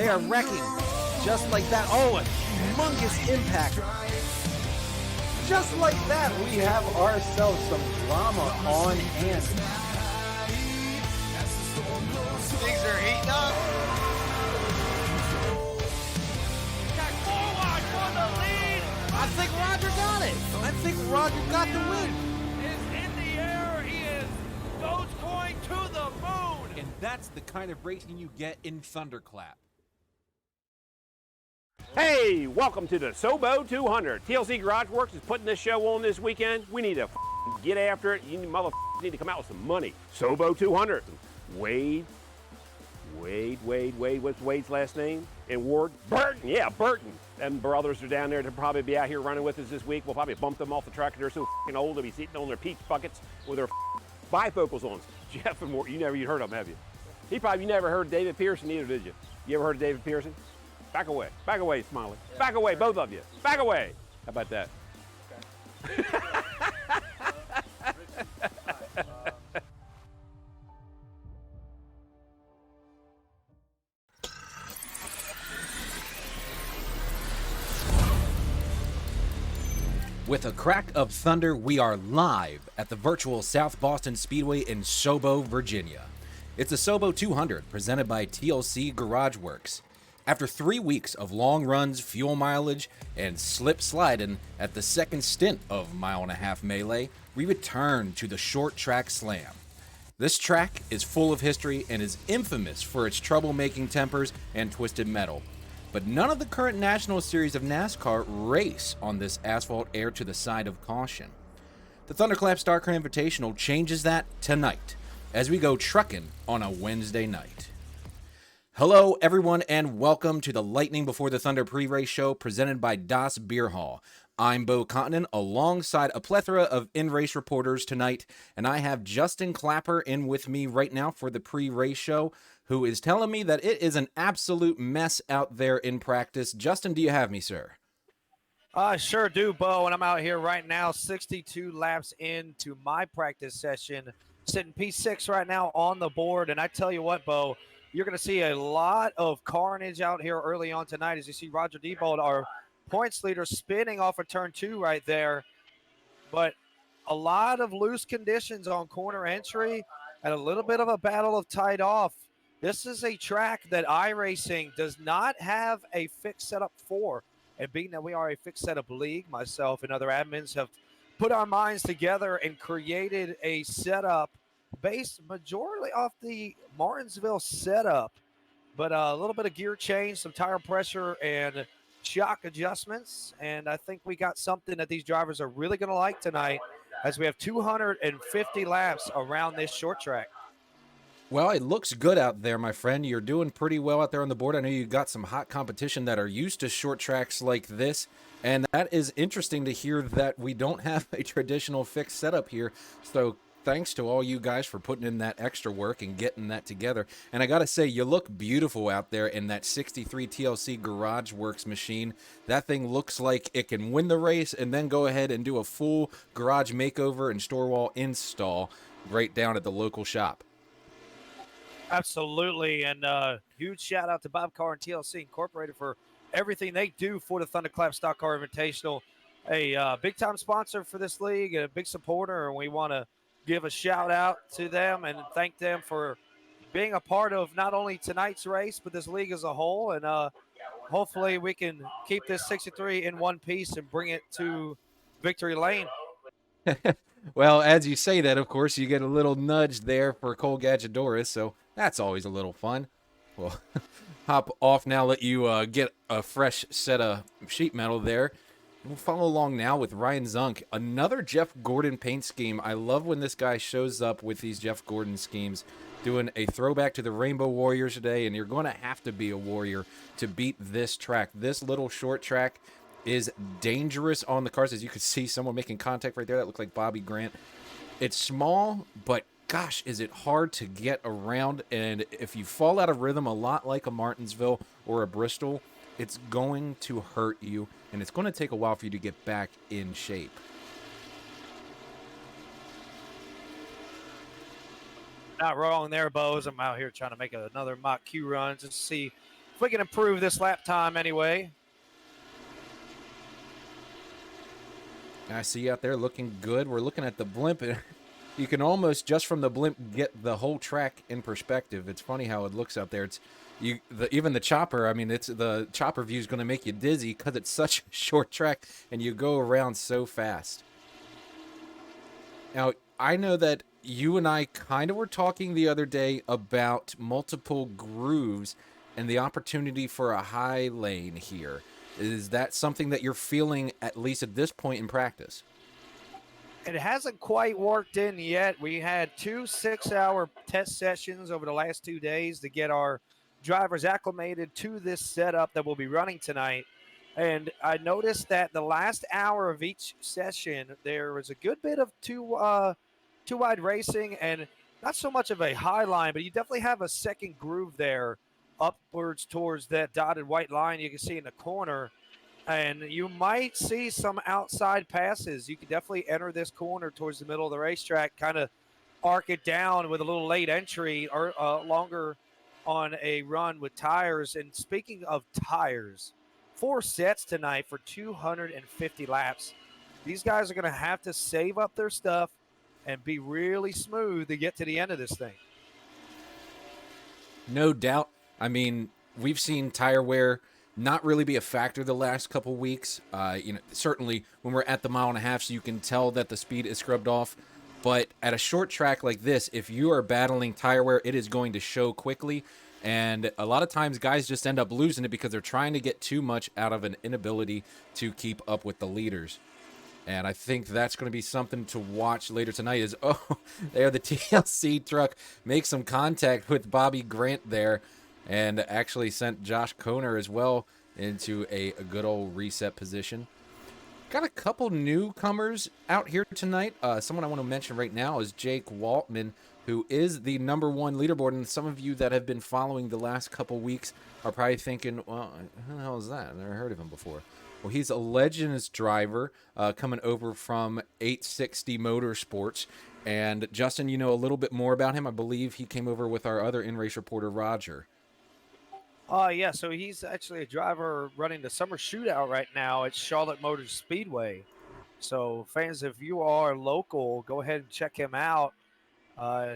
They are wrecking just like that. Oh, a humongous impact. Just like that, we have ourselves some drama on hand. Things are heating up. Got forward for the lead. I think Roger got it. I think Roger got the win. Is in the air. He is Dogecoin to the moon. And that's the kind of racing you get in Thunderclap. Hey, welcome to the SoBo 200. TLC Garage Works is putting this show on this weekend. We need to get after it. You motherfuckers need to come out with some money. SoBo 200. Wade, what's Wade's last name? And Ward? Burton, yeah, Burton. Them brothers are down there. They'll probably be out here running with us this week. We'll probably bump them off the track. They're so old to be sitting on their peach buckets with their bifocals on. Jeff and Ward, you heard of them, have you? You never heard of David Pearson either, did you? You ever heard of David Pearson? Back away, Smiley. Back away, both of you. Back away. How about that? Okay. With a crack of thunder, we are live at the virtual South Boston Speedway in SoBo, Virginia. It's the SoBo 200 presented by TLC Garage Works. After 3 weeks of long runs, fuel mileage, and slip sliding at the second stint of 1.5 mile melee, we return to the short track slam. This track is full of history and is infamous for its troublemaking tempers and twisted metal. But none of the current National Series of NASCAR race on this asphalt err to the side of caution. The Thunderclap StarCar Invitational changes that tonight as we go trucking on a Wednesday night. Hello, everyone, and welcome to the Lightning Before the Thunder pre-race show presented by Das Beer Hall. I'm Bo Continent alongside a plethora of in-race reporters tonight, and I have Justin Clapper in with me right now for the pre-race show, who is telling me that it is an absolute mess out there in practice. Justin, do you have me, sir? I sure do, Bo, and I'm out here right now, 62 laps into my practice session, sitting P6 right now on the board, and I tell you what, Bo, you're going to see a lot of carnage out here early on tonight as you see Roger Diebold, our points leader, spinning off of turn 2 right there. But a lot of loose conditions on corner entry and a little bit of a battle of tied off. This is a track that iRacing does not have a fixed setup for. And being that we are a fixed setup league, myself and other admins have put our minds together and created a setup based majorly off the Martinsville setup, but a little bit of gear change, some tire pressure, and shock adjustments. And I think we got something that these drivers are really going to like tonight as we have 250 laps around this short track. Well, it looks good out there, my friend. You're doing pretty well out there on the board. I know you got some hot competition that are used to short tracks like this, and that is interesting to hear that we don't have a traditional fixed setup here. So thanks to all you guys for putting in that extra work and getting that together. And I got to say, you look beautiful out there in that 63 TLC Garage Works machine. That thing looks like it can win the race and then go ahead and do a full garage makeover and store wall install right down at the local shop. Absolutely, and huge shout out to Bob Carr and TLC Incorporated for everything they do for the Thunderclap Stock Car Invitational. A big-time sponsor for this league and a big supporter, and we want to give a shout out to them and thank them for being a part of not only tonight's race, but this league as a whole. And hopefully we can keep this 63 in one piece and bring it to victory lane. Well, as you say that, of course, you get a little nudge there for Cole Gadgedoris, so that's always a little fun. Well, hop off now, let you get a fresh set of sheet metal there. We'll follow along now with Ryan Zunk, another Jeff Gordon paint scheme. I love when this guy shows up with these Jeff Gordon schemes, doing a throwback to the Rainbow Warriors today, and you're going to have to be a warrior to beat this track. This little short track is dangerous on the cars. As you could see, someone making contact right there. That looked like Bobby Grant. It's small, but gosh, is it hard to get around. And if you fall out of rhythm a lot like a Martinsville or a Bristol, it's going to hurt you, and it's going to take a while for you to get back in shape. Not wrong there, Bo. I'm out here trying to make another mock Q run just to see we can improve this lap time anyway. I see you out there looking good. We're looking at the blimp. You can almost, just from the blimp, get the whole track in perspective. It's funny how it looks out there. Even the chopper, I mean, the chopper view is going to make you dizzy because it's such a short track and you go around so fast. Now, I know that you and I kind of were talking the other day about multiple grooves and the opportunity for a high lane here. Is that something that you're feeling, at least at this point in practice? It hasn't quite worked in yet. We had 2 6-hour test sessions over the last 2 days to get our drivers acclimated to this setup that we'll be running tonight. And I noticed that the last hour of each session, there was a good bit of too wide racing and not so much of a high line, but you definitely have a second groove there upwards towards that dotted white line you can see in the corner. And you might see some outside passes. You can definitely enter this corner towards the middle of the racetrack, kind of arc it down with a little late entry or longer on a run with tires. And speaking of tires, 4 sets tonight for 250 laps. These guys are going to have to save up their stuff and be really smooth to get to the end of this thing. No doubt. I mean, we've seen tire wear not really be a factor the last couple weeks. Certainly when we're at the 1.5 miles, so you can tell that the speed is scrubbed off. But at a short track like this, if you are battling tire wear, it is going to show quickly. And a lot of times guys just end up losing it because they're trying to get too much out of an inability to keep up with the leaders. And I think that's going to be something to watch later tonight is, there the TLC truck makes some contact with Bobby Grant there and actually sent Josh Koner as well into a good old reset position. Got a couple newcomers out here tonight. Someone I want to mention right now is Jake Waltman, who is the #1 leaderboard. And some of you that have been following the last couple weeks are probably thinking, well, who the hell is that? I've never heard of him before. Well, he's a Legends driver coming over from 860 Motorsports. And Justin, you know a little bit more about him. I believe he came over with our other in-race reporter, Roger. Yeah, so he's actually a driver running the summer shootout right now at Charlotte Motor Speedway. So fans, if you are local, go ahead and check him out.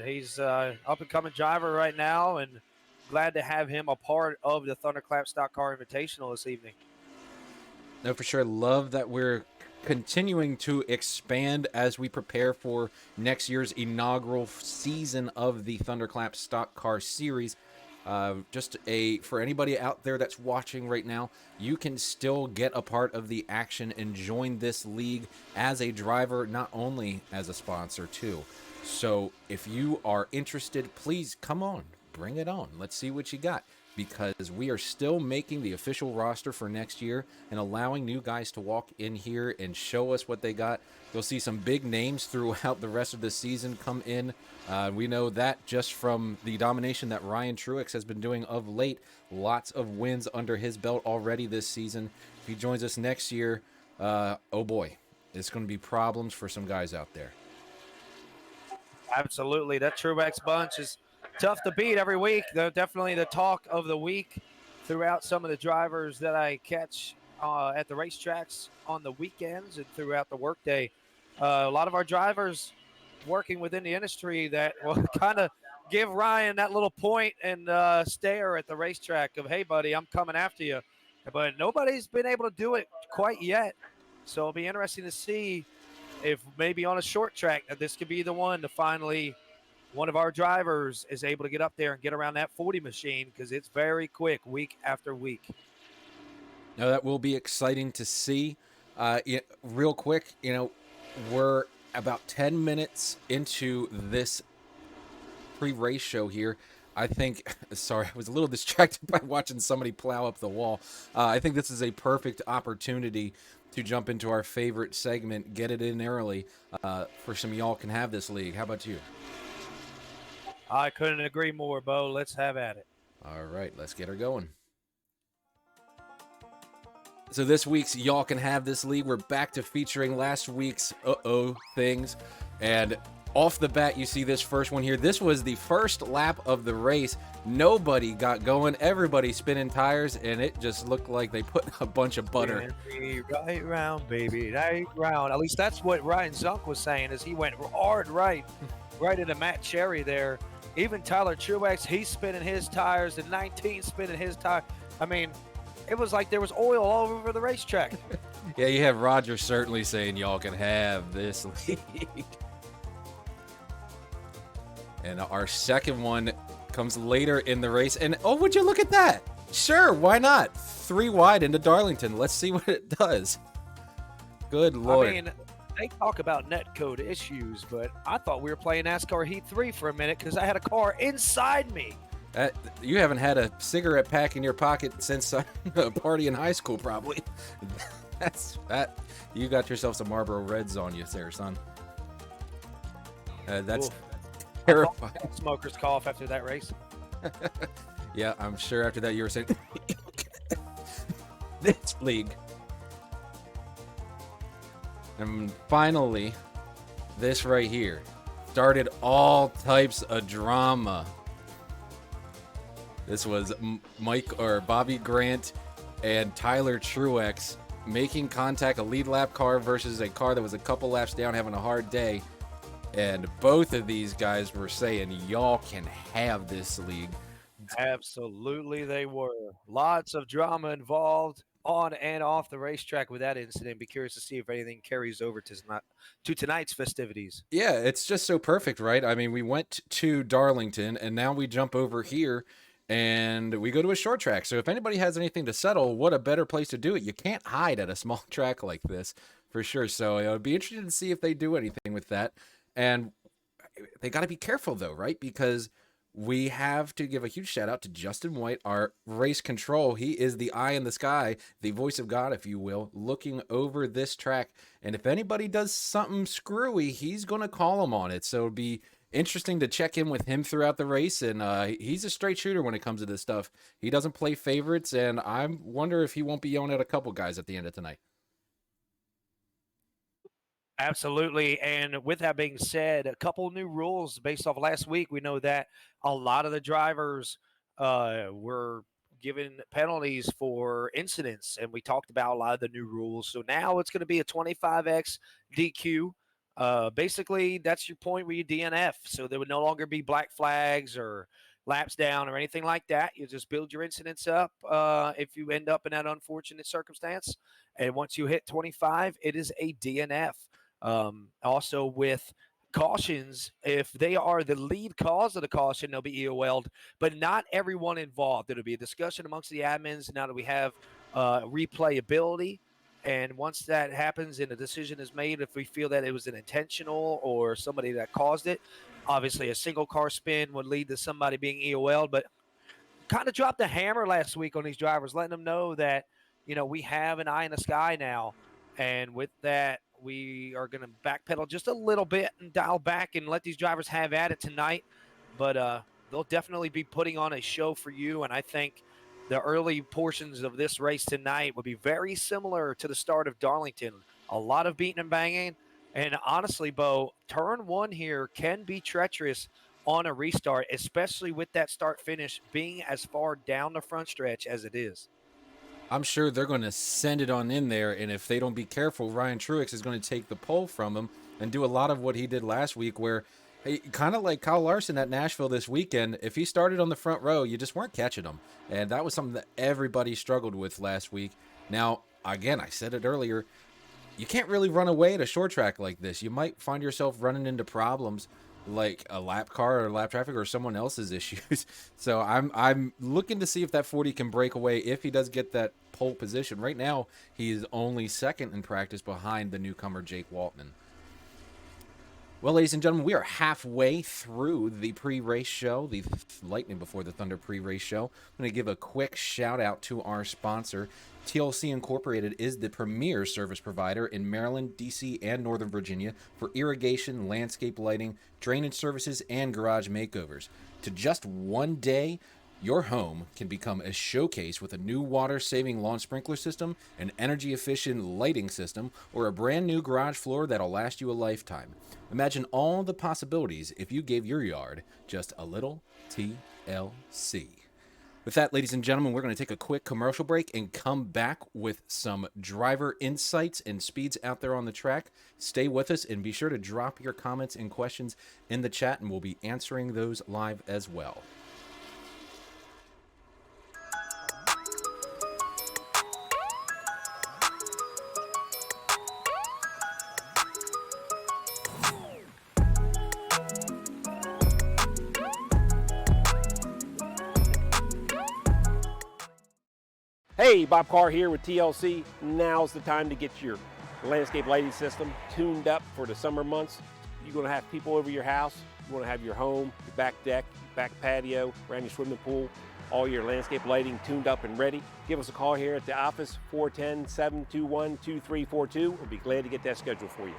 He's up-and-coming driver right now, and glad to have him a part of the Thunderclap Stock Car Invitational this evening. No, for sure. Love that we're continuing to expand as we prepare for next year's inaugural season of the Thunderclap Stock Car Series. For anybody out there that's watching right now, you can still get a part of the action and join this league as a driver, not only as a sponsor too. So if you are interested, please come on, bring it on. Let's see what you got, because we are still making the official roster for next year and allowing new guys to walk in here and show us what they got. You'll see some big names throughout the rest of the season come in. We know that just from the domination that Ryan Truex has been doing of late. Lots of wins under his belt already this season. If he joins us next year, oh boy, it's going to be problems for some guys out there. Absolutely. That Truex bunch is tough to beat every week. They're definitely the talk of the week throughout some of the drivers that I catch at the racetracks on the weekends and throughout the workday. A lot of our drivers working within the industry that will kind of give Ryan that little point and stare at the racetrack of, hey, buddy, I'm coming after you. But nobody's been able to do it quite yet. So it'll be interesting to see if maybe on a short track that this could be the one to finally one of our drivers is able to get up there and get around that 40 machine, because it's very quick week after week. Now that will be exciting to see. Real quick, we're about 10 minutes into this pre-race show here. I was a little distracted by watching somebody plow up the wall. I think this is a perfect opportunity to jump into our favorite segment, get it in early, for some y'all can have this league. How about you? I couldn't agree more, Bo. Let's have at it. All right, let's get her going. So this week's Y'all Can Have This League, we're back to featuring last week's things. And Off the bat, you see this first one here. This was the first lap of the race. Nobody got going. Everybody spinning tires, and it just looked like they put a bunch of butter. Right round, baby, right round. At least that's what Ryan Zunk was saying as he went hard right into Matt Cherry there. Even Tyler Truex, he's spinning his tires, and 19 spinning his tire. I mean, it was like there was oil all over the racetrack. Yeah, you have Roger certainly saying y'all can have this league. And our second one comes later in the race. And, oh, would you look at that? Sure, why not? 3 wide into Darlington. Let's see what it does. Good Lord. I mean, they talk about netcode issues, but I thought we were playing NASCAR Heat 3 for a minute because I had a car inside me. You haven't had a cigarette pack in your pocket since a party in high school, probably. You got yourself some Marlboro Reds on you there, son. That's terrifying. Smoker's cough after that race. Yeah, I'm sure after that you were saying, this league. And finally, this right here started all types of drama. This was Bobby Grant and Tyler Truex making contact, a lead lap car versus a car that was a couple laps down having a hard day. And both of these guys were saying, y'all can have this league. Absolutely, they were. Lots of drama involved on and off the racetrack with that incident. Be curious to see if anything carries over to tonight's festivities. Yeah, it's just so perfect, right? I mean, we went to Darlington, and now we jump over here, and we go to a short track. So if anybody has anything to settle, what a better place to do it. You can't hide at a small track like this, for sure. So it would be interesting to see if they do anything with that. And they got to be careful, though, right? Because we have to give a huge shout out to Justin White, our race control. He is the eye in the sky, the voice of God, if you will, looking over this track. And if anybody does something screwy, he's going to call them on it. So it'd be interesting to check in with him throughout the race. And he's a straight shooter when it comes to this stuff. He doesn't play favorites. And I wonder if he won't be yelling at a couple guys at the end of tonight. Absolutely. And with that being said, a couple new rules based off of last week. We know that a lot of the drivers were given penalties for incidents, and we talked about a lot of the new rules. So now it's going to be a 25x DQ. Basically, that's your point where you DNF. So there would no longer be black flags or laps down or anything like that. You just build your incidents up if you end up in that unfortunate circumstance. And once you hit 25, it is a DNF. Also with cautions, if they are the lead cause of the caution, they'll be EOL'd, but not everyone involved. It'll be a discussion amongst the admins now that we have replayability. And once that happens and a decision is made, if we feel that it was an intentional or somebody that caused it, obviously a single car spin would lead to somebody being EOL'd, but kind of dropped the hammer last week on these drivers, letting them know that, we have an eye in the sky now. And with that, we are going to backpedal just a little bit and dial back and let these drivers have at it tonight. But they'll definitely be putting on a show for you. And I think the early portions of this race tonight will be very similar to the start of Darlington. A lot of beating and banging. And honestly, Bo, turn one here can be treacherous on a restart, especially with that start-finish being as far down the front stretch as it is. I'm sure they're going to send it on in there, and if they don't be careful, Ryan Truex is going to take the pole from him and do a lot of what he did last week where, hey, kind of like Kyle Larson at Nashville this weekend, if he started on the front row, you just weren't catching him. And that was something that everybody struggled with last week. Now, again, I said it earlier, you can't really run away at a short track like this. You might find yourself running into problems like a lap car or lap traffic or someone else's issues. So I'm looking to see if that 40 can break away if he does get that pole position. Right now, he's only second in practice behind the newcomer Jake Waltman. Well, ladies and gentlemen, we are halfway through the pre-race show, the Lightning Before the Thunder pre-race show. I'm going to give a quick shout out to our sponsor. TLC Incorporated is the premier service provider in Maryland, D.C., and Northern Virginia for irrigation, landscape lighting, drainage services, and garage makeovers. To just one day Your home can become a showcase with a new water-saving lawn sprinkler system, an energy-efficient lighting system, or a brand new garage floor that'll last you a lifetime. Imagine all the possibilities if you gave your yard just a little TLC. With that, ladies and gentlemen, we're going to take a quick commercial break and come back with some driver insights and speeds out there on the track. Stay with us and be sure to drop your comments and questions in the chat, and we'll be answering those live as well. Hey, Bob Carr here with TLC. Now's the time to get your landscape lighting system tuned up for the summer months. You're going to have people over your house. You want to have your home, your back deck, your back patio, around your swimming pool, all your landscape lighting tuned up and ready. Give us a call here at the office, 410-721-2342. We'll be glad to get that scheduled for you.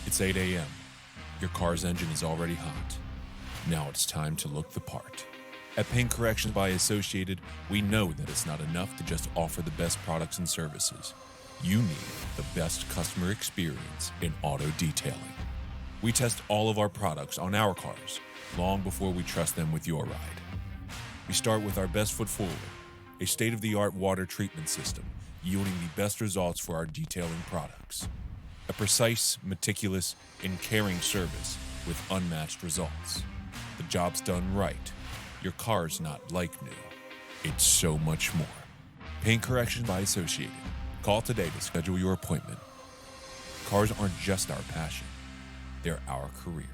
It's 8 a.m. Your car's engine is already hot. Now it's time to look the part. At Paint Correction by Associated, we know that it's not enough to just offer the best products and services. You need the best customer experience in auto detailing. We test all of our products on our cars long before we trust them with your ride. We start with our best foot forward, a state-of-the-art water treatment system yielding the best results for our detailing products. A precise, meticulous, and caring service with unmatched results. The job's done right. Your car's not like new. It's so much more. Paint Correction by Associated. Call today to schedule your appointment. Cars aren't just our passion. They're our career.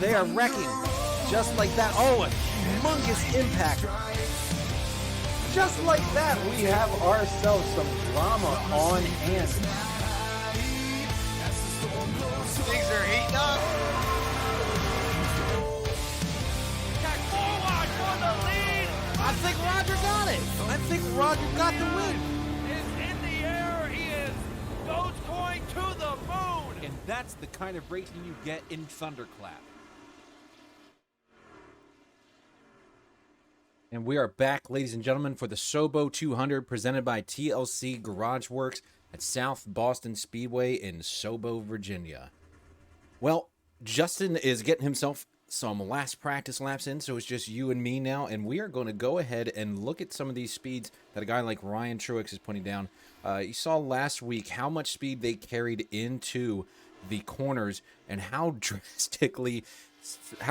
They are wrecking just like that. Oh, a humongous impact. Just like that, we have ourselves some drama on hand. Things are heating up. Back forward for the lead. I think Roger got it. I think Roger got the win. Is in the air. He is Dogecoin to the moon. And that's the kind of racing you get in Thunderclap. And we are back, ladies and gentlemen, for the SoBo 200 presented by TLC Garage Works at South Boston Speedway in SoBo, Virginia. Well, Justin is getting himself some last practice laps in, so it's just you and me now, and we are going to go ahead and look at some of these speeds that a guy like Ryan Truex is putting down. You saw last week how much speed they carried into the corners and how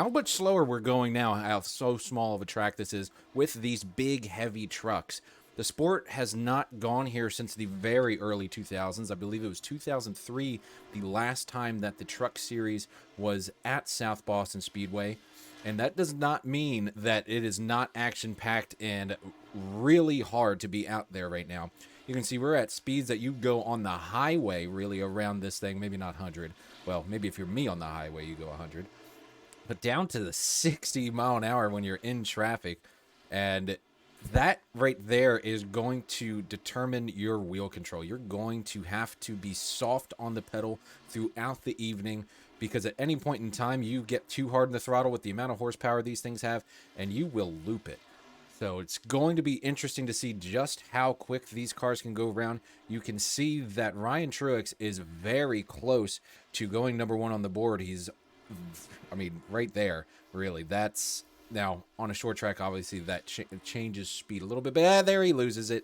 much slower we're going now, how so small of a track this is with these big, heavy trucks. The sport has not gone here since the very early 2000s. I believe it was 2003, the last time that the Truck Series was at South Boston Speedway. And that does not mean that it is not action-packed and really hard to be out there right now. You can see we're at speeds that you go on the highway really around this thing, maybe not 100. Well, maybe if you're me on the highway, you go 100. But down to the 60 mile an hour when you're in traffic. And that right there is going to determine your wheel control. You're going to have to be soft on the pedal throughout the evening, because at any point in time you get too hard in the throttle with the amount of horsepower these things have, and you will loop it. So it's going to be interesting to see just how quick these cars can go around. You can see that Ryan Truex is very close to going number one on the board. He's, I mean, right there, really. That's, now, on a short track, obviously, that changes speed a little bit. But there he loses it.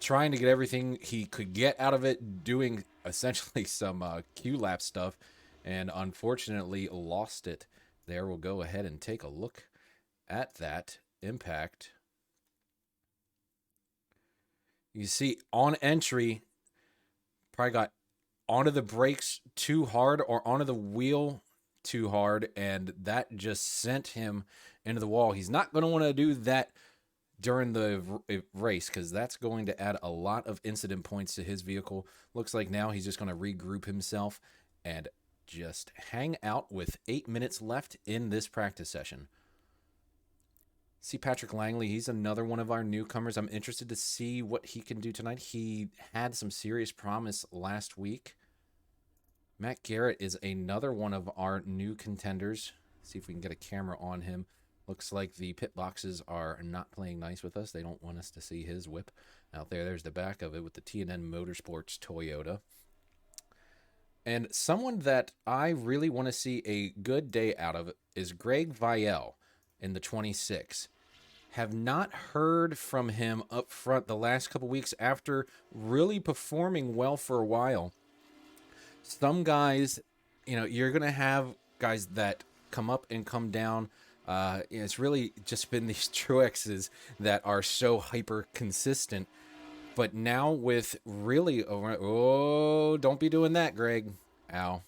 Trying to get everything he could get out of it, doing essentially some Q-lap stuff, and unfortunately lost it. There, we'll go ahead and take a look at that impact. You see on entry, probably got onto the brakes too hard or onto the wheel too hard, and that just sent him into the wall. He's not going to want to do that during the race, because that's going to add a lot of incident points to his vehicle. Looks like now he's just going to regroup himself and just hang out with 8 minutes left in this practice session. See Patrick Langley, he's another one of our newcomers. I'm interested to see what he can do tonight. He had some serious promise last week. Matt Garrett is another one of our new contenders. See if we can get a camera on him. Looks like the pit boxes are not playing nice with us. They don't want us to see his whip out there. There's the back of it with the T&N Motorsports Toyota. And someone that I really want to see a good day out of is Greg Vielle in the 26. Have not heard from him up front the last couple weeks after really performing well for a while. Some guys, you know, you're going to have guys that come up and come down. It's really just been these Truexes that are so hyper consistent. But now with really, oh, don't be doing that, Greg. Ow.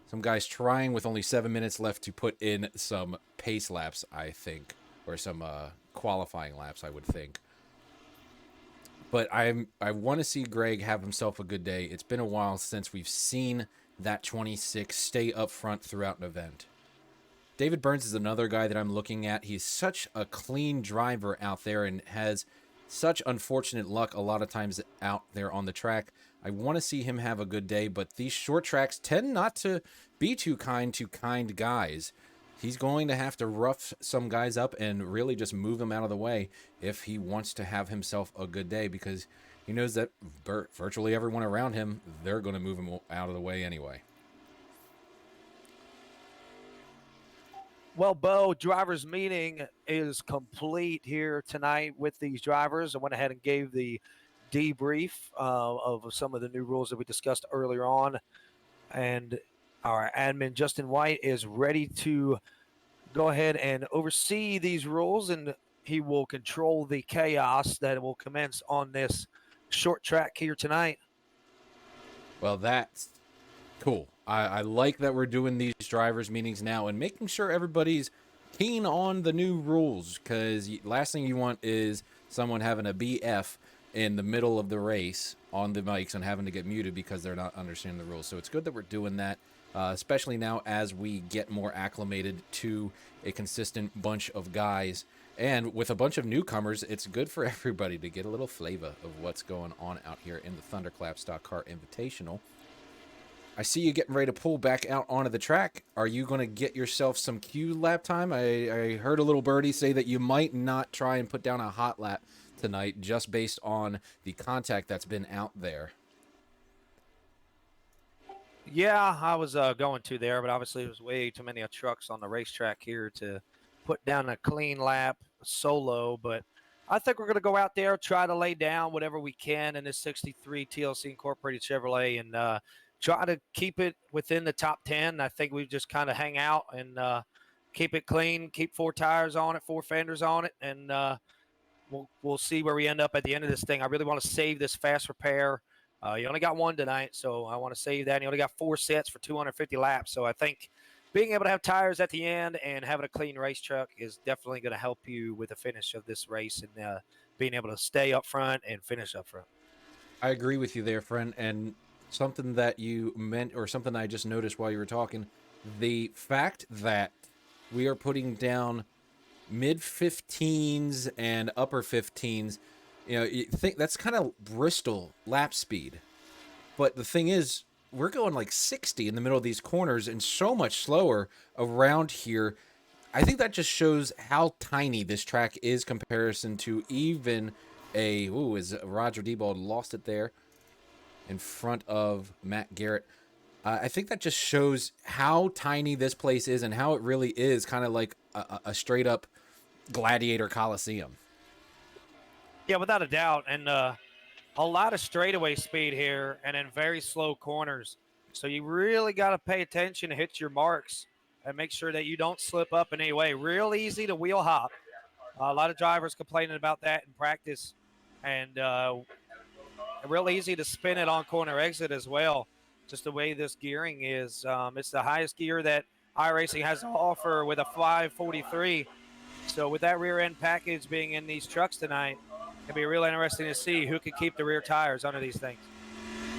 Some guys trying with only 7 minutes left to put in some pace laps, I think, or some qualifying laps, I would think. But I want to see Greg have himself a good day. It's been a while since we've seen that 26 stay up front throughout an event. David Burns is another guy that I'm looking at. He's such a clean driver out there and has such unfortunate luck a lot of times out there on the track. I want to see him have a good day, but these short tracks tend not to be too kind to kind guys. He's going to have to rough some guys up and really just move them out of the way if he wants to have himself a good day, because he knows that virtually everyone around him, they're going to move him out of the way anyway. Well, Bo, drivers meeting is complete here tonight with these drivers. I went ahead and gave the debrief of some of the new rules that we discussed earlier on. And our admin, Justin White, is ready to go ahead and oversee these rules, and he will control the chaos that will commence on this short track here tonight. Well, that's cool. I like that we're doing these drivers meetings now and making sure everybody's keen on the new rules, because last thing you want is someone having a BF in the middle of the race on the mics and having to get muted because they're not understanding the rules. So it's good that we're doing that, especially now as we get more acclimated to a consistent bunch of guys. And with a bunch of newcomers, it's good for everybody to get a little flavor of what's going on out here in the Thunderclap Stock Car Invitational. I see you getting ready to pull back out onto the track. Are you going to get yourself some Q lap time? I heard a little birdie say that you might not try and put down a hot lap tonight just based on the contact that's been out there. Yeah, I was going to there, but obviously there was way too many trucks on the racetrack here to put down a clean lap solo. But I think we're going to go out there, try to lay down whatever we can in this 63 TLC Incorporated Chevrolet, and try to keep it within the top 10. I think we just kind of hang out and keep it clean, keep 4 tires on it, 4 fenders on it, and we'll see where we end up at the end of this thing. I really want to save this fast repair. You only got one tonight, so I want to save that. And you only got 4 sets for 250 laps. So I think being able to have tires at the end and having a clean race truck is definitely going to help you with the finish of this race and being able to stay up front and finish up front. I agree with you there, friend. And something that you meant, or something I just noticed while you were talking, the fact that we are putting down mid 15s and upper 15s. You know, you think that's kind of Bristol lap speed. But the thing is, we're going like 60 in the middle of these corners and so much slower around here. I think that just shows how tiny this track is comparison to even a, is Roger Debold lost it there in front of Matt Garrett. I think that just shows how tiny this place is and how it really is kind of like a straight up gladiator coliseum. Yeah, without a doubt. And a lot of straightaway speed here and in very slow corners. So you really got to pay attention to hit your marks and make sure that you don't slip up in any way. Real easy to wheel hop. A lot of drivers complaining about that in practice. And real easy to spin it on corner exit as well. Just the way this gearing is. It's the highest gear that iRacing has to offer with a 543. So with that rear end package being in these trucks tonight, it'll be real interesting to see who can keep the rear tires under these things.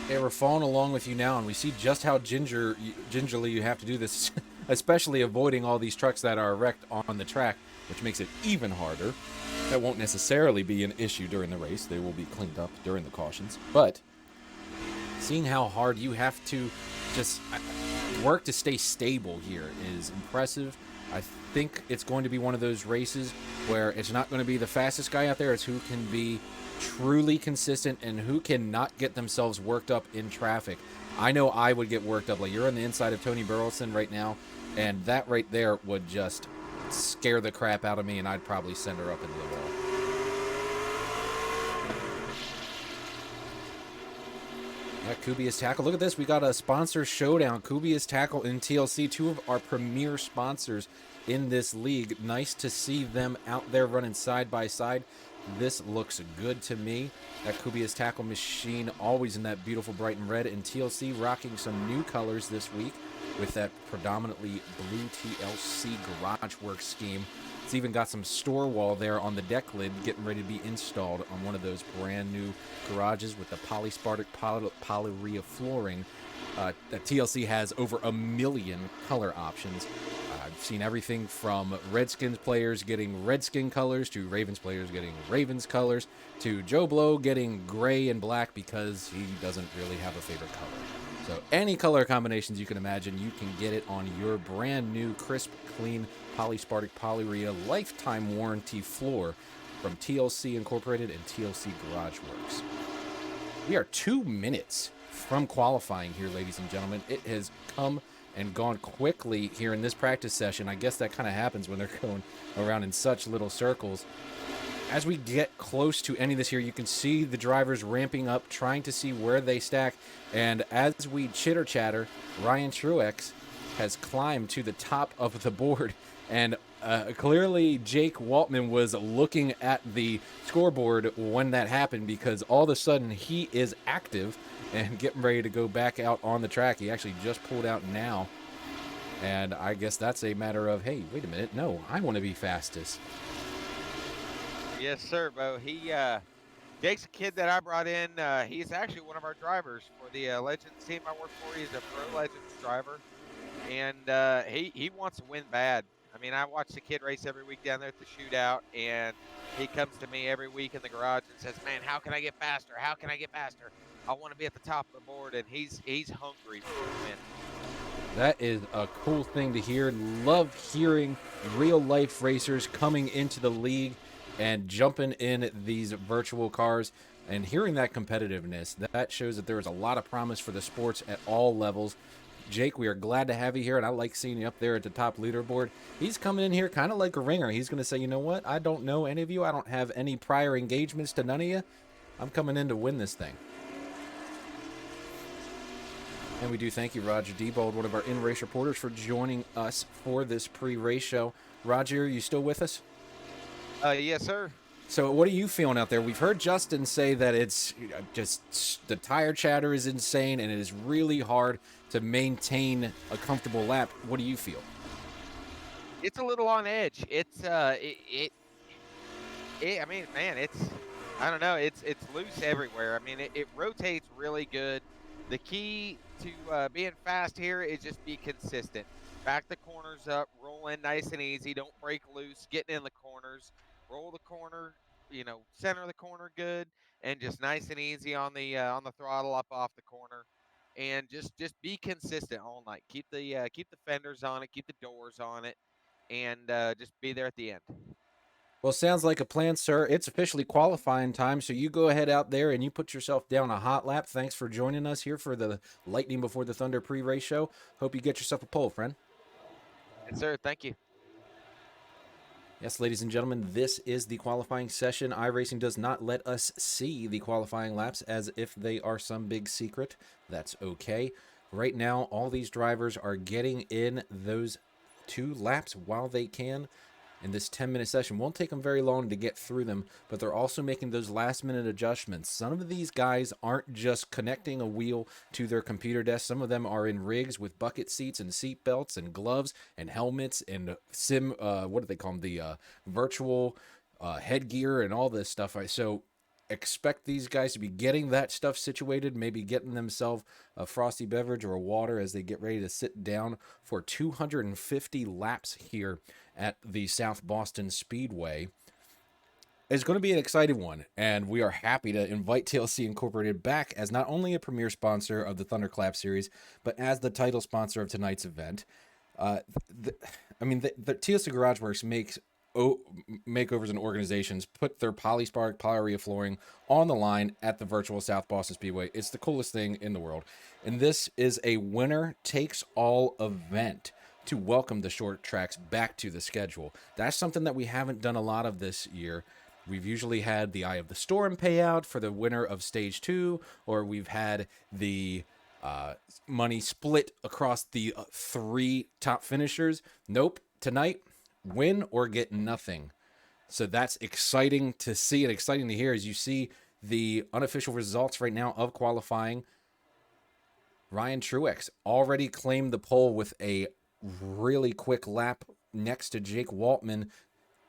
Hey, we're following along with you now, and we see just how gingerly you have to do this, especially avoiding all these trucks that are wrecked on the track, which makes it even harder. That won't necessarily be an issue during the race. They will be cleaned up during the cautions. But seeing how hard you have to just work to stay stable here is impressive. I think it's going to be one of those races where it's not going to be the fastest guy out there. It's who can be truly consistent and who cannot get themselves worked up in traffic. I know I would get worked up. Like, you're on the inside of Tony Burleson right now, and that right there would just scare the crap out of me, and I'd probably send her up into the wall. Yeah, Kubia's Tackle. Look at this. We got a sponsor showdown. Kubia's Tackle and TLC, two of our premier sponsors in this league. Nice to see them out there running side by side. This looks good to me. That Kubia's Tackle machine always in that beautiful bright and red, and TLC rocking some new colors this week with that predominantly blue TLC Garage Works scheme. It's even got some store wall there on the deck lid getting ready to be installed on one of those brand new garages with the polyspartic polyurea flooring. That TLC has over 1 million color options. I've seen everything from Redskins players getting Redskin colors to Ravens players getting Ravens colors to Joe Blow getting gray and black because he doesn't really have a favorite color. So any color combinations you can imagine, you can get it on your brand new crisp, clean polyspartic polyurea lifetime warranty floor from TLC Incorporated and TLC Garage Works. We are 2 minutes from qualifying here, ladies and gentlemen. It has come and gone quickly here in this practice session. I guess that kind of happens when they're going around in such little circles. As we get close to ending this here, you can see the drivers ramping up, trying to see where they stack. And as we chitter-chatter, Ryan Truex has climbed to the top of the board. And clearly Jake Waltman was looking at the scoreboard when that happened, because all of a sudden he is active and getting ready to go back out on the track. He actually just pulled out now. And I guess that's a matter of, hey, wait a minute. No, I want to be fastest. Yes, sir, Bo. Jake's a kid that I brought in. He's actually one of our drivers for the Legends team I work for. He's a Pro Legends driver, and he wants to win bad. I mean, I watch the kid race every week down there at the shootout, and he comes to me every week in the garage and says, "Man, how can I get faster? How can I get faster? I want to be at the top of the board," and he's hungry for a win. That is a cool thing to hear. Love hearing real-life racers coming into the league and jumping in these virtual cars and hearing that competitiveness. That shows that there is a lot of promise for the sports at all levels. Jake, we are glad to have you here, and I like seeing you up there at the top leaderboard. He's coming in here kind of like a ringer. He's going to say, you know what? I don't know any of you. I don't have any prior engagements to none of you. I'm coming in to win this thing. And we do thank you, Roger Debold, one of our in-race reporters, for joining us for this pre-race show. Roger, are you still with us? Yes, sir. So what are you feeling out there? We've heard Justin say that it's just the tire chatter is insane and it is really hard to maintain a comfortable lap. What do you feel? It's a little on edge. It's I mean, man, I don't know. It's loose everywhere. I mean, it rotates really good. The key to being fast here is just be consistent. Back the corners up, roll in nice and easy. Don't break loose. Getting in the corners, roll the corner. Center the corner good, and just nice and easy on the throttle up off the corner, and just be consistent all night. Keep the fenders on it, keep the doors on it, and just be there at the end. Well, sounds like a plan, sir. It's officially qualifying time, so you go ahead out there and you put yourself down a hot lap. Thanks for joining us here for the Lightning Before the Thunder pre-race show. Hope you get yourself a pole, friend. Yes, sir. Thank you. Yes, ladies and gentlemen, this is the qualifying session. iRacing does not let us see the qualifying laps as if they are some big secret. That's okay. Right now, all these drivers are getting in those 2 laps while they can. And this 10-minute session won't take them very long to get through them, but they're also making those last-minute adjustments. Some of these guys aren't just connecting a wheel to their computer desk. Some of them are in rigs with bucket seats and seat belts and gloves and helmets and what do they call them? The virtual headgear and all this stuff. So expect these guys to be getting that stuff situated, maybe getting themselves a frosty beverage or a water as they get ready to sit down for 250 laps here at the South Boston Speedway. It's going to be an exciting one, and we are happy to invite TLC Incorporated back as not only a premier sponsor of the Thunderclap series, but as the title sponsor of tonight's event. The TLC Garage Works makes makeovers and organizations put their Polyspark Polyurea flooring on the line at the virtual South Boston Speedway. It's the coolest thing in the world. And this is a winner-takes-all event to welcome the short tracks back to the schedule. That's something that we haven't done a lot of this year. We've usually had the Eye of the Storm payout for the winner of Stage 2, or we've had the money split across the 3 top finishers. Nope. Tonight, win or get nothing. So that's exciting to see and exciting to hear as you see the unofficial results right now of qualifying. Ryan Truex already claimed the pole with a really quick lap next to Jake Waltman.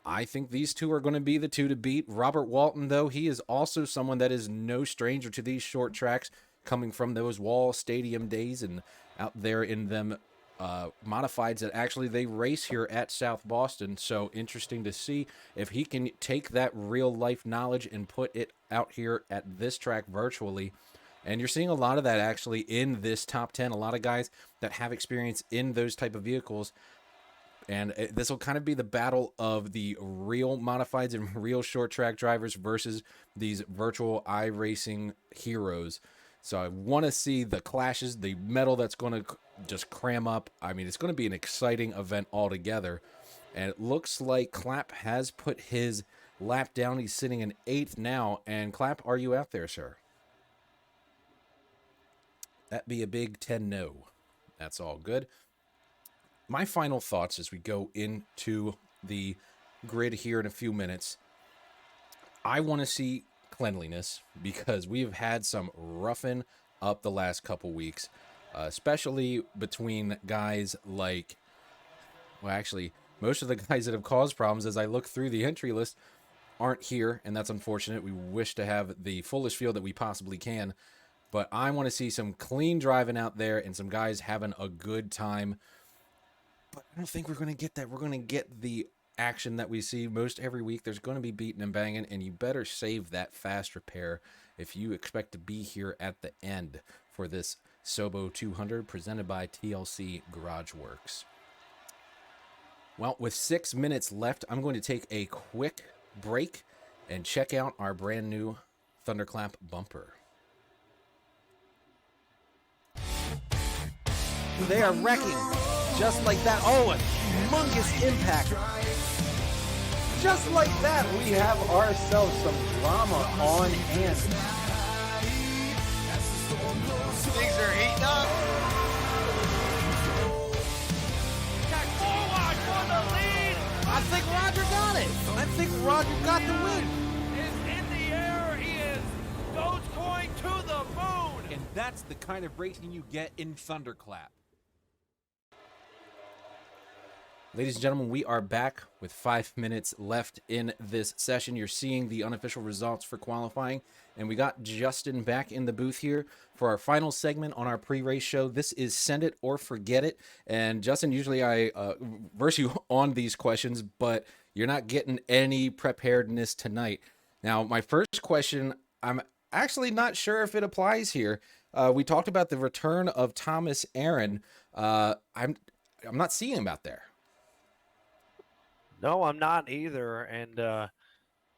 I think these two are going to be the 2 to beat. Robert Walton, though, he is also someone that is no stranger to these short tracks, coming from those Wall Stadium days and out there in them modifieds that actually they race here at South Boston. So interesting to see if he can take that real life knowledge and put it out here at this track virtually. And you're seeing a lot of that actually in this top 10. A lot of guys that have experience in those type of vehicles. And this will kind of be the battle of the real modifieds and real short track drivers versus these virtual iRacing heroes. So I want to see the clashes, the metal that's going to just cram up. I mean, it's going to be an exciting event altogether. And it looks like Clapp has put his lap down. He's sitting in 8th now. And Clapp, are you out there, sir? That'd be a big 10 no. That's all good. My final thoughts as we go into the grid here in a few minutes. I want to see cleanliness because we've had some roughing up the last couple weeks, especially between guys like, well, actually, most of the guys that have caused problems as I look through the entry list aren't here, and that's unfortunate. We wish to have the fullest field that we possibly can, but I want to see some clean driving out there and some guys having a good time. But I don't think we're going to get that. We're going to get the action that we see most every week. There's going to be beating and banging, and you better save that fast repair if you expect to be here at the end for this SoBo 200 presented by TLC Garage Works. Well, with 6 minutes left, I'm going to take a quick break and check out our brand new Thunderclap bumper. They are wrecking just like that. Oh, a humongous impact. Just like that, we have ourselves some drama on hand. Things are heating up. Got forward for the lead. I think Roger got it. I think Roger got the win. Is in the air. He is Dogecoin to the moon. And that's the kind of racing you get in Thunderclap. Ladies and gentlemen, we are back with 5 minutes left in this session. You're seeing the unofficial results for qualifying, and we got Justin back in the booth here for our final segment on our pre-race show. This is Send It or Forget It. And Justin, usually I verse you on these questions, but you're not getting any preparedness tonight. Now, my first question, I'm actually not sure if it applies here. We talked about the return of Thomas Aaron. I'm not seeing him out there. No, I'm not either, and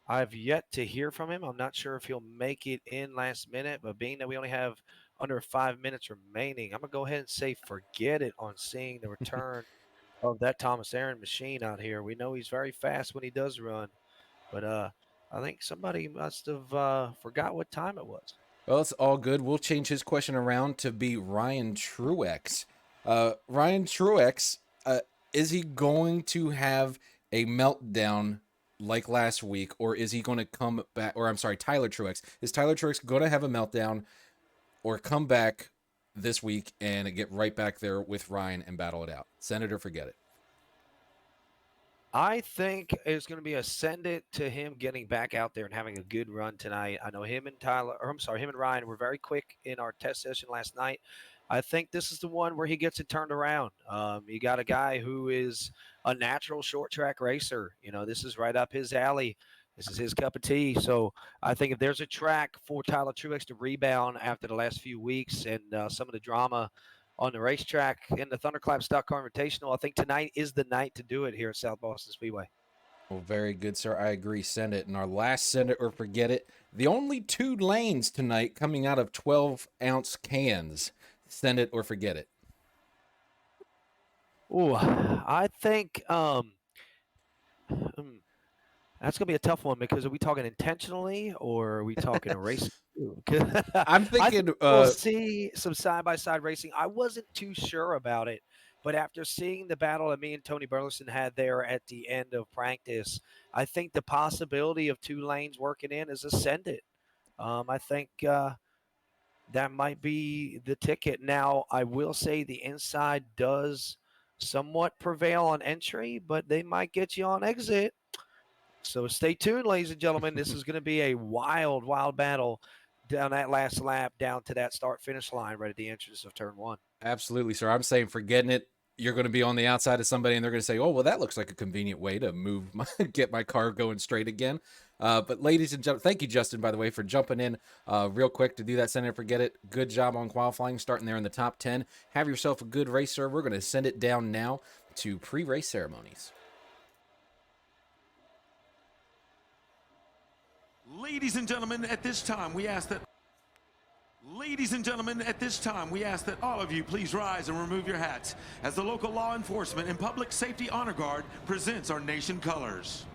I've yet to hear from him. I'm not sure if he'll make it in last minute, but being that we only have under 5 minutes remaining, I'm going to go ahead and say forget it on seeing the return of that Thomas Aaron machine out here. We know he's very fast when he does run, but I think somebody must have forgot what time it was. Well, it's all good. We'll change his question around to be Ryan Truex. Ryan Truex, is he going to have a meltdown like last week, or is he going to come back? Or I'm sorry, Tyler Truex. Is Tyler Truex going to have a meltdown or come back this week and get right back there with Ryan and battle it out? Send it or forget it. I think it's going to be a send it to him getting back out there and having a good run tonight. I know him and him and Ryan were very quick in our test session last night. I think this is the one where he gets it turned around. You got a guy who is a natural short track racer. You know, this is right up his alley. This is his cup of tea. So I think if there's a track for Tyler Truex to rebound after the last few weeks and some of the drama on the racetrack in the Thunderclap Stock Car Invitational, I think tonight is the night to do it here at South Boston Speedway. Well, very good, sir. I agree. Send it. And our last send it or forget it. The only 2 lanes tonight coming out of 12-ounce cans. Send it or forget it. Oh, I think that's going to be a tough one because are we talking intentionally or are we talking racing? I'm thinking we'll see some side-by-side racing. I wasn't too sure about it, but after seeing the battle that me and Tony Burleson had there at the end of practice, I think the possibility of 2 lanes working in is ascended. I think that might be the ticket. Now, I will say the inside does somewhat prevail on entry, but they might get you on exit. So stay tuned, ladies and gentlemen. This is going to be a wild, wild battle down that last lap, down to that start-finish line right at the entrance of turn 1. Absolutely, sir. I'm saying forgetting it. You're going to be on the outside of somebody, and they're going to say, oh, well, that looks like a convenient way to get my car going straight again. But ladies and gentlemen, thank you, Justin, by the way, for jumping in real quick to do that. Send it or forget it. Good job on qualifying, starting there in the top 10. Have yourself a good race, sir. We're going to send it down now to pre-race ceremonies. Ladies and gentlemen, at this time, we ask that all of you please rise and remove your hats as the local law enforcement and public safety honor guard presents our nation colors.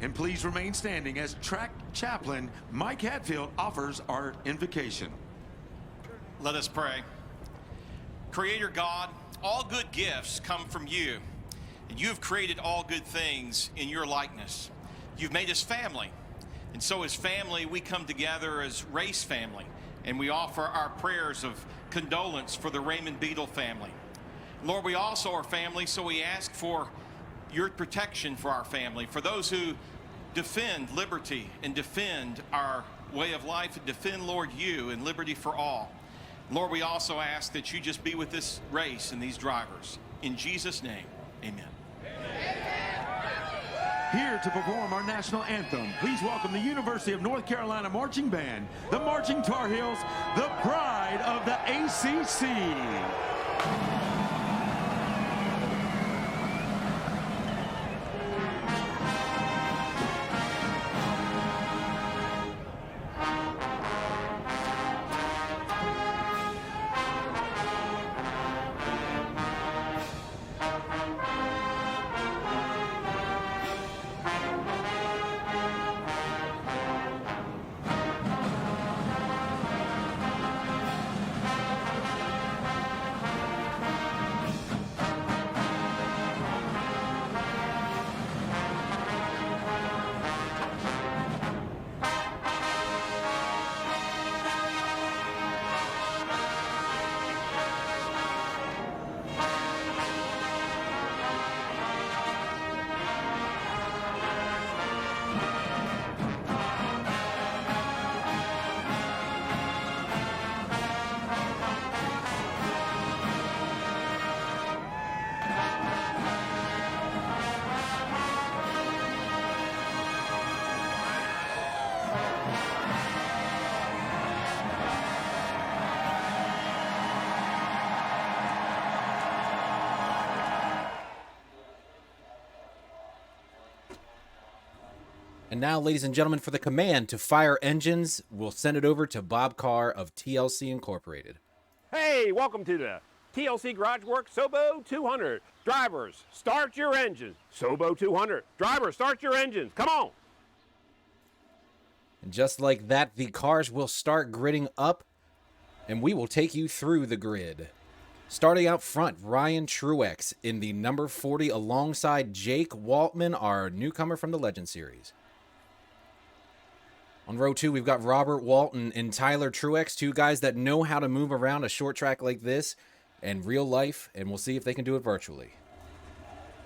And please remain standing as track chaplain Mike Hatfield offers our invocation. Let us pray. Creator God, all good gifts come from you, and you have created all good things in your likeness. You've made us family, and so as family, we come together as race family, and we offer our prayers of condolence for the Raymond Beadle family. Lord, we also are family, so we ask for your protection for our family, for those who defend liberty and defend our way of life and defend, Lord, you and liberty for all. Lord, we also ask that you just be with this race and these drivers. In Jesus' name, amen. Here to perform our national anthem, please welcome the University of North Carolina Marching Band, the Marching Tar Heels, the pride of the ACC. And now, ladies and gentlemen, for the command to fire engines, we'll send it over to Bob Carr of TLC Incorporated. Hey, welcome to the TLC Garage Works SoBo 200. Drivers, start your engines. SoBo 200. Drivers, start your engines. Come on. And just like that, the cars will start gridding up, and we will take you through the grid. Starting out front, Ryan Truex in the number 40 alongside Jake Waltman, our newcomer from the Legend Series. On row 2, we've got Robert Walton and Tyler Truex, two guys that know how to move around a short track like this in real life, and we'll see if they can do it virtually.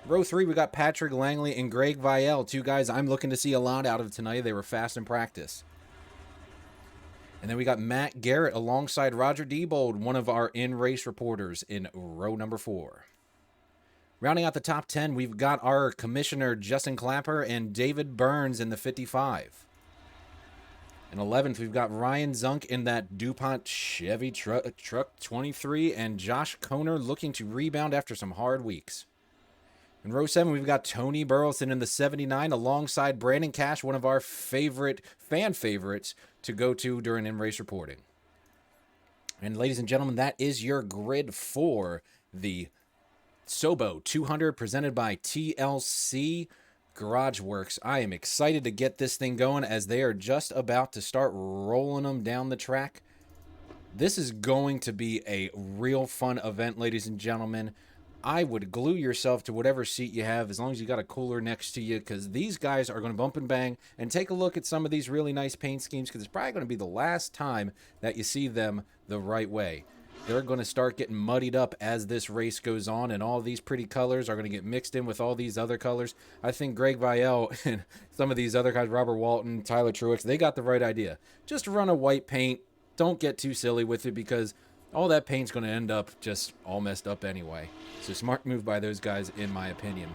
Row 3, we got Patrick Langley and Greg Vielle, two guys I'm looking to see a lot out of tonight. They were fast in practice. And then we got Matt Garrett alongside Roger Diebold, one of our in-race reporters in row number 4. Rounding out the top 10, we've got our commissioner Justin Clapper and David Burns in the 55. In 11th, we've got Ryan Zunk in that DuPont Chevy truck 23, and Josh Koner looking to rebound after some hard weeks. In row 7, we've got Tony Burleson in the 79 alongside Brandon Cash, one of our fan favorites to go to during in-race reporting. And ladies and gentlemen, that is your grid for the SoBo 200 presented by TLC Garage Works. I am excited to get this thing going as they are just about to start rolling them down the track. This is going to be a real fun event, ladies and gentlemen. I would glue yourself to whatever seat you have as long as you got a cooler next to you, because these guys are going to bump and bang and take a look at some of these really nice paint schemes, because it's probably going to be the last time that you see them the right way. They're going to start getting muddied up as this race goes on, and all these pretty colors are going to get mixed in with all these other colors. I think Greg Vielle and some of these other guys, Robert Walton, Tyler Truex, they got the right idea. Just run a white paint. Don't get too silly with it, because all that paint's going to end up just all messed up anyway. So smart move by those guys, in my opinion.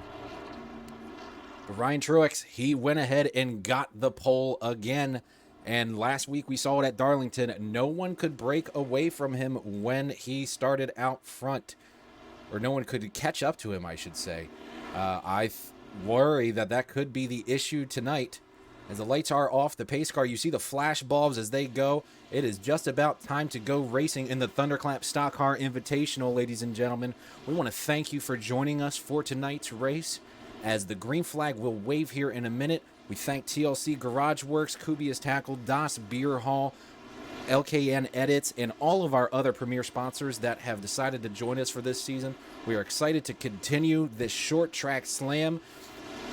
But Ryan Truex, he went ahead and got the pole again. And last week we saw it at Darlington. No one could break away from him when he started out front. Or no one could catch up to him, I should say. I worry that could be the issue tonight. As the lights are off the pace car, you see the flash bulbs as they go. It is just about time to go racing in the Thunderclap Stock Car Invitational, ladies and gentlemen. We want to thank you for joining us for tonight's race. As the green flag will wave here in a minute, we thank TLC Garage Works, Kubia's Tackle, Das Beer Hall, LKN Edits, and all of our other premier sponsors that have decided to join us for this season. We are excited to continue this short track slam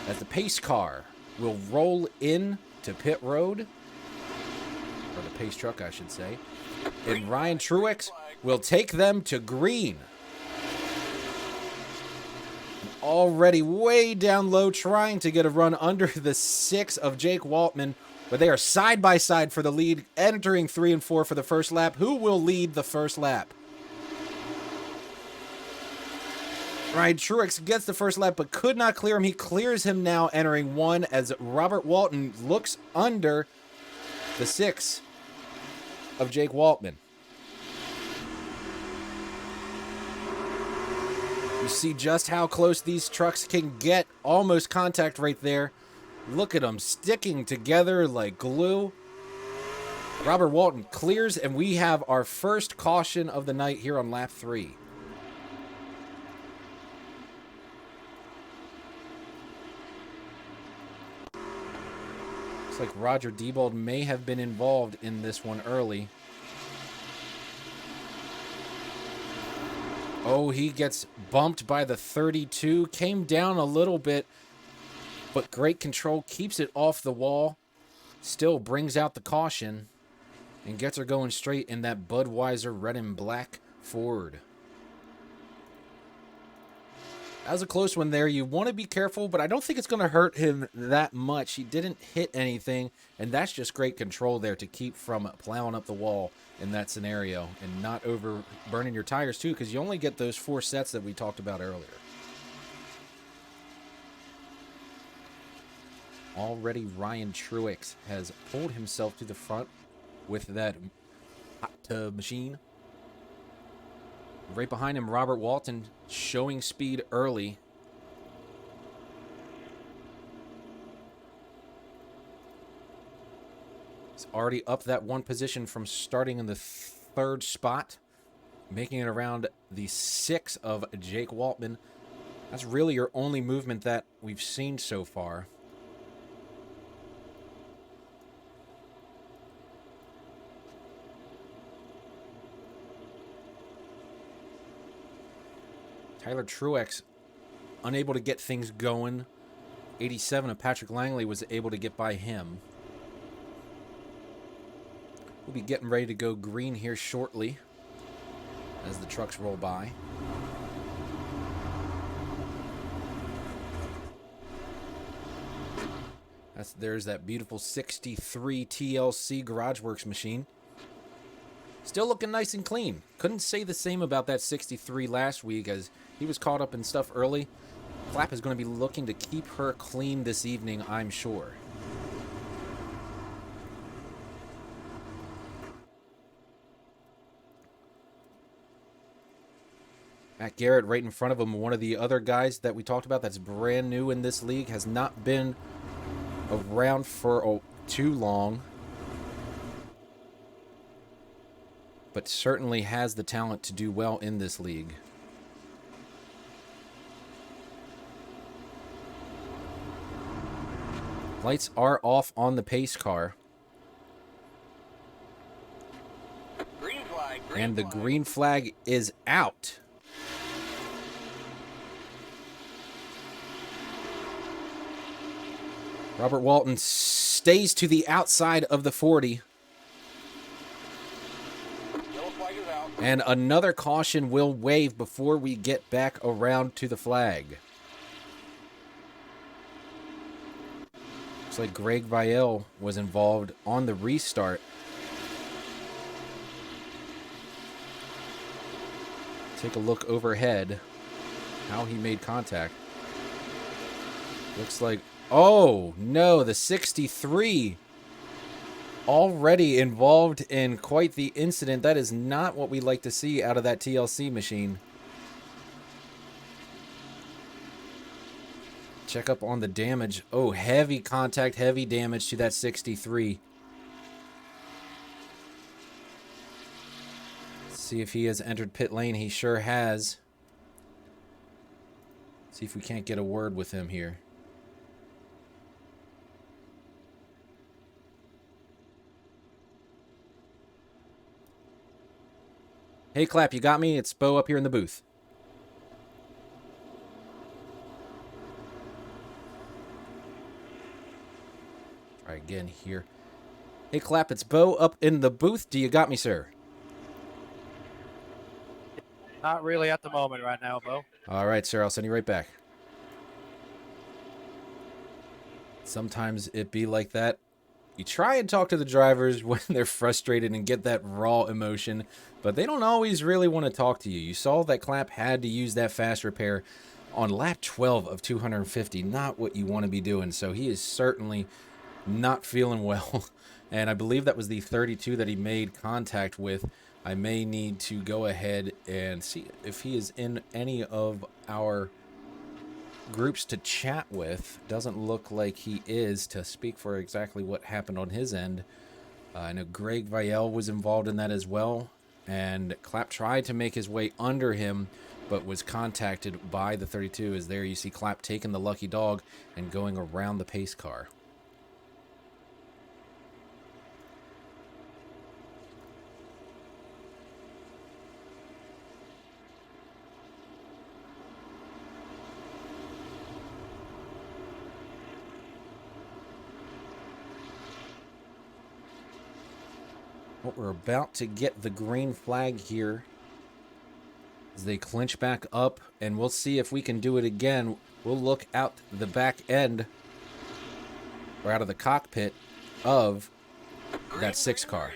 as the pace car will roll in to pit road, or the pace truck, I should say, and Ryan Truex will take them to green. Already way down low, trying to get a run under the 6 of Jake Waltman, but they are side by side for the lead, entering 3 and 4 for the first lap. Who will lead the first lap? Ryan Truex gets the first lap, but could not clear him. He clears him now, entering 1 as Robert Walton looks under the 6 of Jake Waltman. You see just how close these trucks can get. Almost contact right there. Look at them sticking together like glue. Robert Walton clears, and we have our first caution of the night here on lap 3. Looks like Roger Diebold may have been involved in this one early. Oh, he gets bumped by the 32. Came down a little bit, but great control. Keeps it off the wall. Still brings out the caution and gets her going straight in that Budweiser red and black Ford. That was a close one there. You want to be careful, but I don't think it's going to hurt him that much. He didn't hit anything, and that's just great control there to keep from plowing up the wall in that scenario and not over burning your tires too, because you only get those 4 sets that we talked about earlier. Already Ryan Truex has pulled himself to the front with that hot tub machine. Right behind him, Robert Walton showing speed early. already up that one position from starting in the third spot, making it around the 6 of Jake Waltman. That's really your only movement that we've seen so far. Tyler Truex unable to get things going. 87 of Patrick Langley was able to get by him. We'll be getting ready to go green here shortly as the trucks roll by. There's that beautiful 63 TLC GarageWorks machine. Still looking nice and clean. Couldn't say the same about that 63 last week as he was caught up in stuff early. Clap is going to be looking to keep her clean this evening, I'm sure. Matt Garrett right in front of him, one of the other guys that we talked about that's brand new in this league, has not been around for too long, but certainly has the talent to do well in this league. Lights are off on the pace car. And the green flag is out. Robert Walton stays to the outside of the 40. And another caution will wave before we get back around to the flag. Looks like Greg Vielle was involved on the restart. Take a look overhead, how he made contact. Looks like, oh no, the 63 already involved in quite the incident. That is not what we like to see out of that TLC machine. Check up on the damage. Oh, heavy contact, heavy damage to that 63. See if he has entered pit lane. He sure has. See if we can't get a word with him here. Hey, Clap, you got me? It's Bo up here in the booth. Try again here. Hey, Clap, it's Bo up in the booth. Do you got me, sir? Not really at the moment right now, Bo. All right, sir. I'll send you right back. Sometimes it be like that. You try and talk to the drivers when they're frustrated and get that raw emotion, but they don't always really want to talk to you. You saw that Clap had to use that fast repair on lap 12 of 250. Not what you want to be doing. So he is certainly not feeling well. And I believe that was the 32 that he made contact with. I may need to go ahead and see if he is in any of our groups to chat with. Doesn't look like he is, to speak for exactly what happened on his end. I know Greg Vielle was involved in that as well, and Clap tried to make his way under him but was contacted by the 32. As there you see Clap taking the lucky dog and going around the pace car. Well, we're about to get the green flag here as they clinch back up, and we'll see if we can do it again. We'll look out the back end or out of the cockpit of that 6 car.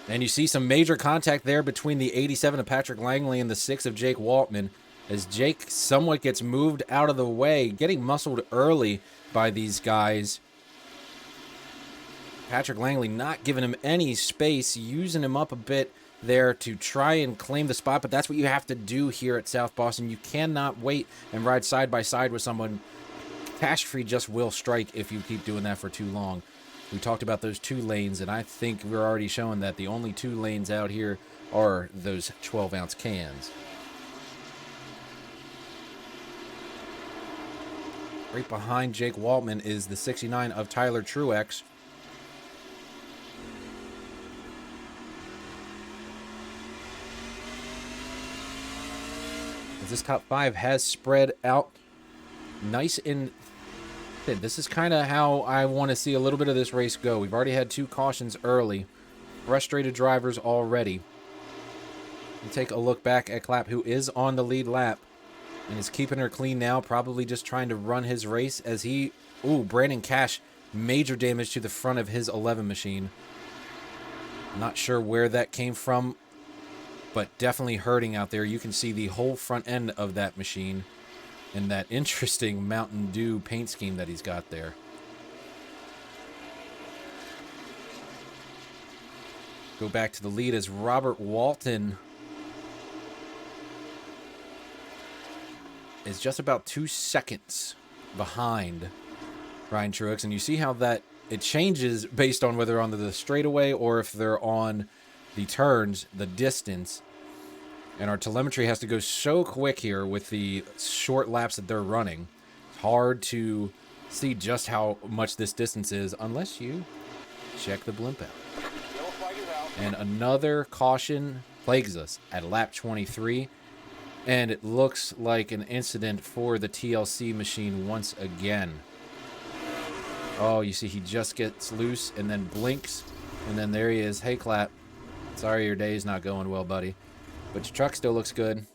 And you see some major contact there between the 87 of Patrick Langley and the 6 of Jake Waltman, as Jake somewhat gets moved out of the way, getting muscled early by these guys. Patrick Langley not giving him any space, using him up a bit there to try and claim the spot, but that's what you have to do here at South Boston. You cannot wait and ride side by side with someone. Catastrophe just will strike if you keep doing that for too long. We talked about those 2 lanes, and I think we're already showing that the only 2 lanes out here are those 12-ounce cans. Right behind Jake Waltman is the 69 of Tyler Truex. As this top 5 has spread out nice and thin. This is kind of how I want to see a little bit of this race go. We've already had 2 cautions early. Frustrated drivers already. We'll take a look back at Clapp, who is on the lead lap and is keeping her clean now, probably just trying to run his race as he... Ooh, Brandon Cash, major damage to the front of his 11 machine. Not sure where that came from, but definitely hurting out there. You can see the whole front end of that machine and that interesting Mountain Dew paint scheme that he's got there. Go back to the lead as Robert Walton is just about 2 seconds behind Ryan Truex. And you see how that it changes based on whether on the straightaway or if they're on the turns, the distance. And our telemetry has to go so quick here with the short laps that they're running. It's hard to see just how much this distance is unless you check the blimp out. And another caution plagues us at lap 23. And it looks like an incident for the TLC machine once again. Oh, you see he just gets loose and then blinks. And then there he is. Hey, Clapp. Sorry your day's not going well, buddy. But your truck still looks good.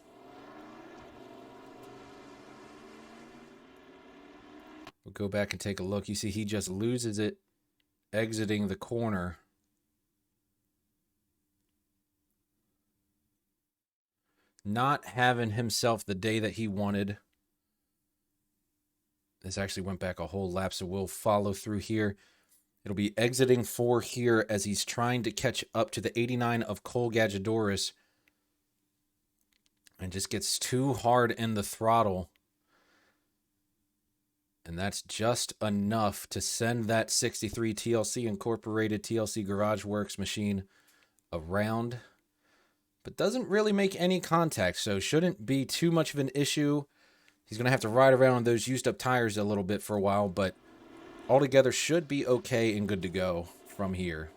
We'll go back and take a look. You see he just loses it exiting the corner. Not having himself the day that he wanted. This actually went back a whole lap, so we'll follow through here. It'll be exiting 4 here as he's trying to catch up to the 89 of Cole Gadjadoris. And just gets too hard in the throttle. And that's just enough to send that 63 TLC Incorporated TLC Garage Works machine around. But doesn't really make any contact, so shouldn't be too much of an issue. He's going to have to ride around on those used up tires a little bit for a while, but altogether should be okay and good to go from here.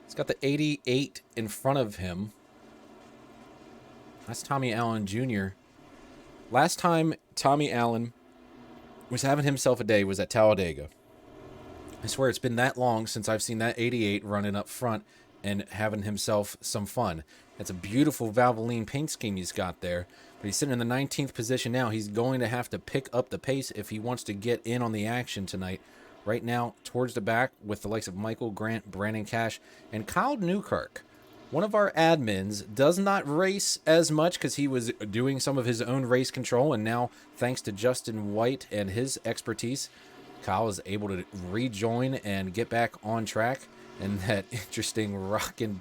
He's got the 88 in front of him. That's Tommy Allen Jr. Last time Tommy Allen was having himself a day was at Talladega. I swear it's been that long since I've seen that 88 running up front and having himself some fun. It's a beautiful Valvoline paint scheme he's got there. But he's sitting in the 19th position now. He's going to have to pick up the pace if he wants to get in on the action tonight. Right now, towards the back with the likes of Michael Grant, Brandon Cash, and Kyle Newkirk. One of our admins does not race as much because he was doing some of his own race control. And now, thanks to Justin White and his expertise, Kyle is able to rejoin and get back on track. And that interesting Rockin'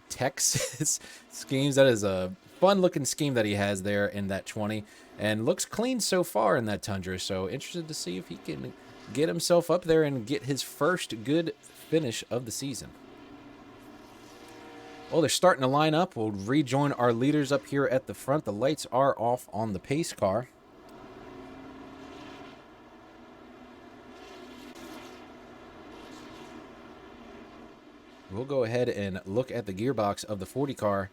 Texas schemes. That is a fun-looking scheme that he has there in that 20. And looks clean so far in that Tundra. So interested to see if he can get himself up there and get his first good finish of the season. Well, they're starting to line up. We'll rejoin our leaders up here at the front. The lights are off on the pace car. We'll go ahead and look at the gearbox of the 40 car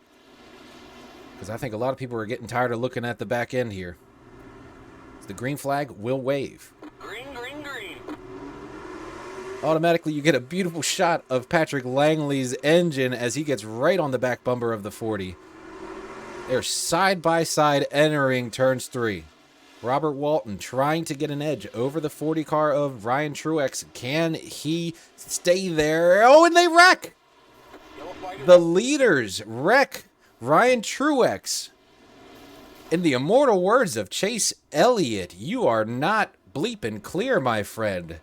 because I think a lot of people are getting tired of looking at the back end here. The green flag will wave. Green, green, green. Automatically, you get a beautiful shot of Patrick Langley's engine as he gets right on the back bumper of the 40. They're side by side entering turns 3. Robert Walton trying to get an edge over the 40 car of Ryan Truex. Can he stay there? Oh, and they wreck! The leaders wreck Ryan Truex. In the immortal words of Chase Elliott, you are not bleeping clear, my friend.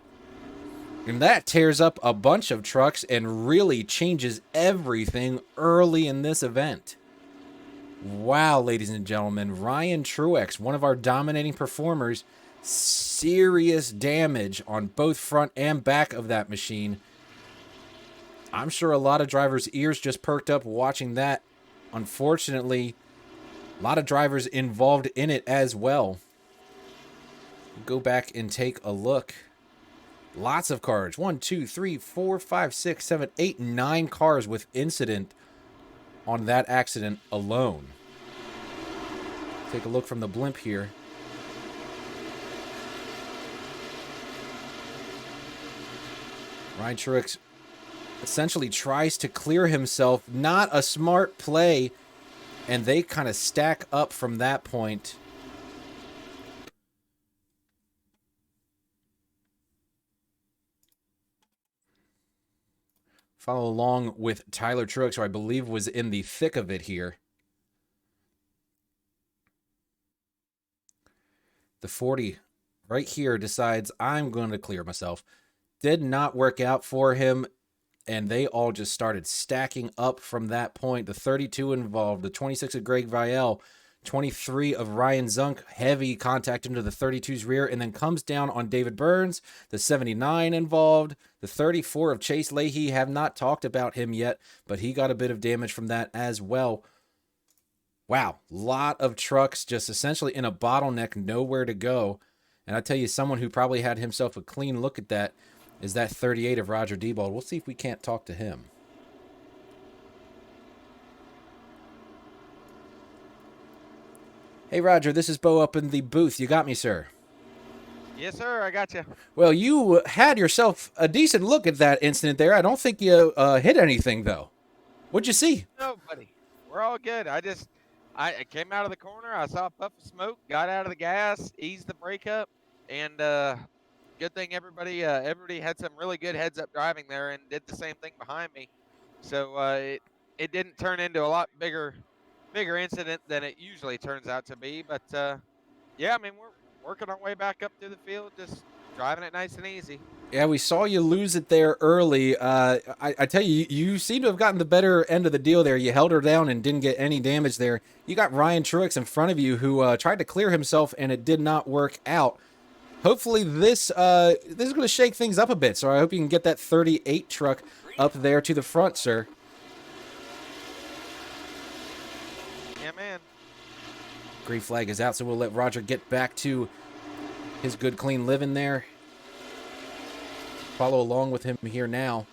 And that tears up a bunch of trucks and really changes everything early in this event. Wow, ladies and gentlemen, Ryan Truex, one of our dominating performers, serious damage on both front and back of that machine. I'm sure a lot of drivers' ears just perked up watching that. Unfortunately, a lot of drivers involved in it as well. Go back and take a look. Lots of cars. 1, 2, 3, 4, 5, 6, 7, 8, 9 cars with incident on that accident alone. Take a look from the blimp here. Ryan Truex essentially tries to clear himself. Not a smart play. And they kind of stack up from that point. Follow along with Tyler Truex, who I believe was in the thick of it here. The 40 right here decides, I'm going to clear myself. Did not work out for him, and they all just started stacking up from that point. The 32 involved, the 26 of Greg Vielle, 23 of Ryan Zunk, heavy contact into the 32's rear, and then comes down on David Burns. The 79 involved, the 34 of Chase Leahy, have not talked about him yet, but he got a bit of damage from that as well. Wow, lot of trucks just essentially in a bottleneck, nowhere to go. And I tell you, someone who probably had himself a clean look at that is that 38 of Roger Diebold. We'll see if we can't talk to him. Hey, Roger, this is Bo up in the booth. You got me, sir? Yes, sir. I got you. Well, you had yourself a decent look at that incident there. I don't think you hit anything, though. What'd you see? No, buddy. We're all good. I came out of the corner. I saw a puff of smoke, got out of the gas, eased the brake up, and good thing everybody had some really good heads-up driving there and did the same thing behind me. So it didn't turn into a lot bigger incident than it usually turns out to be. But yeah, I mean, we're working our way back up through the field, just driving it nice and easy. Yeah, we saw you lose it there early. I tell you, you seem to have gotten the better end of the deal there. You held her down and didn't get any damage there. You got Ryan Truex in front of you, who tried to clear himself, and it did not work out. Hopefully this is going to shake things up a bit, so I hope you can get that 38 truck up there to the front, sir. Yeah, man. Green flag is out, so we'll let Roger get back to his good, clean living there. Follow along with him here now.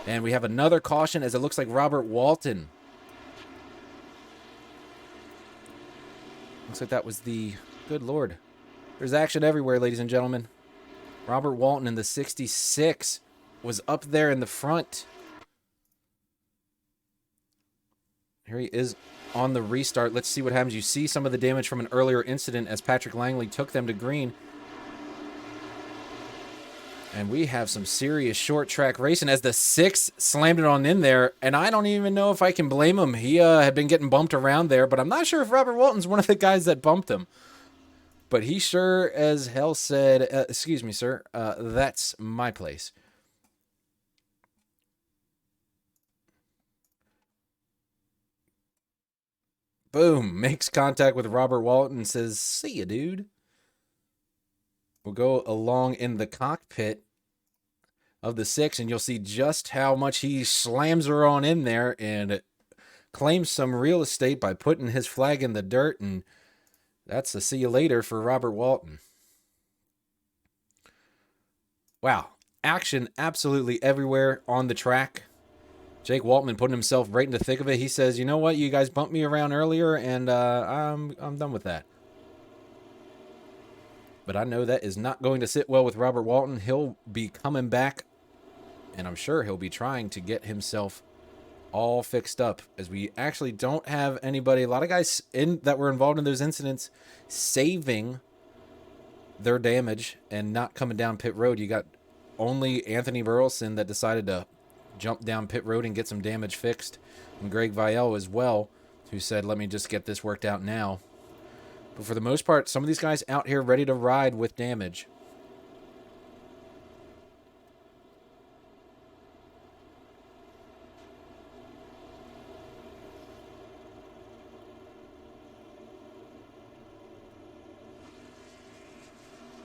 And we have another caution, as it looks like Robert Walton. Looks like that was the... Good Lord. There's action everywhere, ladies and gentlemen. Robert Walton in the 66 was up there in the front. Here he is on the restart. Let's see what happens. You see some of the damage from an earlier incident as Patrick Langley took them to green. And we have some serious short track racing as the 6 slammed it on in there. And I don't even know if I can blame him. He had been getting bumped around there, but I'm not sure if Robert Walton's one of the guys that bumped him. But he sure as hell said, excuse me, sir, that's my place. Boom, makes contact with Robert Walton and says, see ya, dude. We'll go along in the cockpit of the 6, and you'll see just how much he slams her on in there and claims some real estate by putting his flag in the dirt, and that's a see you later for Robert Walton. Wow, action absolutely everywhere on the track. Jake Waltman putting himself right in the thick of it. He says, you know what, you guys bumped me around earlier, and I'm done with that. But I know that is not going to sit well with Robert Walton. He'll be coming back, and I'm sure he'll be trying to get himself all fixed up, as we actually don't have anybody, a lot of guys that were involved in those incidents saving their damage and not coming down pit road. You got only Anthony Burleson that decided to jump down pit road and get some damage fixed, and Greg Vielle as well, who said, let me just get this worked out now. But for the most part, some of these guys out here ready to ride with damage.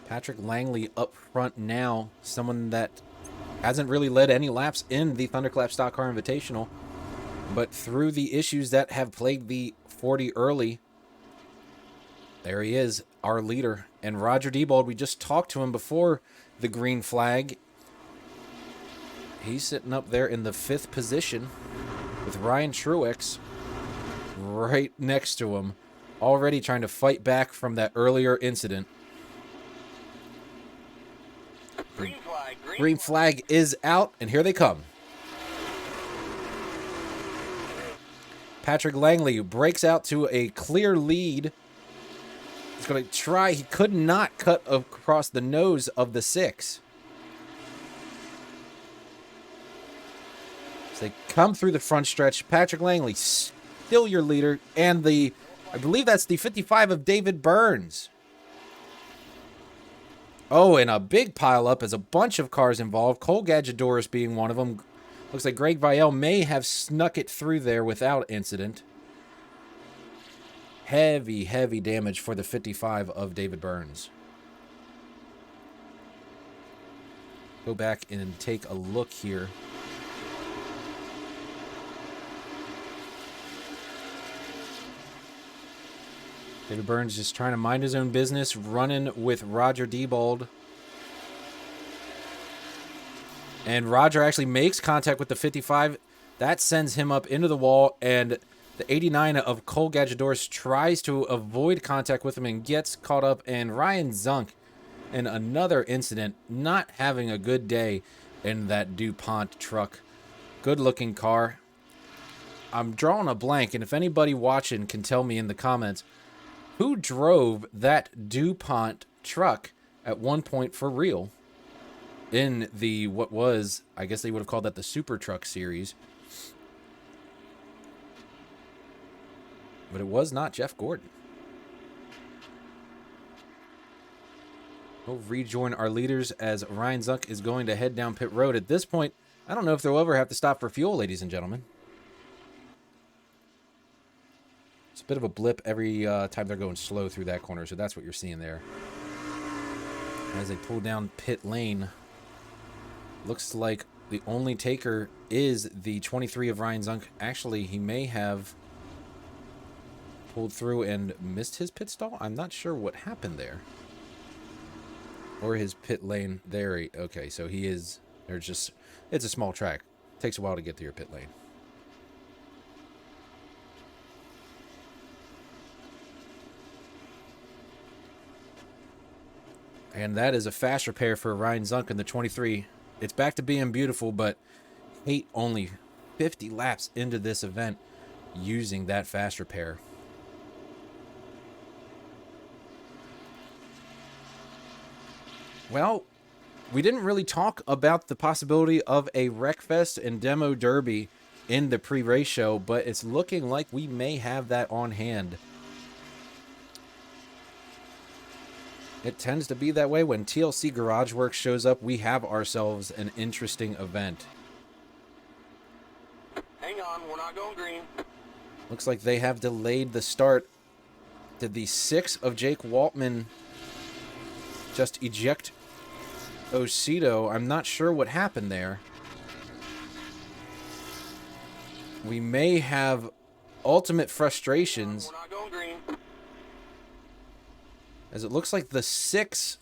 Patrick Langley up front now, someone that hasn't really led any laps in the Thunderclap Stock Car Invitational, but through the issues that have plagued the 40 early, there he is, our leader. And Roger Diebold, we just talked to him before the green flag. He's sitting up there in the 5th position with Ryan Truex right next to him, already trying to fight back from that earlier incident. Green flag is out, and here they come. Patrick Langley breaks out to a clear lead. He's going to try. He could not cut across the nose of the 6. As they come through the front stretch, Patrick Langley still your leader, and I believe that's the 55 of David Burns. Oh, and a big pile up as a bunch of cars involved. Cole Gadgedoris being one of them. Looks like Greg Vielle may have snuck it through there without incident. Heavy, heavy damage for the 55 of David Burns. Go back and take a look here. David Burns just trying to mind his own business, running with Roger Diebold. And Roger actually makes contact with the 55. That sends him up into the wall, and the 89 of Cole Gadgedoris tries to avoid contact with him and gets caught up. And Ryan Zunk, in another incident, not having a good day in that DuPont truck. Good-looking car. I'm drawing a blank, and if anybody watching can tell me in the comments, who drove that DuPont truck at one point for real in the, what was, I guess they would have called that the Super Truck Series. But it was not Jeff Gordon. We'll rejoin our leaders as Ryan Zunk is going to head down pit road. At this point, I don't know if they'll ever have to stop for fuel, ladies and gentlemen. It's a bit of a blip every time they're going slow through that corner, so that's what you're seeing there. As they pull down pit lane, looks like the only taker is the 23 of Ryan Zunk. Actually, he may have pulled through and missed his pit stall. I'm not sure what happened there. Or his pit lane there. Okay, so he is, there's just, it's a small track. Takes a while to get to your pit lane. And that is a fast repair for Ryan Zunk in the 23. It's back to being beautiful, but hate only 50 laps into this event using that fast repair. Well, we didn't really talk about the possibility of a Wreckfest and Demo Derby in the pre-race show, but it's looking like we may have that on hand. It tends to be that way. When TLC Garage Works shows up, we have ourselves an interesting event. Hang on, we're not going green. Looks like they have delayed the start. Did the 6 of Jake Waltman just eject Ocido? I'm not sure what happened there. We may have ultimate frustrations. We're not going green. As it looks like the 6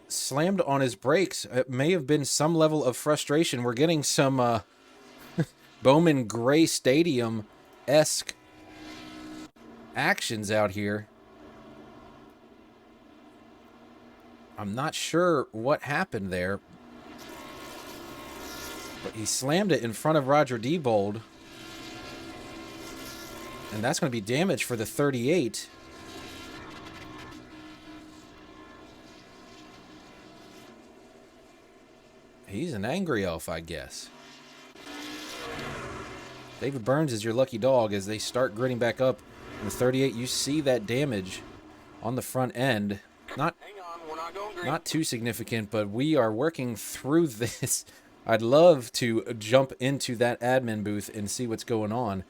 slammed on his brakes. It may have been some level of frustration. We're getting some Bowman Gray Stadium-esque actions out here. I'm not sure what happened there. But he slammed it in front of Roger Diebold. And that's going to be damage for the 38. He's an angry elf, I guess. David Burns is your lucky dog as they start gritting back up. In the 38, you see that damage on the front end. Not too significant, but we are working through this. I'd love to jump into that admin booth and see what's going on.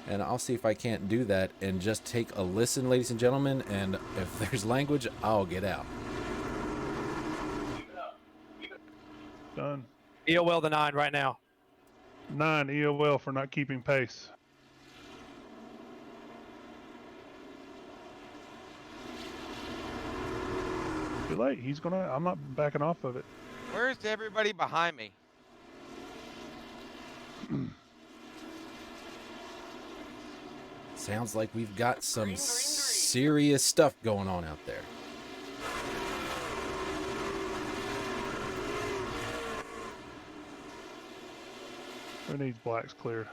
And I'll see if I can't do that and just take a listen, ladies and gentlemen. And if there's language, I'll get out. Done. EOL the 9 right now. 9 EOL for not keeping pace. Too late. He's gonna. I'm not backing off of it. Where's everybody behind me? Sounds like we've got some serious stuff going on out there. Who needs blacks cleared?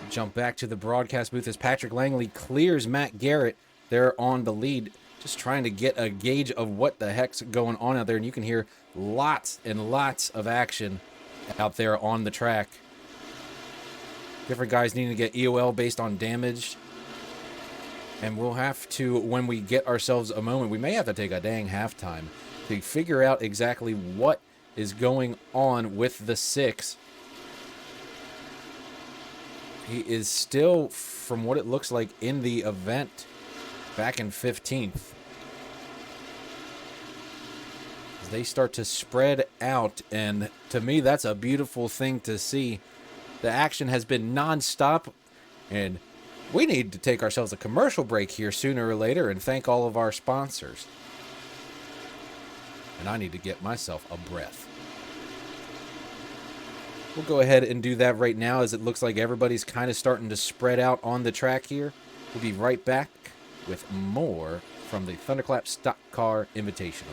Jump back to the broadcast booth as Patrick Langley clears Matt Garrett there on the lead. Just trying to get a gauge of what the heck's going on out there. And you can hear lots and lots of action out there on the track. Different guys needing to get EOL based on damage. And we'll have to, when we get ourselves a moment, we may have to take a dang halftime to figure out exactly what is going on with the 6. He is still, from what it looks like, in the event back in 15th. As they start to spread out, and to me, that's a beautiful thing to see. The action has been non-stop, and we need to take ourselves a commercial break here sooner or later and thank all of our sponsors. And I need to get myself a breath. We'll go ahead and do that right now as it looks like everybody's kind of starting to spread out on the track here. We'll be right back with more from the Thunderclap Stock Car Invitational.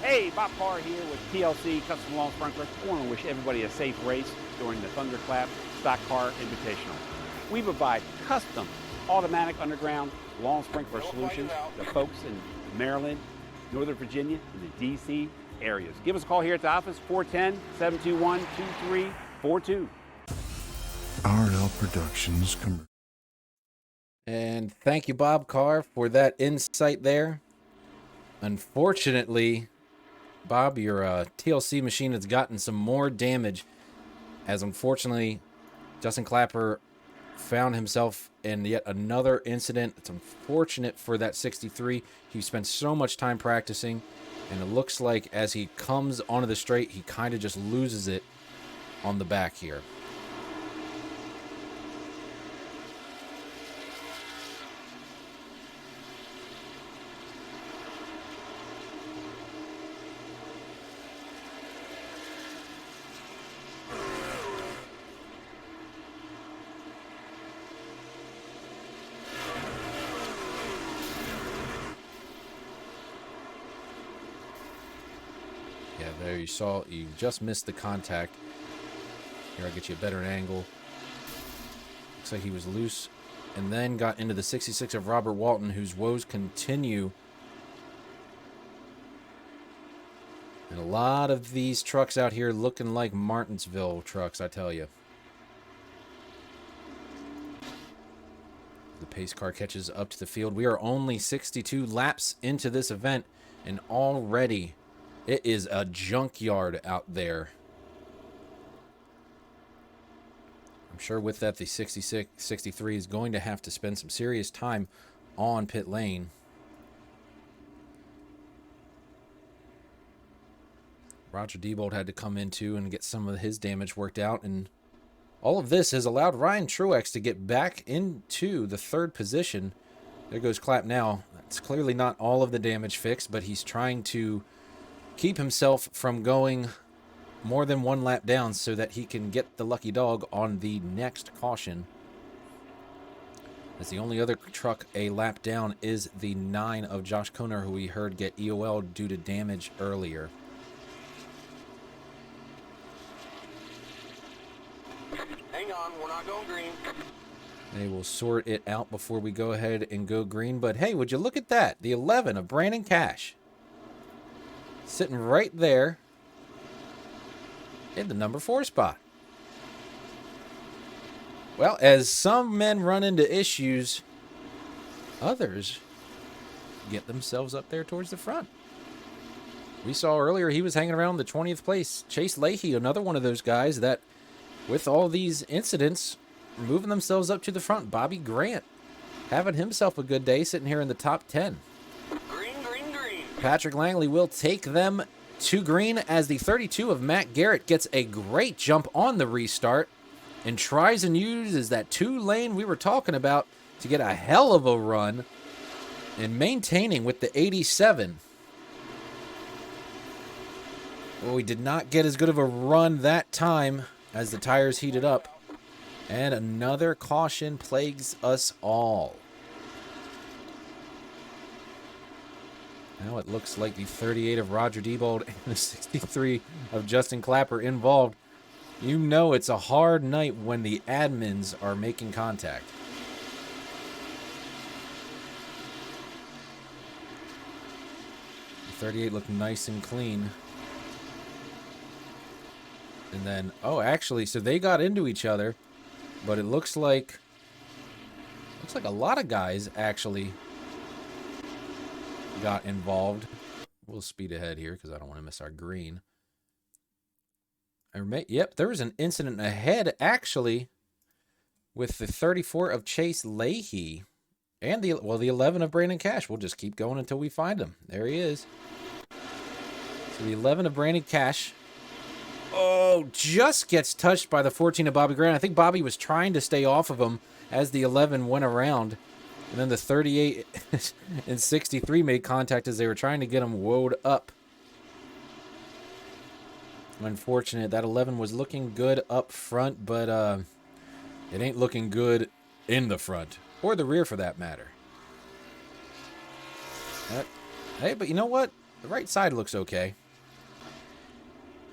Hey, Bob Carr here with TLC Custom Lawn Sprinkler. I want to wish everybody a safe race during the Thunderclap Stock Car Invitational. We provide custom automatic underground lawn sprinkler solutions to folks in Maryland, Northern Virginia, and the D.C. areas. Give us a call here at the office, 410-721-2342. R&L Productions. And thank you, Bob Carr, for that insight there. Unfortunately, Bob, your TLC machine has gotten some more damage, as unfortunately Justin Clapper found himself in yet another incident. It's unfortunate for that 63. He spent so much time practicing, and it looks like as he comes onto the straight, he kind of just loses it on the back here. Yeah, there you saw, you just missed the contact. Here, I'll get you a better angle. Looks like he was loose and then got into the 66 of Robert Walton, whose woes continue. And a lot of these trucks out here looking like Martinsville trucks, I tell you. The pace car catches up to the field. We are only 62 laps into this event, and already it is a junkyard out there. I'm sure with that, the 63 is going to have to spend some serious time on pit lane. Roger Diebold had to come in too and get some of his damage worked out, and all of this has allowed Ryan Truex to get back into the 3rd position. There goes Clapp now. That's clearly not all of the damage fixed, but he's trying to keep himself from going more than one lap down so that he can get the lucky dog on the next caution. As the only other truck a lap down is the 9 of Josh Koner, who we heard get EOL due to damage earlier. Hang on, we're not going green. They will sort it out before we go ahead and go green. But hey, would you look at that? The 11 of Brandon Cash. Sitting right there in the number 4 spot. Well, as some men run into issues, others get themselves up there towards the front. We saw earlier he was hanging around the 20th place. Chase Leahy, another one of those guys that, with all these incidents, moving themselves up to the front. Bobby Grant having himself a good day, sitting here in the top 10. Green, green, green. Patrick Langley will take them to green as the 32 of Matt Garrett gets a great jump on the restart and tries and uses that 2-lane we were talking about to get a hell of a run and maintaining with the 87. Well, we did not get as good of a run that time as the tires heated up. And another caution plagues us all. Now it looks like the 38 of Roger Diebold and the 63 of Justin Clapper involved. You know it's a hard night when the admins are making contact. The 38 looked nice and clean. And then, oh, actually, so they got into each other. But it looks like a lot of guys actually got involved. We'll speed ahead here because I don't want to miss our green. Yep, there was an incident ahead actually with the 34 of Chase Leahy and the 11 of Brandon Cash. We'll just keep going until we find him. There he is. So the 11 of Brandon Cash. Oh, just gets touched by the 14 of Bobby Grant. I think Bobby was trying to stay off of him as the 11 went around. And then the 38 and 63 made contact as they were trying to get him woed up. Unfortunate. That 11 was looking good up front, but it ain't looking good in the front. Or the rear, for that matter. Hey, but you know what? The right side looks okay.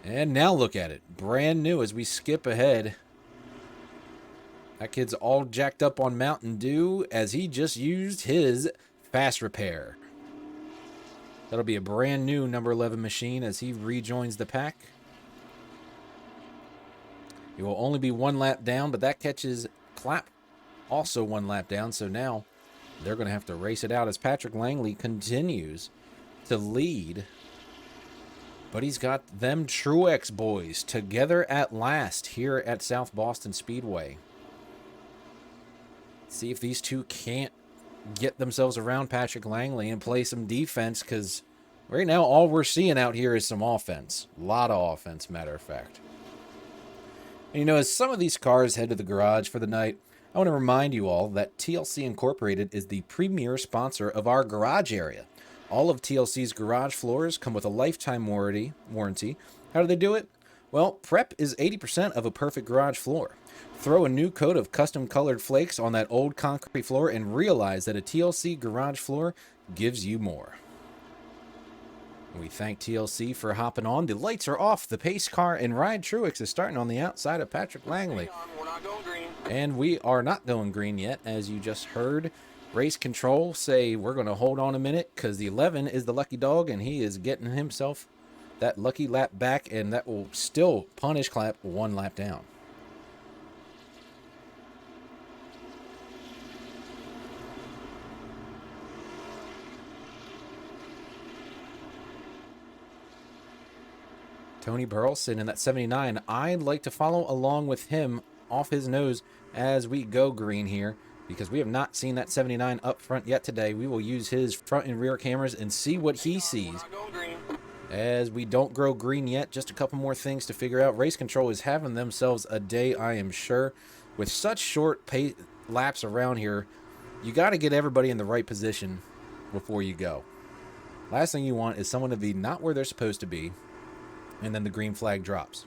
And now look at it. Brand new as we skip ahead. That kid's all jacked up on Mountain Dew as he just used his fast repair. That'll be a brand new number 11 machine as he rejoins the pack. He will only be 1 lap down, but that catches Clapp also 1 lap down. So now they're going to have to race it out as Patrick Langley continues to lead. But he's got them Truex boys together at last here at South Boston Speedway. See if these two can't get themselves around Patrick Langley and play some defense, because right now all we're seeing out here is some offense. A lot of offense, matter of fact. And you know, as some of these cars head to the garage for the night, I want to remind you all that TLC Incorporated is the premier sponsor of our garage area. All of TLC's garage floors come with a lifetime warranty. How do they do it? Well, prep is 80% of a perfect garage floor. Throw a new coat of custom colored flakes on that old concrete floor and realize that a TLC garage floor gives you more. We thank TLC for hopping on. The lights are off. The pace car and Ride Truex is starting on the outside of Patrick Langley. We're not going green. And we are not going green yet, as you just heard. Race control say we're going to hold on a minute because the 11 is the lucky dog and he is getting himself that lucky lap back, and that will still punish Clapp 1 lap down. Tony Burleson in that 79. I'd like to follow along with him off his nose as we go green here, because we have not seen that 79 up front yet today. We will use his front and rear cameras and see what he sees. As we don't grow green yet, just a couple more things to figure out. Race control is having themselves a day, I am sure. With such short laps around here, you got to get everybody in the right position before you go. Last thing you want is someone to be not where they're supposed to be, and then the green flag drops.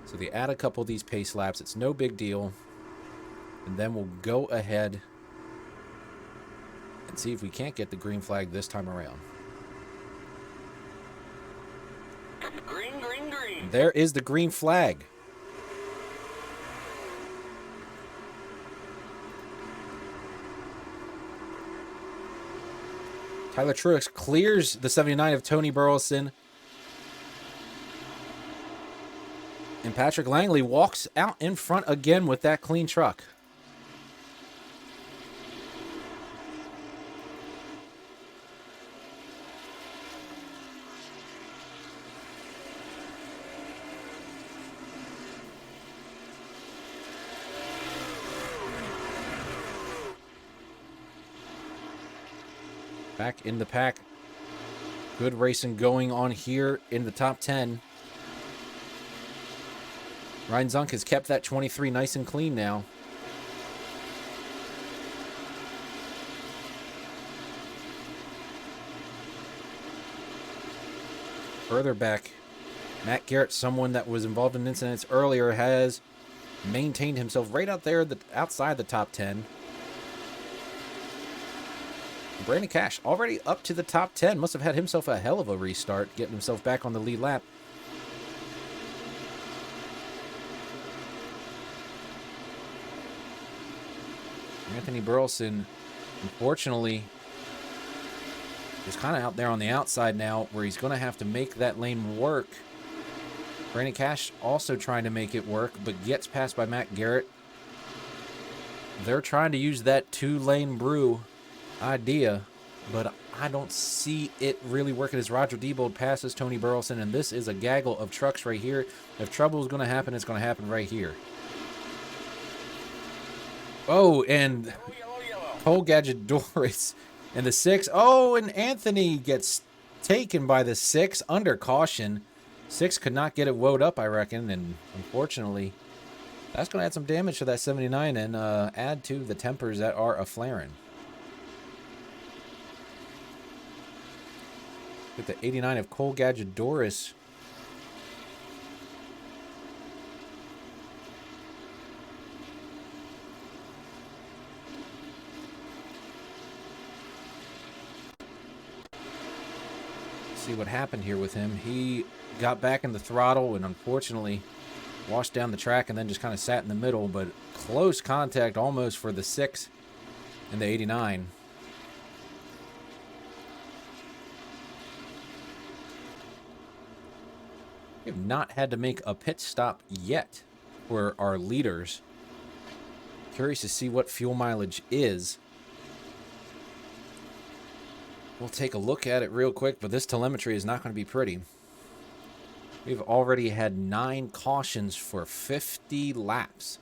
So they add a couple of these pace laps. It's no big deal. And then we'll go ahead and see if we can't get the green flag this time around. Green, green, green. There is the green flag. Tyler Truex clears the 79 of Tony Burleson. And Patrick Langley walks out in front again with that clean truck. Back in the pack. Good racing going on here in the top 10. Ryan Zunk has kept that 23 nice and clean now. Further back, Matt Garrett, someone that was involved in incidents earlier, has maintained himself right out there outside the top 10. Brandon Cash already up to the top 10. Must have had himself a hell of a restart, getting himself back on the lead lap. Anthony Burleson, unfortunately, is kind of out there on the outside now, where he's going to have to make that lane work. Brandon Cash also trying to make it work, but gets passed by Matt Garrett. They're trying to use that two-lane brew idea, but I don't see it really working as Roger Diebold passes Tony Burleson, and this is a gaggle of trucks right here. If trouble is going to happen, it's going to happen right here. Oh, and Cole Gadget-Doris in the 6. Oh, and Anthony gets taken by the 6 under caution. 6 could not get it woed up, I reckon, and unfortunately, that's going to add some damage to that 79 and add to the tempers that are a-flaring. With the 89 of Cole Gadget-Doris. See what happened here with him. He got back in the throttle and unfortunately washed down the track and then just kind of sat in the middle, but close contact almost for the 6 and the 89. We have not had to make a pit stop yet for our leaders. Curious to see what fuel mileage is. We'll take a look at it real quick, but this telemetry is not going to be pretty. We've already had 9 cautions for 50 laps.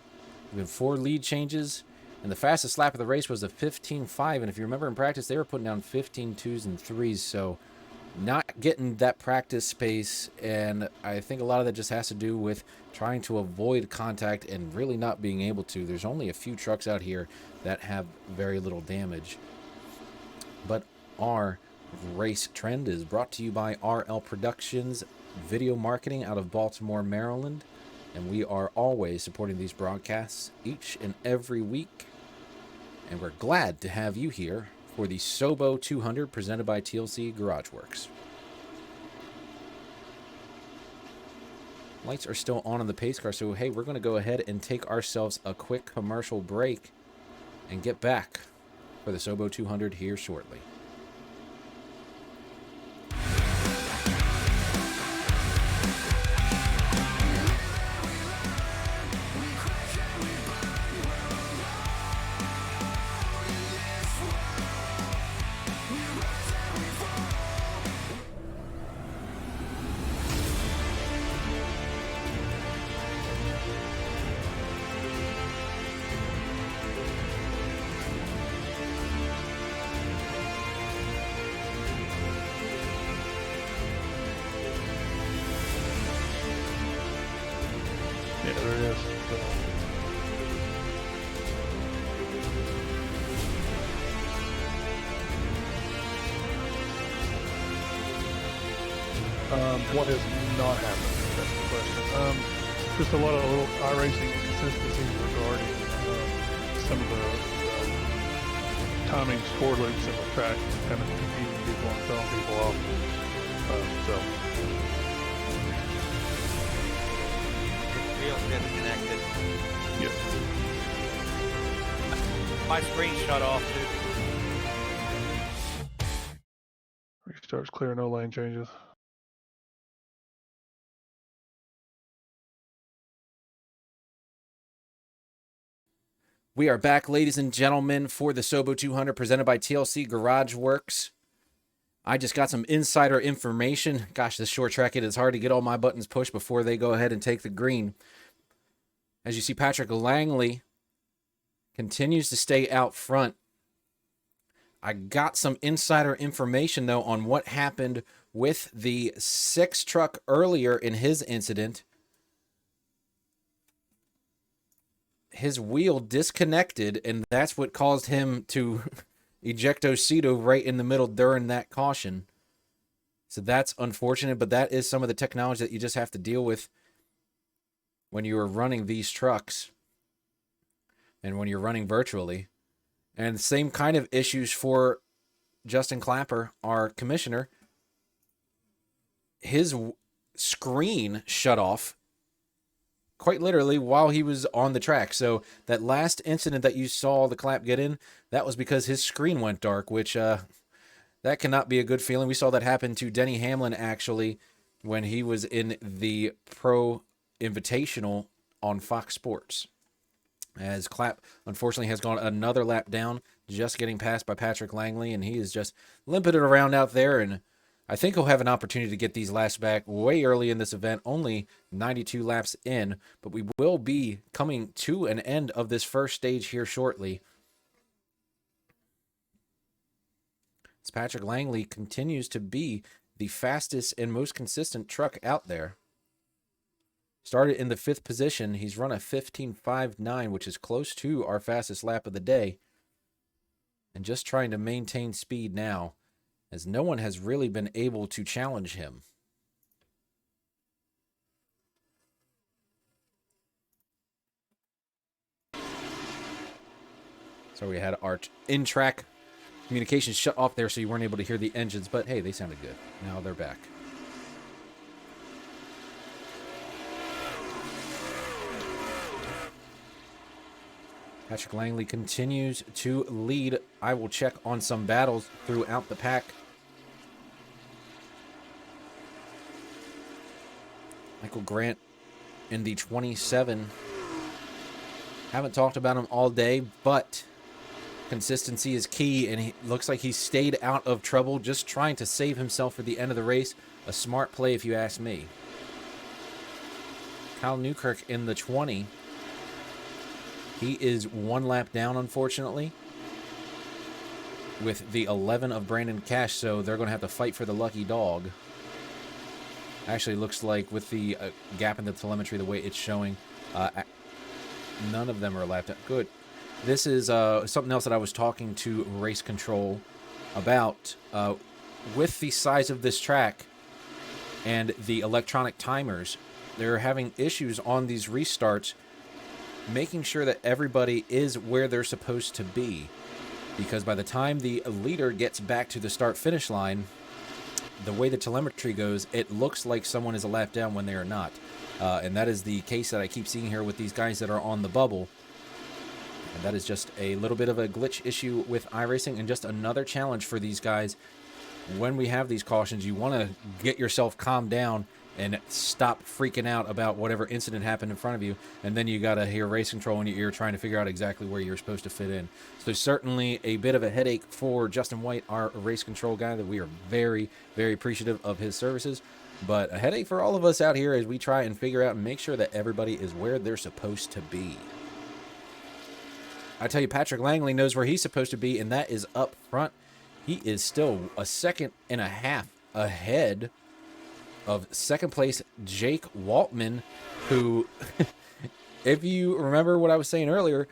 We've had 4 lead changes, and the fastest lap of the race was a 15.5, and if you remember in practice, they were putting down 15.2s and 3s, so not getting that practice space, and I think a lot of that just has to do with trying to avoid contact and really not being able to. There's only a few trucks out here that have very little damage. But our race trend is brought to you by RL Productions Video Marketing out of Baltimore, Maryland. And we are always supporting these broadcasts each and every week. And we're glad to have you here for the SoBo 200 presented by TLC Garage Works. Lights are still on the pace car, so hey, we're going to go ahead and take ourselves a quick commercial break and get back for the SoBo 200 here shortly. Yeah, there is. What has not happened? That's the question. Just a lot of little iRacing inconsistencies regarding some of the timing score loops in the track, kind of confusing people and throwing people off. So feels disconnected. Yep. My screen shut off, dude. Restarts clear, no lane changes. We are back, ladies and gentlemen, for the SoBo 200 presented by TLC Garage Works. I just got some insider information. Gosh, this short track, it is hard to get all my buttons pushed before they go ahead and take the green. As you see, Patrick Langley continues to stay out front. I got some insider information, though, on what happened with the 6 truck earlier in his incident. His wheel disconnected, and that's what caused him to ejecto Cedo right in the middle during that caution. So that's unfortunate, but that is some of the technology that you just have to deal with when you are running these trucks and when you're running virtually. And the same kind of issues for Justin Clapper, our commissioner. His screen shut off quite literally while he was on the track. So that last incident that you saw the clap get in, that was because his screen went dark, which that cannot be a good feeling. We saw that happen to Denny Hamlin, actually, when he was in the Pro Invitational on Fox Sports. As Clapp, unfortunately, has gone another lap down, just getting passed by Patrick Langley, and he is just limping it around out there, and I think he'll have an opportunity to get these laps back way early in this event, only 92 laps in, but we will be coming to an end of this first stage here shortly. As Patrick Langley continues to be the fastest and most consistent truck out there. Started in the 5th position. He's run a 15.59, which is close to our fastest lap of the day. And just trying to maintain speed now, as no one has really been able to challenge him. So we had our in-track communications shut off there, so you weren't able to hear the engines, but hey, they sounded good. Now they're back. Patrick Langley continues to lead. I will check on some battles throughout the pack. Michael Grant in the 27. Haven't talked about him all day, but consistency is key, and he looks like he stayed out of trouble, just trying to save himself for the end of the race. A smart play, if you ask me. Kyle Newkirk in the 20. He is 1 lap down, unfortunately, with the 11 of Brandon Cash, so they're going to have to fight for the lucky dog. Actually, looks like with the gap in the telemetry, the way it's showing, none of them are a lap down. Good. This is something else that I was talking to Race Control about. With the size of this track and the electronic timers, they're having issues on these restarts making sure that everybody is where they're supposed to be. Because by the time the leader gets back to the start-finish line, the way the telemetry goes, it looks like someone is a lap down when they are not. And that is the case that I keep seeing here with these guys that are on the bubble. And that is just a little bit of a glitch issue with iRacing, and just another challenge for these guys. When we have these cautions, you want to get yourself calmed down and stop freaking out about whatever incident happened in front of you, and then you got to hear Race Control in your ear trying to figure out exactly where you're supposed to fit in. So certainly a bit of a headache for Justin White, our Race Control guy, that we are very, very appreciative of his services, but a headache for all of us out here as we try and figure out and make sure that everybody is where they're supposed to be. I tell you, Patrick Langley knows where he's supposed to be, and that is up front. He is still a 1.5 seconds ahead of second place Jake Waltman, who, if you remember what I was saying earlier,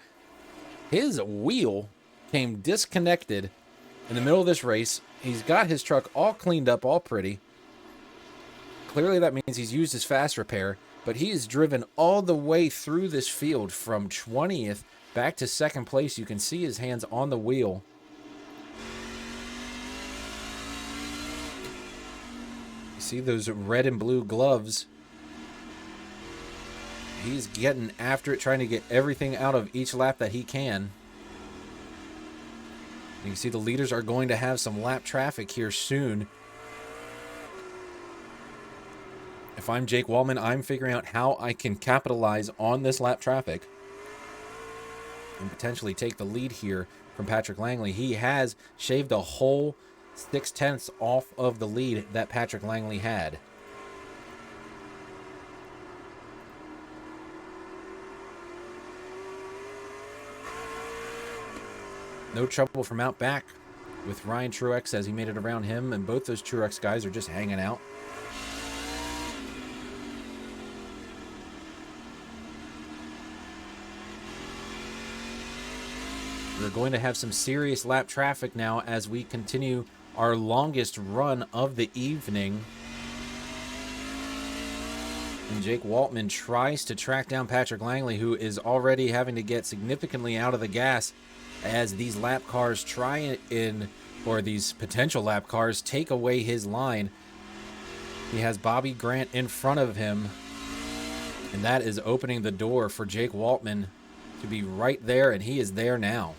his wheel came disconnected in the middle of this race. He's got his truck all cleaned up, all pretty. Clearly that means he's used his fast repair, but he is driven all the way through this field from 20th back to second place. You can see his hands on the wheel. See those red and blue gloves. He's getting after it, trying to get everything out of each lap that he can. You can see the leaders are going to have some lap traffic here soon. If I'm Jake Waltman, I'm figuring out how I can capitalize on this lap traffic and potentially take the lead here from Patrick Langley. He has shaved a whole 0.6 off of the lead that Patrick Langley had. No trouble from out back with Ryan Truex as he made it around him, and both those Truex guys are just hanging out. We're going to have some serious lap traffic now as we continue our longest run of the evening. And Jake Waltman tries to track down Patrick Langley, who is already having to get significantly out of the gas as these lap cars or these potential lap cars take away his line. He has Bobby Grant in front of him, and that is opening the door for Jake Waltman to be right there, and he is there now.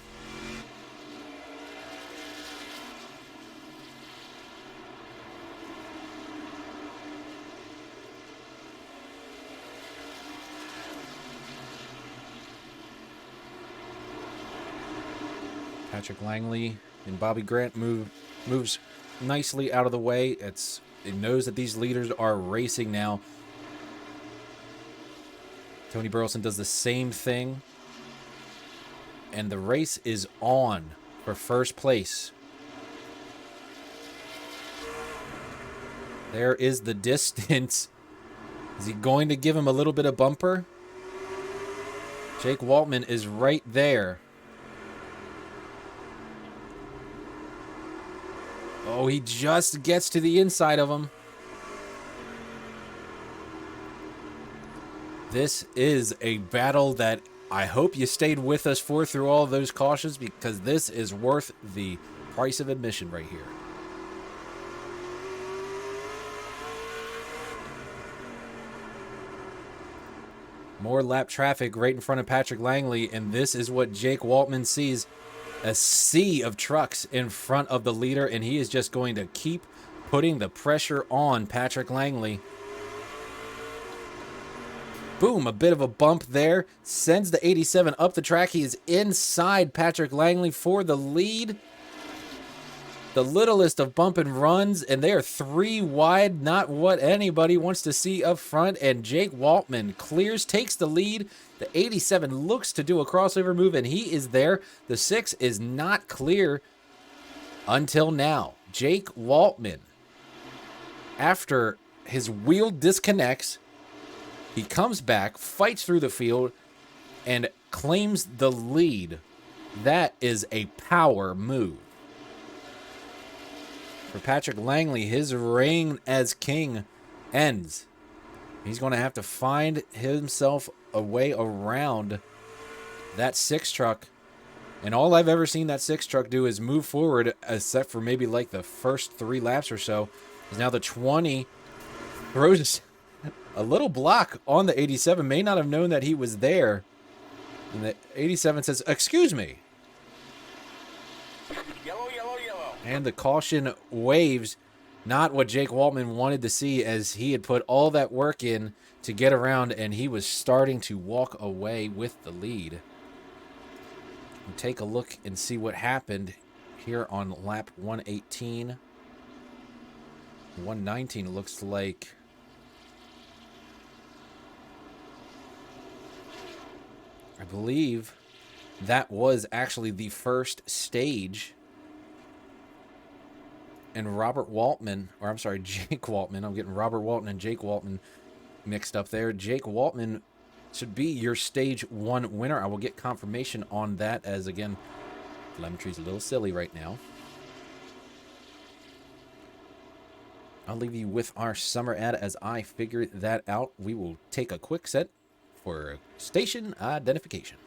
Patrick Langley and Bobby Grant moves nicely out of the way. It knows that these leaders are racing now. Tony Burleson does the same thing. And the race is on for first place. There is the distance. Is he going to give him a little bit of bumper? Jake Waltman is right there. Oh, he just gets to the inside of him. This is a battle that I hope you stayed with us for through all those cautions, because this is worth the price of admission right here. More lap traffic right in front of Patrick Langley, and this is what Jake Waltman sees. A sea of trucks in front of the leader, and he is just going to keep putting the pressure on Patrick Langley. Boom, a bit of a bump there. Sends the 87 up the track. He is inside Patrick Langley for the lead. The littlest of bump and runs, and they are 3 wide. Not what anybody wants to see up front, and Jake Waltman clears, takes the lead. The 87 looks to do a crossover move, and he is there. The 6 is not clear until now. Jake Waltman, after his wheel disconnects, he comes back, fights through the field, and claims the lead. That is a power move. For Patrick Langley, his reign as king ends. He's going to have to find himself a way around that 6 truck. And all I've ever seen that 6 truck do is move forward, except for maybe like the first 3 laps or so. Is now the 20 throws a little block on the 87. May not have known that he was there. And the 87 says, "Excuse me." Yellow, yellow, yellow. And the caution waves. Not what Jake Waltman wanted to see, as he had put all that work in to get around, and he was starting to walk away with the lead. We'll take a look and see what happened here on lap 118. 119 looks like I believe that was actually the first stage. And Robert Waltman, or I'm sorry, Jake Waltman. I'm getting Robert Walton and Jake Waltman mixed up there. Jake Waltman should be your stage 1 winner. I will get confirmation on that, as again, telemetry's a little silly right now. I'll leave you with our summer ad as I figure that out. We will take a quick set for station identification.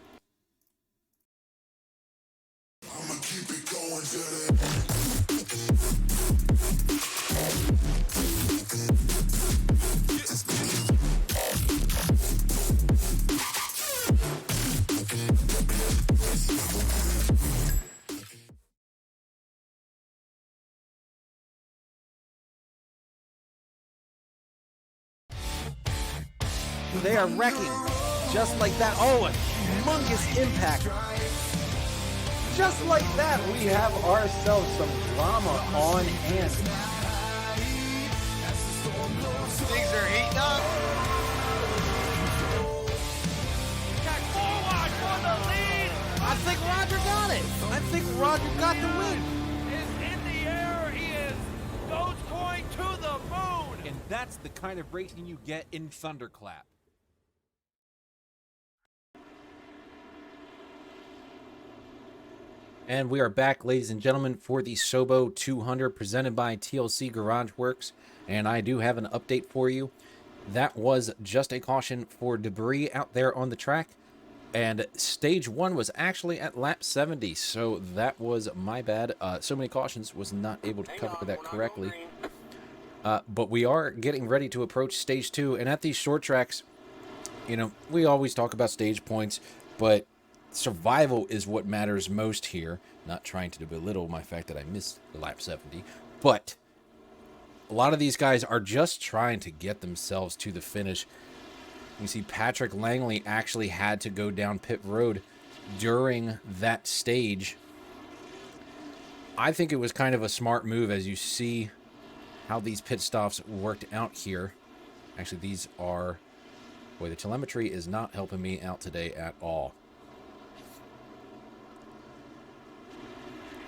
I'ma keep it going to the They are wrecking just like that. Oh, a humongous impact. Just like that, we have ourselves some drama on hand. Things are heating up. Jack forward for the lead. I think Roger got it. I think Roger got the win. Is in the air. He is Dogecoin to the moon. And that's the kind of racing you get in Thunderclap. And we are back, ladies and gentlemen, for the SoBo 200 presented by TLC Garage Works. And I do have an update for you. That was just a caution for debris out there on the track. And stage 1 was actually at lap 70. So that was my bad. So many cautions, was not able to cover that correctly. But we are getting ready to approach stage 2. And at these short tracks, you know, we always talk about stage points, but survival is what matters most here. Not trying to belittle my fact that I missed the lap 70, but a lot of these guys are just trying to get themselves to the finish. You see Patrick Langley actually had to go down pit road during that stage. I think it was kind of a smart move, as you see how these pit stops worked out here. Actually, these are... Boy, the telemetry is not helping me out today at all.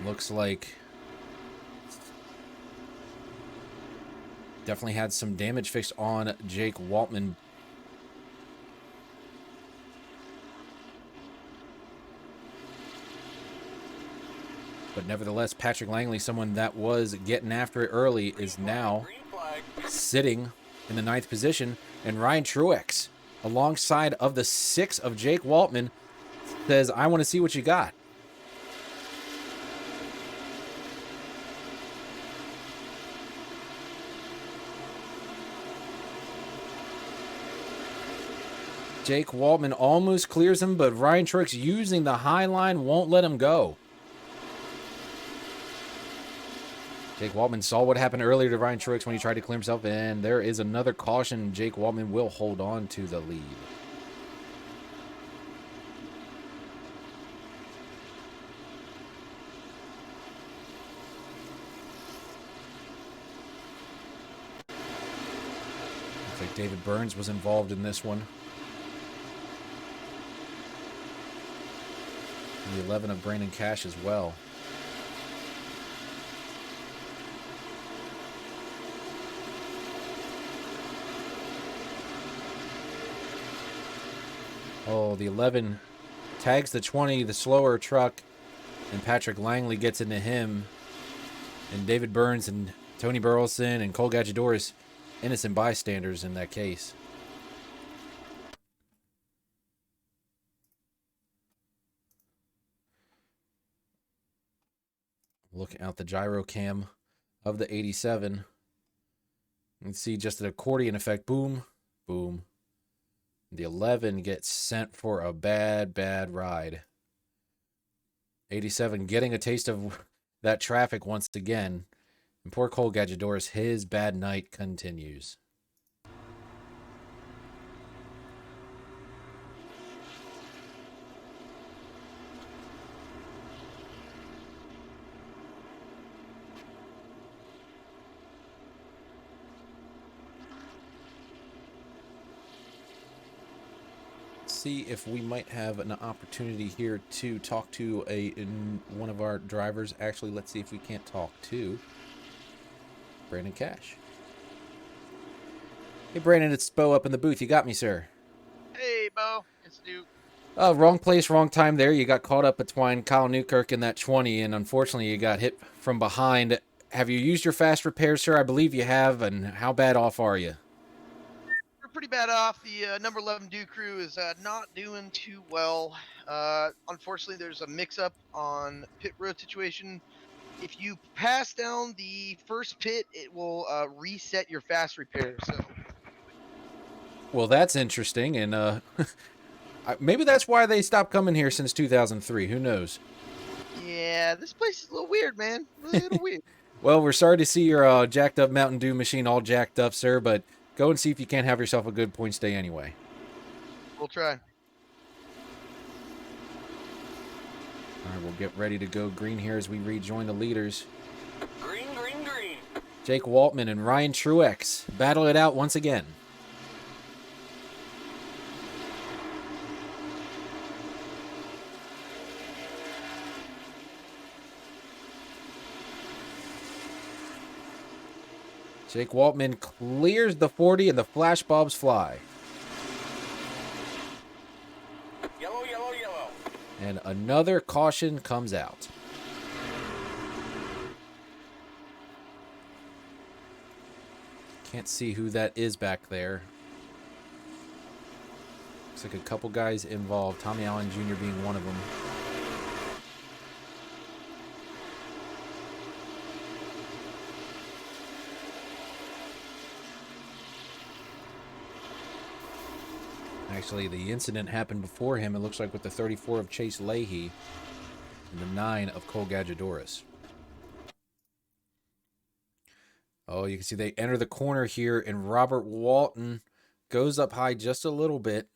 Looks like definitely had some damage fixed on Jake Waltman. But nevertheless, Patrick Langley, someone that was getting after it early, is now sitting in the 9th position. And Ryan Truex, alongside of the 6 of Jake Waltman, says, I want to see what you got. Jake Waltman almost clears him, but Ryan Truex using the high line won't let him go. Jake Waltman saw what happened earlier to Ryan Truex when he tried to clear himself, and there is another caution. Jake Waltman will hold on to the lead. Looks like David Burns was involved in this one. The 11 of Brandon Cash as well. Oh, the 11 tags the 20, the slower truck, and Patrick Langley gets into him. And David Burns and Tony Burleson and Cole Gadgedoris, innocent bystanders in that case. Look out the gyro cam of the 87. You can see just an accordion effect. Boom, boom. The 11 gets sent for a bad, bad ride. 87 getting a taste of that traffic once again. And poor Cole Gadgedoris, his bad night continues. See if we might have an opportunity here to talk to one of our drivers. Actually, let's see if we can't talk to Brandon Cash. Hey, Brandon, it's Bo up in the booth. You got me, sir. Hey, Bo. It's Duke. Wrong place, wrong time there. You got caught up between Kyle Newkirk and that 20, and unfortunately you got hit from behind. Have you used your fast repair, sir? I believe you have, and how bad off are you? Pretty bad off. The number 11 Duke crew is not doing too well. Unfortunately, there's a mix-up on pit road situation. If you pass down the first pit, it will reset your fast repair. So, well, that's interesting, and maybe that's why they stopped coming here since 2003. Who knows? yeah, this place is a little weird, man. A little weird. Well, we're sorry to see your jacked up Mountain Dew machine all jacked up, sir, but go and see if you can't have yourself a good points day anyway. We'll try. All right, we'll get ready to go green here as we rejoin the leaders. Green, green, green. Jake Waltman and Ryan Truex battle it out once again. Jake Waltman clears the 40 and the flashbulbs fly. Yellow, yellow, yellow. And another caution comes out. Can't see who that is back there. Looks like a couple guys involved. Tommy Allen Jr. being one of them. Actually, the incident happened before him, it looks like, with the 34 of Chase Leahy and the 9 of Cole Gadjadoris. Oh, you can see they enter the corner here, and Robert Walton goes up high just a little bit.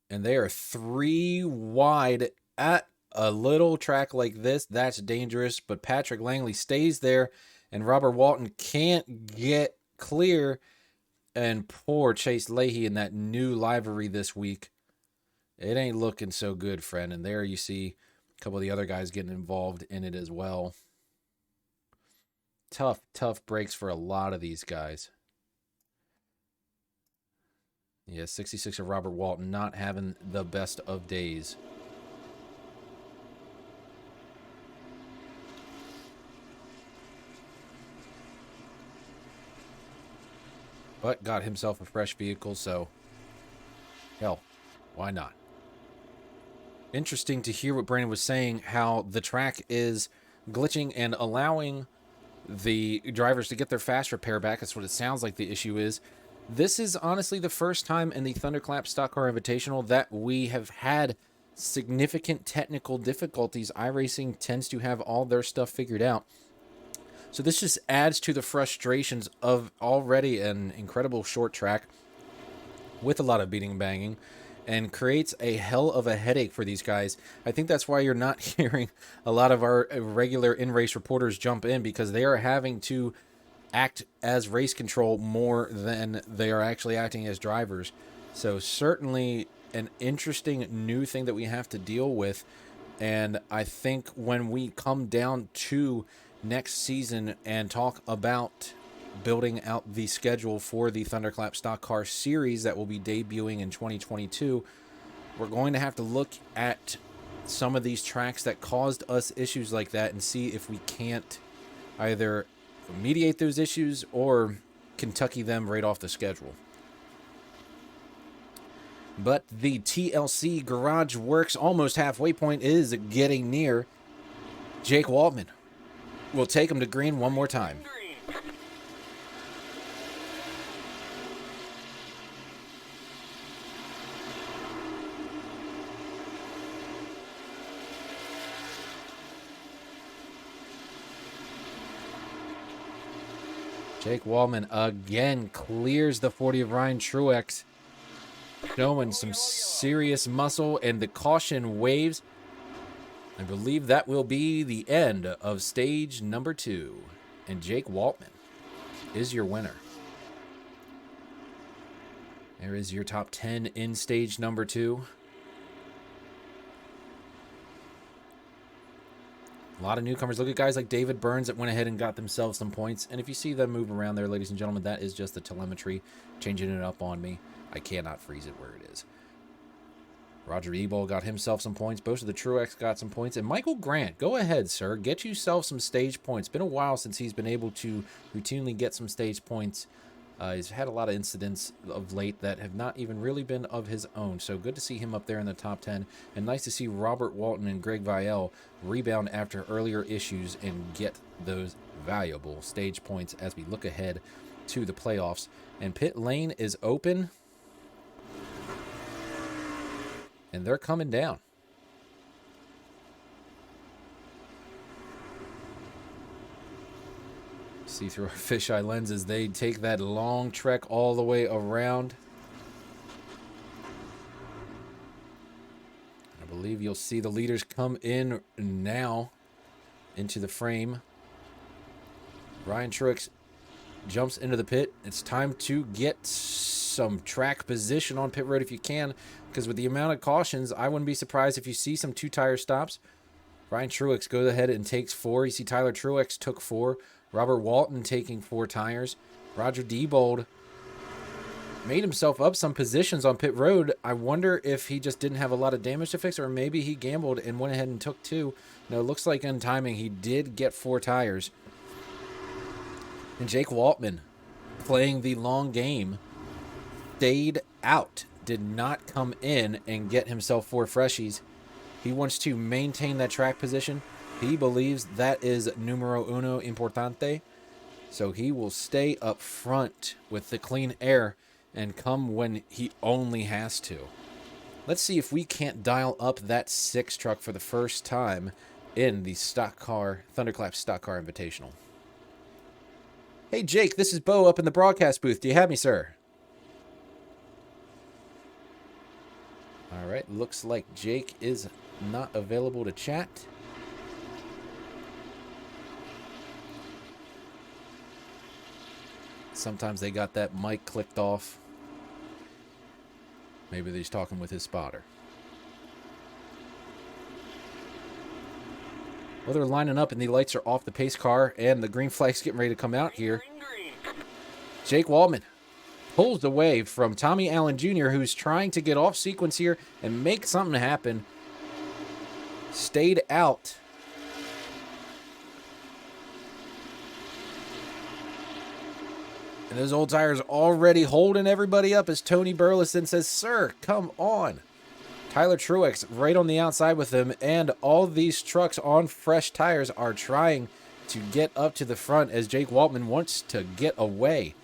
And they are 3 wide at a little track like this. That's dangerous, but Patrick Langley stays there, and Robert Walton can't get clear. And poor Chase Leahy in that new livery this week. It ain't looking so good, friend. And there you see a couple of the other guys getting involved in it as well. Tough breaks for a lot of these guys. Yeah, 66 of Robert Walton not having the best of days. But got himself a fresh vehicle, so hell, why not? Interesting to hear what Brandon was saying, how the track is glitching and allowing the drivers to get their fast repair back. That's what it sounds like the issue is. This is honestly the first time in the Thunderclap Stock Car Invitational that we have had significant technical difficulties. iRacing tends to have all their stuff figured out. So this just adds to the frustrations of already an incredible short track with a lot of beating and banging, and creates a hell of a headache for these guys. I think that's why you're not hearing a lot of our regular in-race reporters jump in, because they are having to act as race control more than they are actually acting as drivers. So certainly an interesting new thing that we have to deal with. And I think when we come down to next season and talk about building out the schedule for the Thunderclap Stock Car Series that will be debuting in 2022, we're going to have to look at some of these tracks that caused us issues like that and see if we can't either mediate those issues or Kentucky them right off the schedule. But the TLC Garage Works almost halfway point is getting near. Jake Waltman will take him to green one more time. Jake Waltman again clears the 40 of Ryan Truex, showing some serious muscle, and the caution waves. I believe that will be the end of stage number 2, and Jake Waltman is your winner. There is your top 10 in stage number 2. A lot of newcomers. Look at guys like David Burns that went ahead and got themselves some points. And if you see them move around there, ladies and gentlemen, that is just the telemetry changing it up on me. I cannot freeze it where it is. Roger Ebol got himself some points. Both of the Truex got some points. And Michael Grant, go ahead, sir. Get yourself some stage points. It's been a while since he's been able to routinely get some stage points. He's had a lot of incidents of late that have not even really been of his own. So good to see him up there in the top 10. And nice to see Robert Walton and Greg Vielle rebound after earlier issues and get those valuable stage points as we look ahead to the playoffs. And pit lane is open. And they're coming down. See through our fisheye lenses, they take that long trek all the way around. believe you'll see the leaders come in now into the frame. Ryan Truex jumps into the pit. It's time to get some track position on pit road if you can, because with the amount of cautions, I wouldn't be surprised if you see some 2-tire stops. Ryan Truex goes ahead and takes 4. You see Tyler Truex took 4. Robert Walton taking 4 tires. Roger Diebold made himself up some positions on pit road. I wonder if he just didn't have a lot of damage to fix, or maybe he gambled and went ahead and took 2. No, it looks like in timing he did get 4 tires. And Jake Waltman, playing the long game, stayed out, did not come in and get himself 4 freshies. He wants to maintain that track position. He believes that is numero uno importante. So he will stay up front with the clean air and come when he only has to. Let's see if we can't dial up that 6 truck for the first time in the stock car, Thunderclap Stock Car Invitational. Hey, Jake, this is Bo up in the broadcast booth. Do you have me, sir? All right, looks like Jake is not available to chat. Sometimes they got that mic clicked off. Maybe he's talking with his spotter. Well, they're lining up and the lights are off the pace car and the green flag's getting ready to come out here. Jake Waldman pulls away from Tommy Allen Jr., who's trying to get off sequence here and make something happen. Stayed out. And those old tires already holding everybody up as Tony Burleson says, "Sir, come on." Tyler Truex right on the outside with him, and all these trucks on fresh tires are trying to get up to the front as Jake Waltman wants to get away.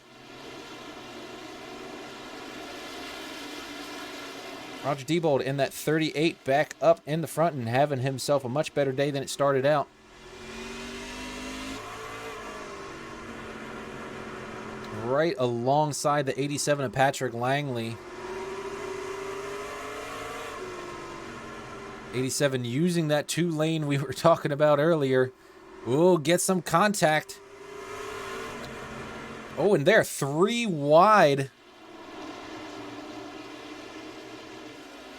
Roger Diebold in that 38 back up in the front and having himself a much better day than it started out. Right alongside the 87 of Patrick Langley. 87 using that 2-lane we were talking about earlier. Ooh, get some contact. Oh, and they're 3 wide.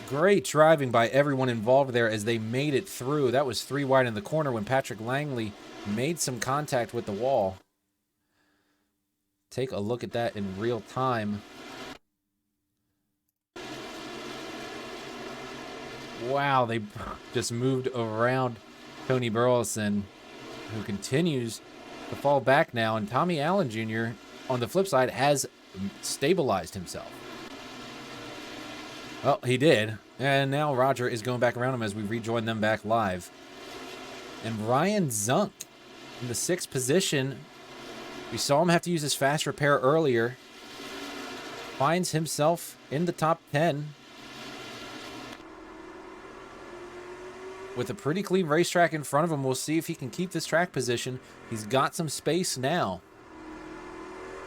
Great driving by everyone involved there as they made it through. That was 3 wide in the corner when Patrick Langley made some contact with the wall. Take a look at that in real time. Wow, they just moved around Tony Burleson, who continues to fall back now. And Tommy Allen Jr., on the flip side, has stabilized himself. Well, he did. And now Roger is going back around him as we rejoin them back live. And Ryan Zunk in the 6th position. We saw him have to use his fast repair earlier. Finds himself in the top 10. With a pretty clean racetrack in front of him, we'll see if he can keep this track position. He's got some space now.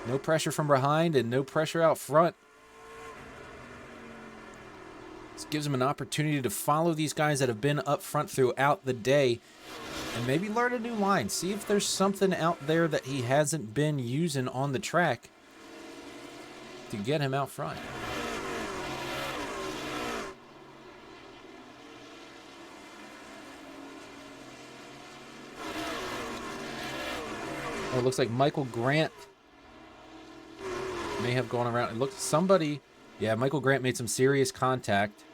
No pressure from behind and no pressure out front. This gives him an opportunity to follow these guys that have been up front throughout the day and maybe learn a new line. See if there's something out there that he hasn't been using on the track to get him out front. Oh, it looks like Michael Grant may have gone around. It looks somebody. Yeah, Michael Grant made some serious contact.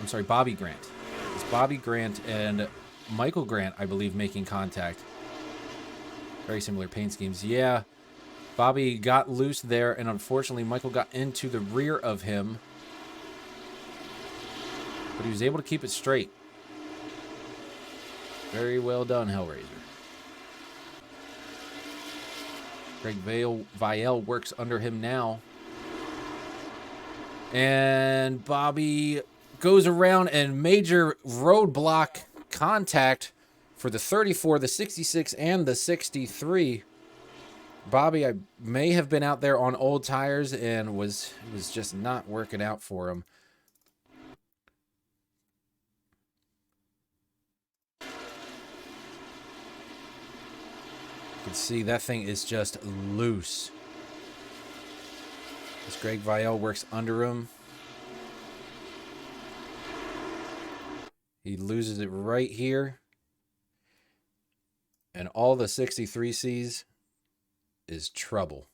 I'm sorry, Bobby Grant. It's Bobby Grant and Michael Grant, I believe, making contact. Very similar paint schemes. Yeah, Bobby got loose there, and unfortunately, Michael got into the rear of him. But he was able to keep it straight. Very well done, Hellraiser. Greg Vielle works under him now. And Bobby goes around and major roadblock contact for the 34, the 66, and the 63. Bobby, I may have been out there on old tires and was just not working out for him. You can see that thing is just loose. As Greg Vielle works under him. He loses it right here. And all the 63 sees is trouble.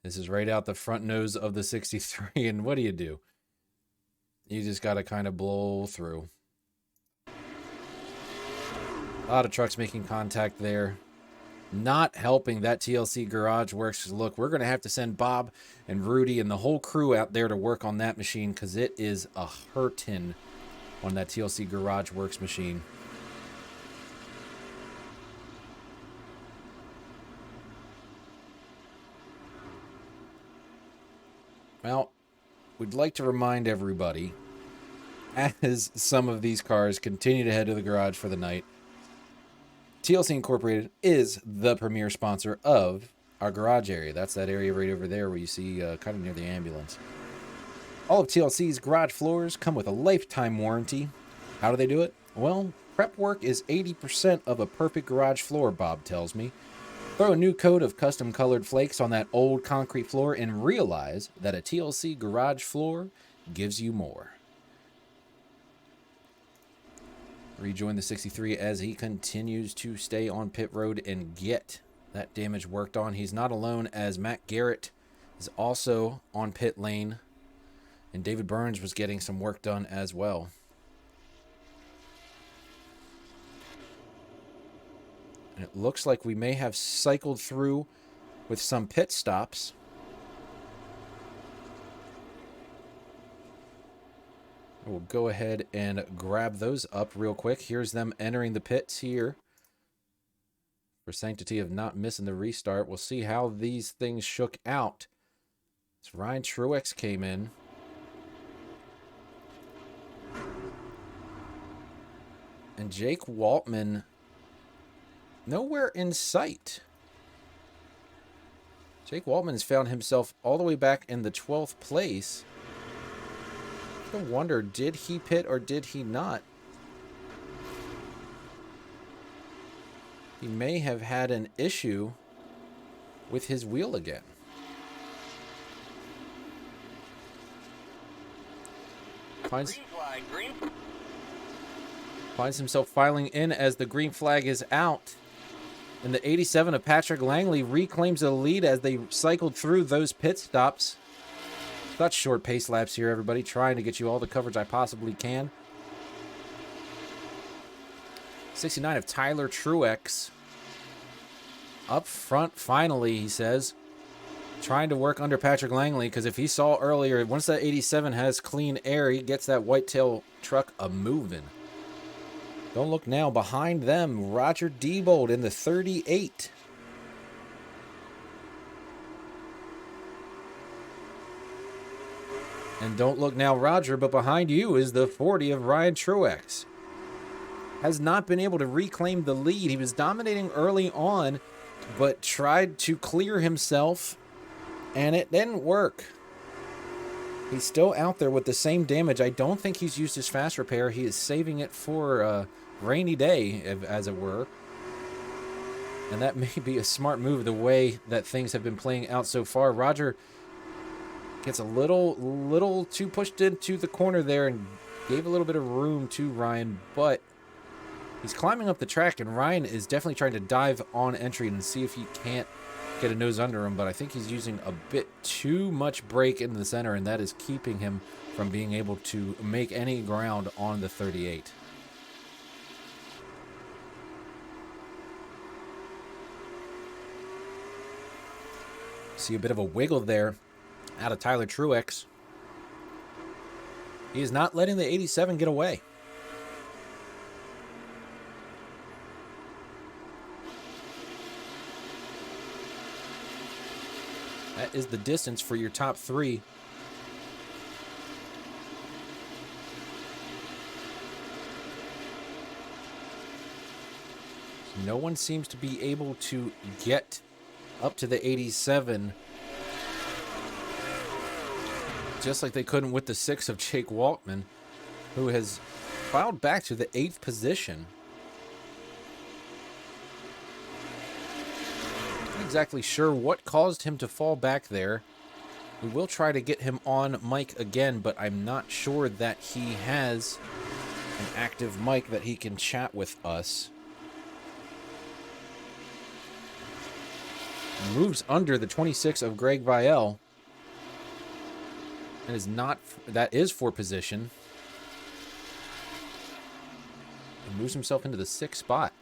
This is right out the front nose of the 63. And what do? You just got to kind of blow through. A lot of trucks making contact there. Not helping that TLC Garage Works. Look, we're going to have to send Bob and Rudy and the whole crew out there to work on that machine because it is a hurtin' on that TLC Garage Works machine. Well, we'd like to remind everybody, as some of these cars continue to head to the garage for the night, TLC Incorporated is the premier sponsor of our garage area. That's that area right over there where you see kind of near the ambulance. All of TLC's garage floors come with a lifetime warranty. How do they do it? Well, prep work is 80% of a perfect garage floor, Bob tells me. Throw a new coat of custom colored flakes on that old concrete floor and realize that a TLC garage floor gives you more. Rejoin the 63 as he continues to stay on pit road and get that damage worked on. He's not alone as Matt Garrett is also on pit lane and David Burns was getting some work done as well. And it looks like we may have cycled through with some pit stops. We'll go ahead and grab those up real quick. Here's them entering the pits here. For sanctity of not missing the restart. We'll see how these things shook out. As Ryan Truex came in. And Jake Waltman nowhere in sight. Jake Waltman has found himself all the way back in the 12th place. I wonder, did he pit or did he not? He may have had an issue with his wheel again. Finds himself filing in as the green flag is out. And the 87 of Patrick Langley reclaims the lead as they cycled through those pit stops. Got short pace laps here, everybody. Trying to get you all the coverage I possibly can. 69 of Tyler Truex. Up front, finally, he says. Trying to work under Patrick Langley, because if he saw earlier, once that 87 has clean air, he gets that whitetail truck a-moving. Don't look now. Behind them, Roger Diebold in the 38. And don't look now, Roger, but behind you is the 40 of Ryan Truex. Has not been able to reclaim the lead. He was dominating early on, but tried to clear himself, and it didn't work. He's still out there with the same damage. I don't think he's used his fast repair. He is saving it for a rainy day, as it were. And that may be a smart move the way that things have been playing out so far. Roger gets a little too pushed into the corner there and gave a little bit of room to Ryan, but he's climbing up the track, and Ryan is definitely trying to dive on entry and see if he can't get a nose under him, but I think he's using a bit too much brake in the center, and that is keeping him from being able to make any ground on the 38. See a bit of a wiggle there out of Tyler Truex. He is not letting the 87 get away. That is the distance for your top three. No one seems to be able to get up to the 87, just like they couldn't with the 6 of Jake Waltman, who has filed back to the 8th position. Not exactly sure what caused him to fall back there. We will try to get him on mic again, but I'm not sure that he has an active mic that he can chat with us. Moves under the 26 of Greg Vielle. And is not, that is for position. And moves himself into the 6th spot.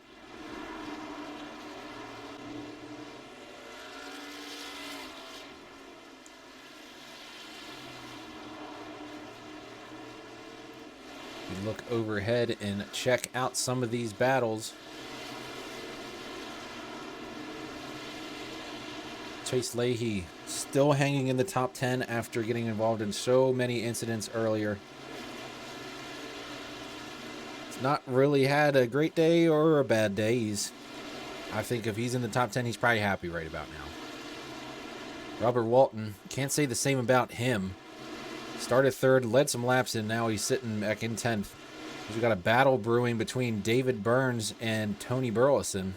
We look overhead and check out some of these battles. Chase Leahy still hanging in the top 10 after getting involved in so many incidents earlier. He's not really had a great day or a bad day. I think if he's in the top 10, he's probably happy right about now. Robert Walton, can't say the same about him. Started 3rd, led some laps, and now he's sitting back in 10th. We've got a battle brewing between David Burns and Tony Burleson.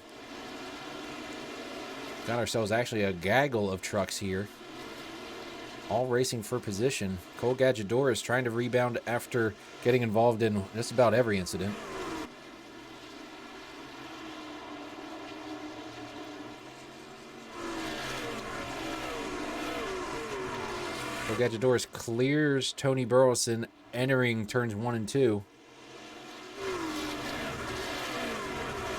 Got ourselves actually a gaggle of trucks here, all racing for position. Cole Gadjador is trying to rebound after getting involved in just about every incident. Cole Gadjador clears Tony Burleson entering turns 1 and 2.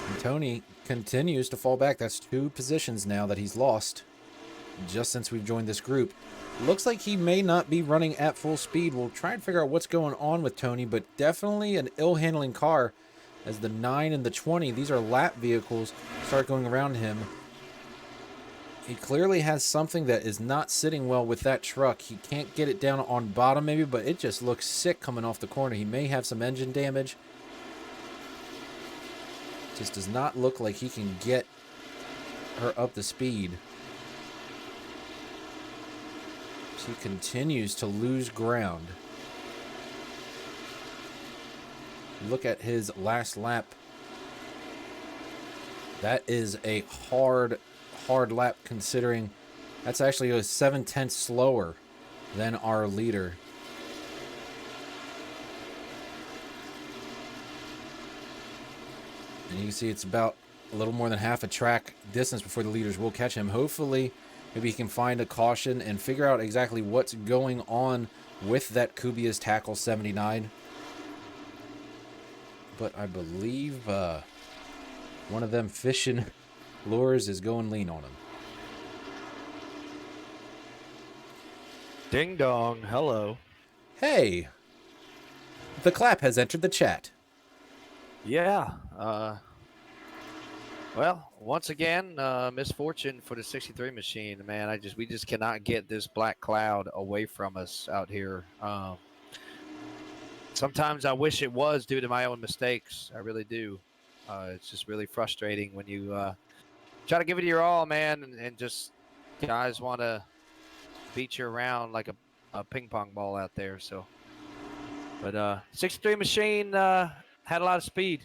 And Tony continues to fall back. That's 2 positions now that he's lost just since we've joined this group. Looks like he may not be running at full speed. We'll try and figure out what's going on with Tony, but definitely an ill-handling car as the 9 and the 20, these are lap vehicles, start going around him. He clearly has something that is not sitting well with that truck. He can't get it down on bottom maybe, but it just looks sick coming off the corner. He may have some engine damage. Just does not look like he can get her up to speed. She continues to lose ground. Look at his last lap. That is a hard lap considering that's actually a 7/10 slower than our leader. And you can see it's about a little more than half a track distance before the leaders will catch him. Hopefully, maybe he can find a caution and figure out exactly what's going on with that Kubia's Tackle 79. But I believe one of them fishing lures is going lean on him. Ding dong, hello. Hey, the clap has entered the chat. Yeah. Well, once again, misfortune for the 63 machine, man. We just cannot get this black cloud away from us out here. Sometimes I wish it was due to my own mistakes. I really do. It's just really frustrating when you try to give it your all, man, and just guys want to beat you around like a ping pong ball out there. So, but 63 machine had a lot of speed.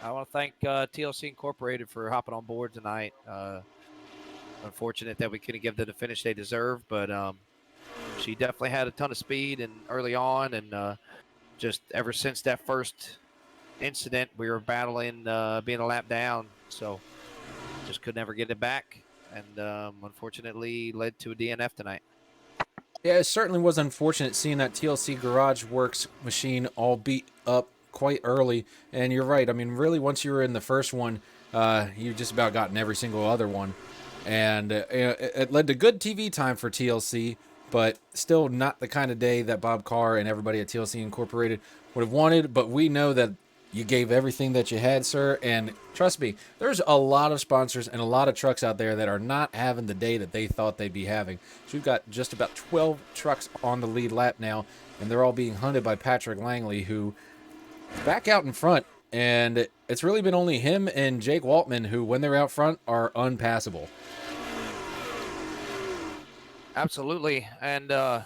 I want to thank TLC Incorporated for hopping on board tonight. Unfortunate that we couldn't give them the finish they deserve, but she definitely had a ton of speed and early on, and just ever since that first incident, we were battling being a lap down, so just could never get it back, and unfortunately led to a DNF tonight. Yeah, it certainly was unfortunate seeing that TLC Garage Works machine all beat up quite early. And you're right. I mean, really, once you were in the first one, you just about gotten every single other one. And it led to good TV time for TLC, but still not the kind of day that Bob Carr and everybody at TLC Incorporated would have wanted. But we know that you gave everything that you had, sir. And trust me, there's a lot of sponsors and a lot of trucks out there that are not having the day that they thought they'd be having. So we've got just about 12 trucks on the lead lap now, and they're all being hunted by Patrick Langley, who back out in front, and it's really been only him and Jake Waltman who, when they're out front, are unpassable. Absolutely. And to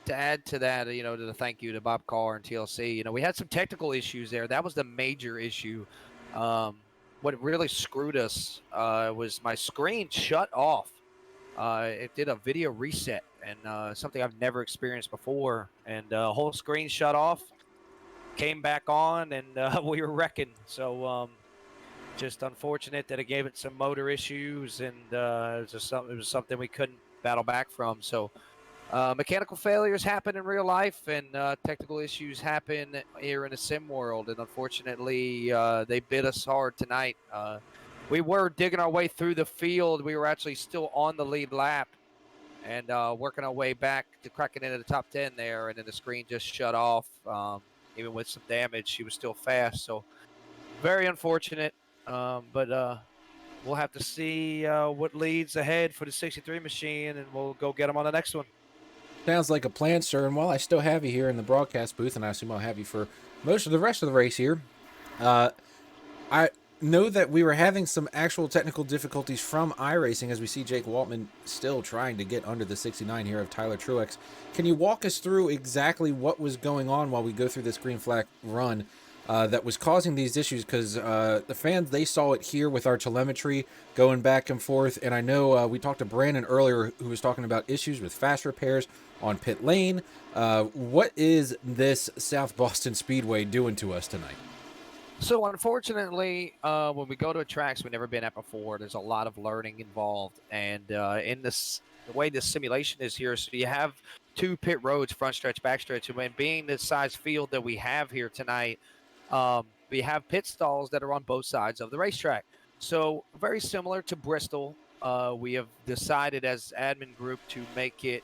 add to that, to the thank you to Bob Carr and TLC, we had some technical issues there. That was the major issue. What really screwed us was my screen shut off. It did a video reset, and something I've never experienced before. And whole screen shut off, came back on, and we were wrecking. So just unfortunate that it gave it some motor issues, and it was something we couldn't battle back from. So mechanical failures happen in real life, and technical issues happen here in the sim world. And unfortunately, they bit us hard tonight. We were digging our way through the field. We were actually still on the lead lap and working our way back to cracking into the top 10 there. And then the screen just shut off. Even with some damage, she was still fast. So very unfortunate. But we'll have to see what leads ahead for the 63 machine, and we'll go get them on the next one. Sounds like a plan, sir. And while I still have you here in the broadcast booth, and I assume I'll have you for most of the rest of the race here, I know that we were having some actual technical difficulties from iRacing as we see Jake Waltman still trying to get under the 69 here of Tyler Truex. Can you walk us through exactly what was going on while we go through this green flag run that was causing these issues? Because the fans, they saw it here with our telemetry going back and forth. And I know we talked to Brandon earlier who was talking about issues with fast repairs on pit lane. What is this South Boston Speedway doing to us tonight? So unfortunately, when we go to tracks we've never been at before, there's a lot of learning involved. And in this, the way this simulation is here, so you have two pit roads, front stretch, back stretch. And when being the size field that we have here tonight, we have pit stalls that are on both sides of the racetrack. So very similar to Bristol, we have decided as admin group to make it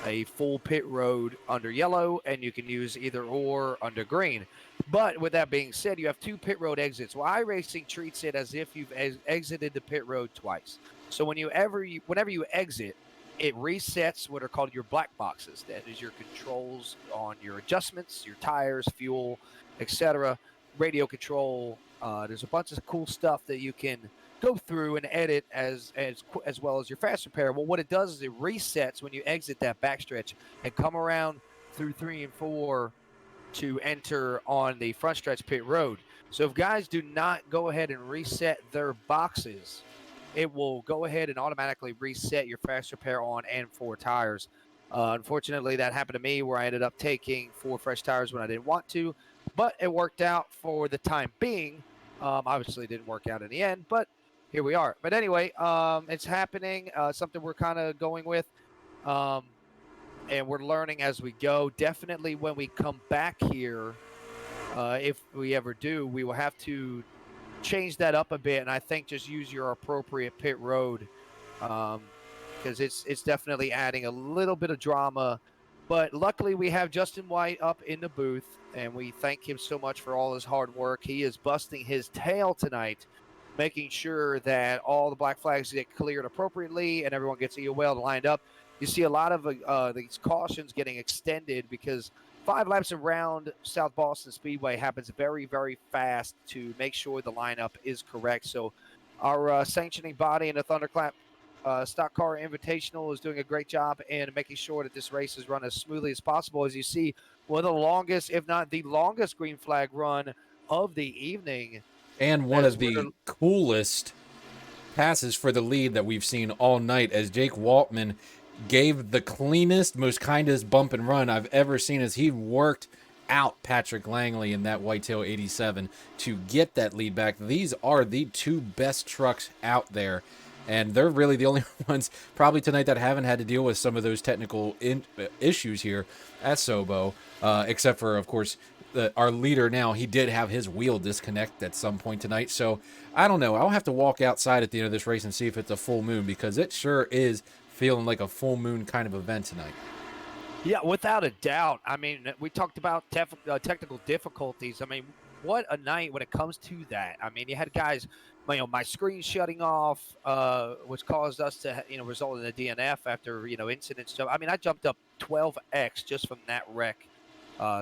a full pit road under yellow, and you can use either or under green. But with that being said, you have two pit road exits. Well, iRacing treats it as if you've exited the pit road twice. So whenever you exit, it resets what are called your black boxes. That is your controls on your adjustments, your tires, fuel, etc., radio control. There's a bunch of cool stuff that you can go through and edit as well as your fast repair. Well, what it does is it resets when you exit that backstretch and come around through 3 and 4 to enter on the front stretch pit road. So if guys do not go ahead and reset their boxes, it will go ahead and automatically reset your fast repair on and 4 tires. Unfortunately, that happened to me where I ended up taking 4 fresh tires when I didn't want to, but it worked out for the time being. Obviously, it didn't work out in the end, but here we are. But anyway, it's happening, something we're kind of going with, and we're learning as we go. Definitely when we come back here, if we ever do, we will have to change that up a bit, and I think just use your appropriate pit road, because it's definitely adding a little bit of drama. But luckily, we have Justin White up in the booth, and we thank him so much for all his hard work. He is busting his tail tonight, making sure that all the black flags get cleared appropriately and everyone gets EOL lined up. You see a lot of these cautions getting extended because 5 laps around South Boston Speedway happens very, very fast to make sure the lineup is correct. So our sanctioning body in the Thunderclap Stock Car Invitational is doing a great job in making sure that this race is run as smoothly as possible. As you see, one of the longest, if not the longest green flag run of the evening. And one of the coolest passes for the lead that we've seen all night, as Jake Waltman gave the cleanest, most kindest bump and run I've ever seen as he worked out Patrick Langley in that Whitetail 87 to get that lead back. These are the 2 best trucks out there, and they're really the only ones probably tonight that haven't had to deal with some of those technical issues here at SoBo, except for, of course, our leader now. He did have his wheel disconnect at some point tonight, so I don't know. I'll have to walk outside at the end of this race and see if it's a full moon, because it sure is feeling like a full moon kind of event tonight. Yeah, without a doubt. I mean, we talked about technical difficulties. I mean, what a night when it comes to that. I mean, you had guys, my screen shutting off, which caused us to, result in a DNF after, incidents. I mean, I jumped up 12x just from that wreck.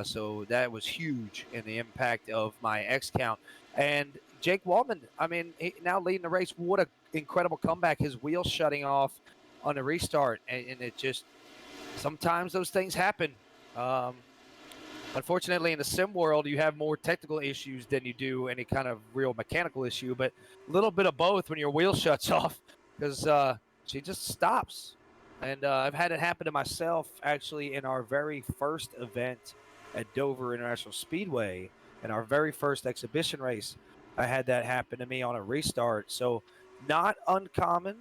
So that was huge in the impact of my X count. And Jake Waltman, I mean, now leading the race. What an incredible comeback! His wheels shutting off on the restart, and it just sometimes those things happen. Um, Unfortunately, in the sim world, you have more technical issues than you do any kind of real mechanical issue, but a little bit of both when your wheel shuts off because she just stops. And I've had it happen to myself actually in our very first event at Dover International Speedway, in our very first exhibition race. I had that happen to me on a restart. So, not uncommon,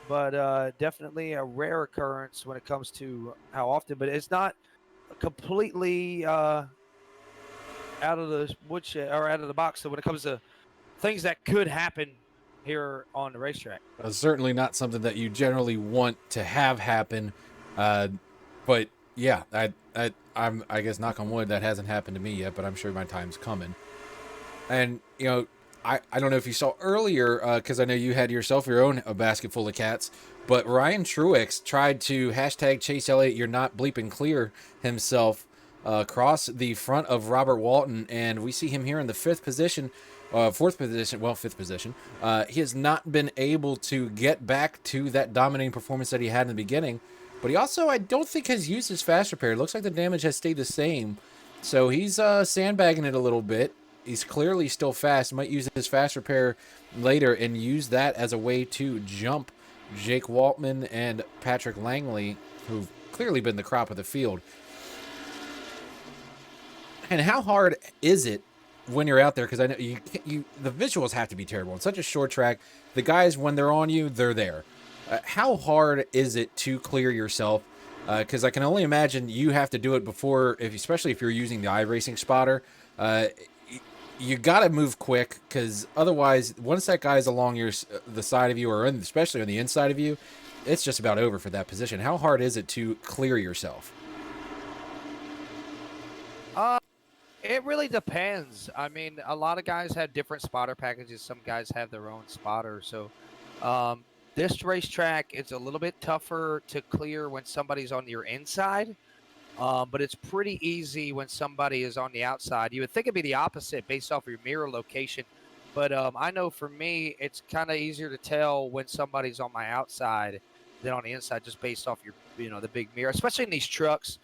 but definitely a rare occurrence when it comes to how often, but it's not completely out of the woodshed or out of the box. So when it comes to things that could happen here on the racetrack, Certainly not something that you generally want to have happen. But yeah, I guess knock on wood that hasn't happened to me yet, but I'm sure my time's coming. And you know, I don't know if you saw earlier, because I know you had yourself your own a basket full of cats, but Ryan Truex tried to hashtag Chase Elliott, you're not bleeping clear himself across the front of Robert Walton, and we see him here in the fifth position. Fifth position. He has not been able to get back to that dominating performance that he had in the beginning, but he also, I don't think, has used his fast repair. It looks like the damage has stayed the same, so he's sandbagging it a little bit. He's clearly still fast. Might use his fast repair later and use that as a way to jump Jake Waltman and Patrick Langley, who've clearly been the crop of the field. And how hard is it when you're out there? Because I know the visuals have to be terrible. It's such a short track. The guys, when they're on you, they're there. How hard is it to clear yourself? Because I can only imagine you have to do it before, especially if you're using the iRacing spotter. You got to move quick, because otherwise, once that guy's along the side of you, or especially on the inside of you, it's just about over for that position. How hard is it to clear yourself? it really depends. I mean, a lot of guys have different spotter packages. Some guys have their own spotter. So this racetrack, it's a little bit tougher to clear when somebody's on your inside. But it's pretty easy when somebody is on the outside. You would think it'd be the opposite based off of your mirror location. But I know for me, it's kind of easier to tell when somebody's on my outside than on the inside, just based off the big mirror, especially in these trucks.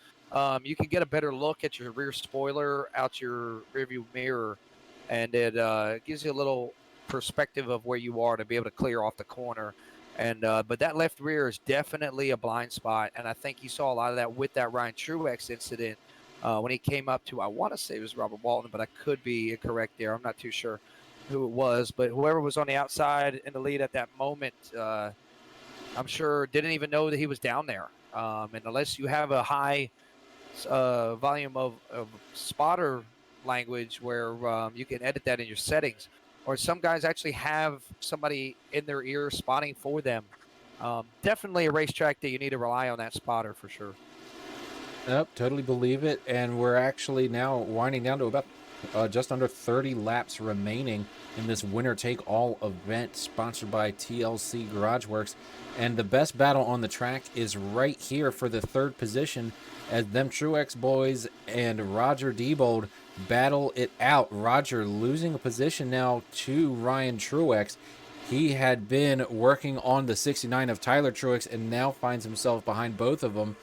You can get a better look at your rear spoiler out your rearview mirror, and it gives you a little perspective of where you are to be able to clear off the corner. And but that left rear is definitely a blind spot, and I think you saw a lot of that with that Ryan Truex incident when he came up to, I want to say it was Robert Walton, but I could be incorrect there. I'm not too sure who it was, but whoever was on the outside in the lead at that moment, I'm sure didn't even know that he was down there. And unless you have a high volume of spotter language where you can edit that in your settings, or some guys actually have somebody in their ear spotting for them. Definitely a racetrack that you need to rely on that spotter for sure. Yep, totally believe it. And we're actually now winding down to about just under 30 laps remaining in this winner-take-all event sponsored by TLC Garage Works. And the best battle on the track is right here for the third position as them Truex boys and Roger Diebold battle it out. Roger losing a position now to Ryan Truex. He had been working on the 69 of Tyler Truex and now finds himself behind both of them.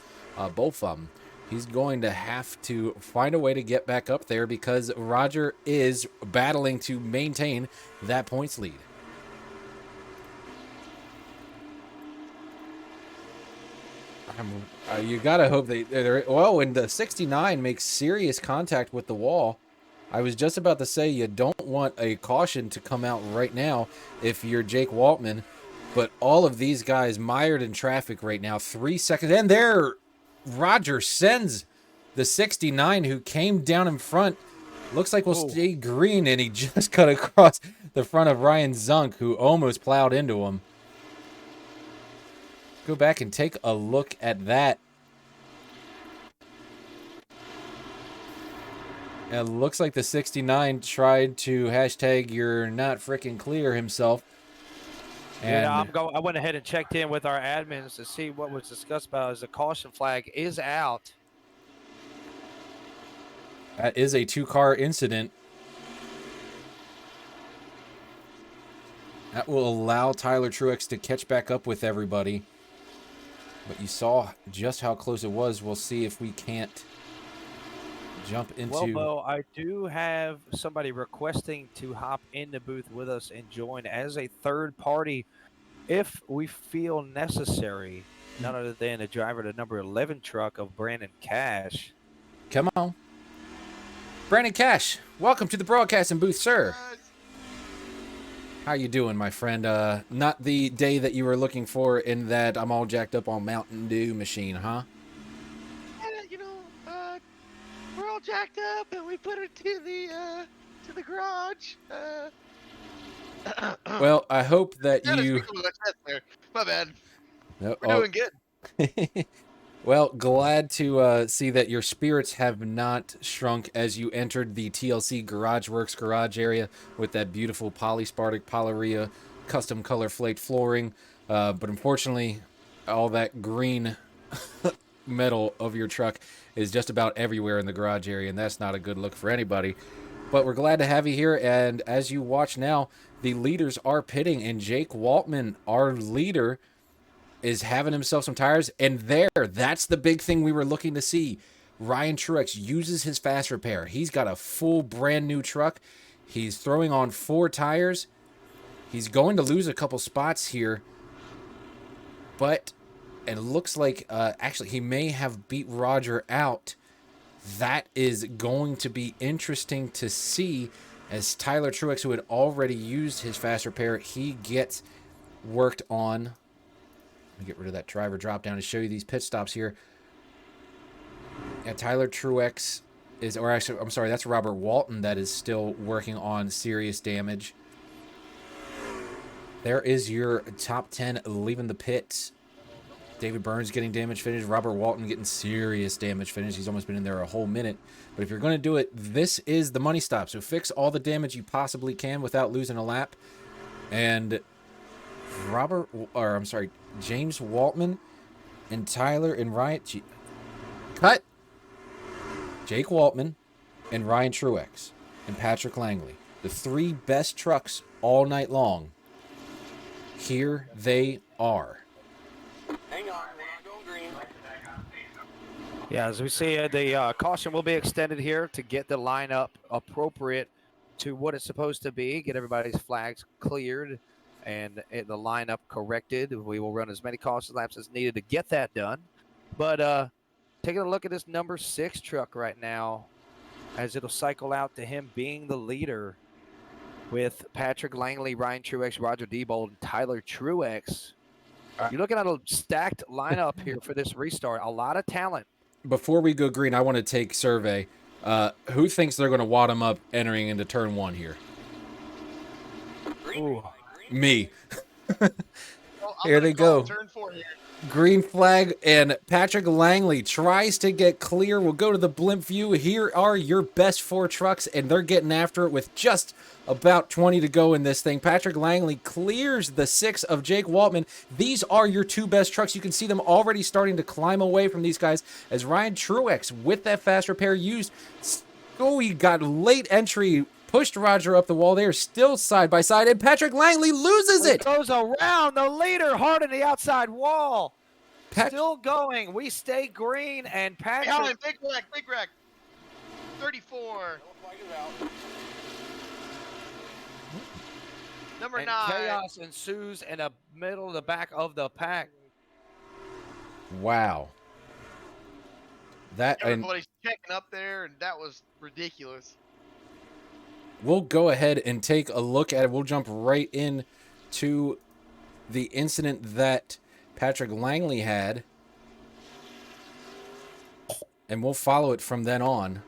He's going to have to find a way to get back up there because Roger is battling to maintain that points lead. You gotta hope when the 69 makes serious contact with the wall. I was just about to say you don't want a caution to come out right now if you're Jake Waltman, but all of these guys mired in traffic right now. 3 seconds, and there, Roger sends the 69 who came down in front. Looks like we'll stay green, and he just cut across the front of Ryan Zunk, who almost plowed into him. Go back and take a look at that. It looks like the 69 tried to hashtag you're not freaking clear himself. And yeah, I went ahead and checked in with our admins to see what was discussed about as the caution flag is out. That is a 2-car incident. That will allow Tyler Truex to catch back up with everybody. But you saw just how close it was. We'll see if we can't jump into... Well, Bo, I do have somebody requesting to hop in the booth with us and join as a third party if we feel necessary, none other than the driver of the number 11 truck of Brandon Cash. Come on. Brandon Cash, welcome to the broadcasting booth, sir. How you doing, my friend? Not the day that you were looking for in that I'm all jacked up on Mountain Dew machine, huh? We're all jacked up and we put it to the garage. Well, I hope that you... My bad. No, We're doing good. Well, glad to see that your spirits have not shrunk as you entered the TLC Garage Works garage area with that beautiful Polyspartic Polyria custom color flake flooring. But unfortunately, all that green metal of your truck is just about everywhere in the garage area, and that's not a good look for anybody. But we're glad to have you here, and as you watch now, the leaders are pitting, and Jake Waltman, our leader, is having himself some tires, and that's the big thing we were looking to see. Ryan Truex uses his fast repair. He's got a full brand new truck. He's throwing on 4 tires. He's going to lose a couple spots here, but it looks like actually he may have beat Roger out. That is going to be interesting to see as Tyler Truex, who had already used his fast repair, he gets worked on. Let me get rid of that driver drop down to show you these pit stops here. Yeah, Tyler Truex is, or actually, I'm sorry, that's Robert Walton that is still working on serious damage. There is your top 10 leaving the pit. David Burns getting damage finish. Robert Walton getting serious damage finish. He's almost been in there a whole minute. But if you're going to do it, this is the money stop. So fix all the damage you possibly can without losing a lap. And James Waltman and Tyler and Ryan... Cut! Jake Waltman and Ryan Truex and Patrick Langley. The 3 best trucks all night long. Here they are. Hang on, we're not going green. Yeah, as we see, the caution will be extended here to get the lineup appropriate to what it's supposed to be, get everybody's flags cleared and the lineup corrected. We will run as many caution laps as needed to get that done. But taking a look at this number 6 truck right now, as it'll cycle out to him being the leader with Patrick Langley, Ryan Truex, Roger Diebold, and Tyler Truex. You're looking at a stacked lineup here for this restart. A lot of talent. Before we go green, I want to take survey. Who thinks they're going to wad him up entering into turn 1 here? Ooh. Me. Here they go. Turn 4 here. Green flag, and Patrick Langley tries to get clear. We'll go to the blimp view. Here are your best 4 trucks, and they're getting after it with just about 20 to go in this thing. Patrick Langley clears the 6 of Jake Waltman. These are your 2 best trucks. You can see them already starting to climb away from these guys as Ryan Truex, with that fast repair used, he got late entry, pushed Roger up the wall. They are still side by side, and Patrick Langley loses it. Goes around the leader hard in the outside wall. Still going. We stay green, and Patrick. Alan, big wreck. 34. Number and 9. Chaos ensues in the middle of the back of the pack. Wow. Everybody's checking up there, and that was ridiculous. We'll go ahead and take a look at it. We'll jump right in to the incident that Patrick Langley had, and we'll follow it from then on.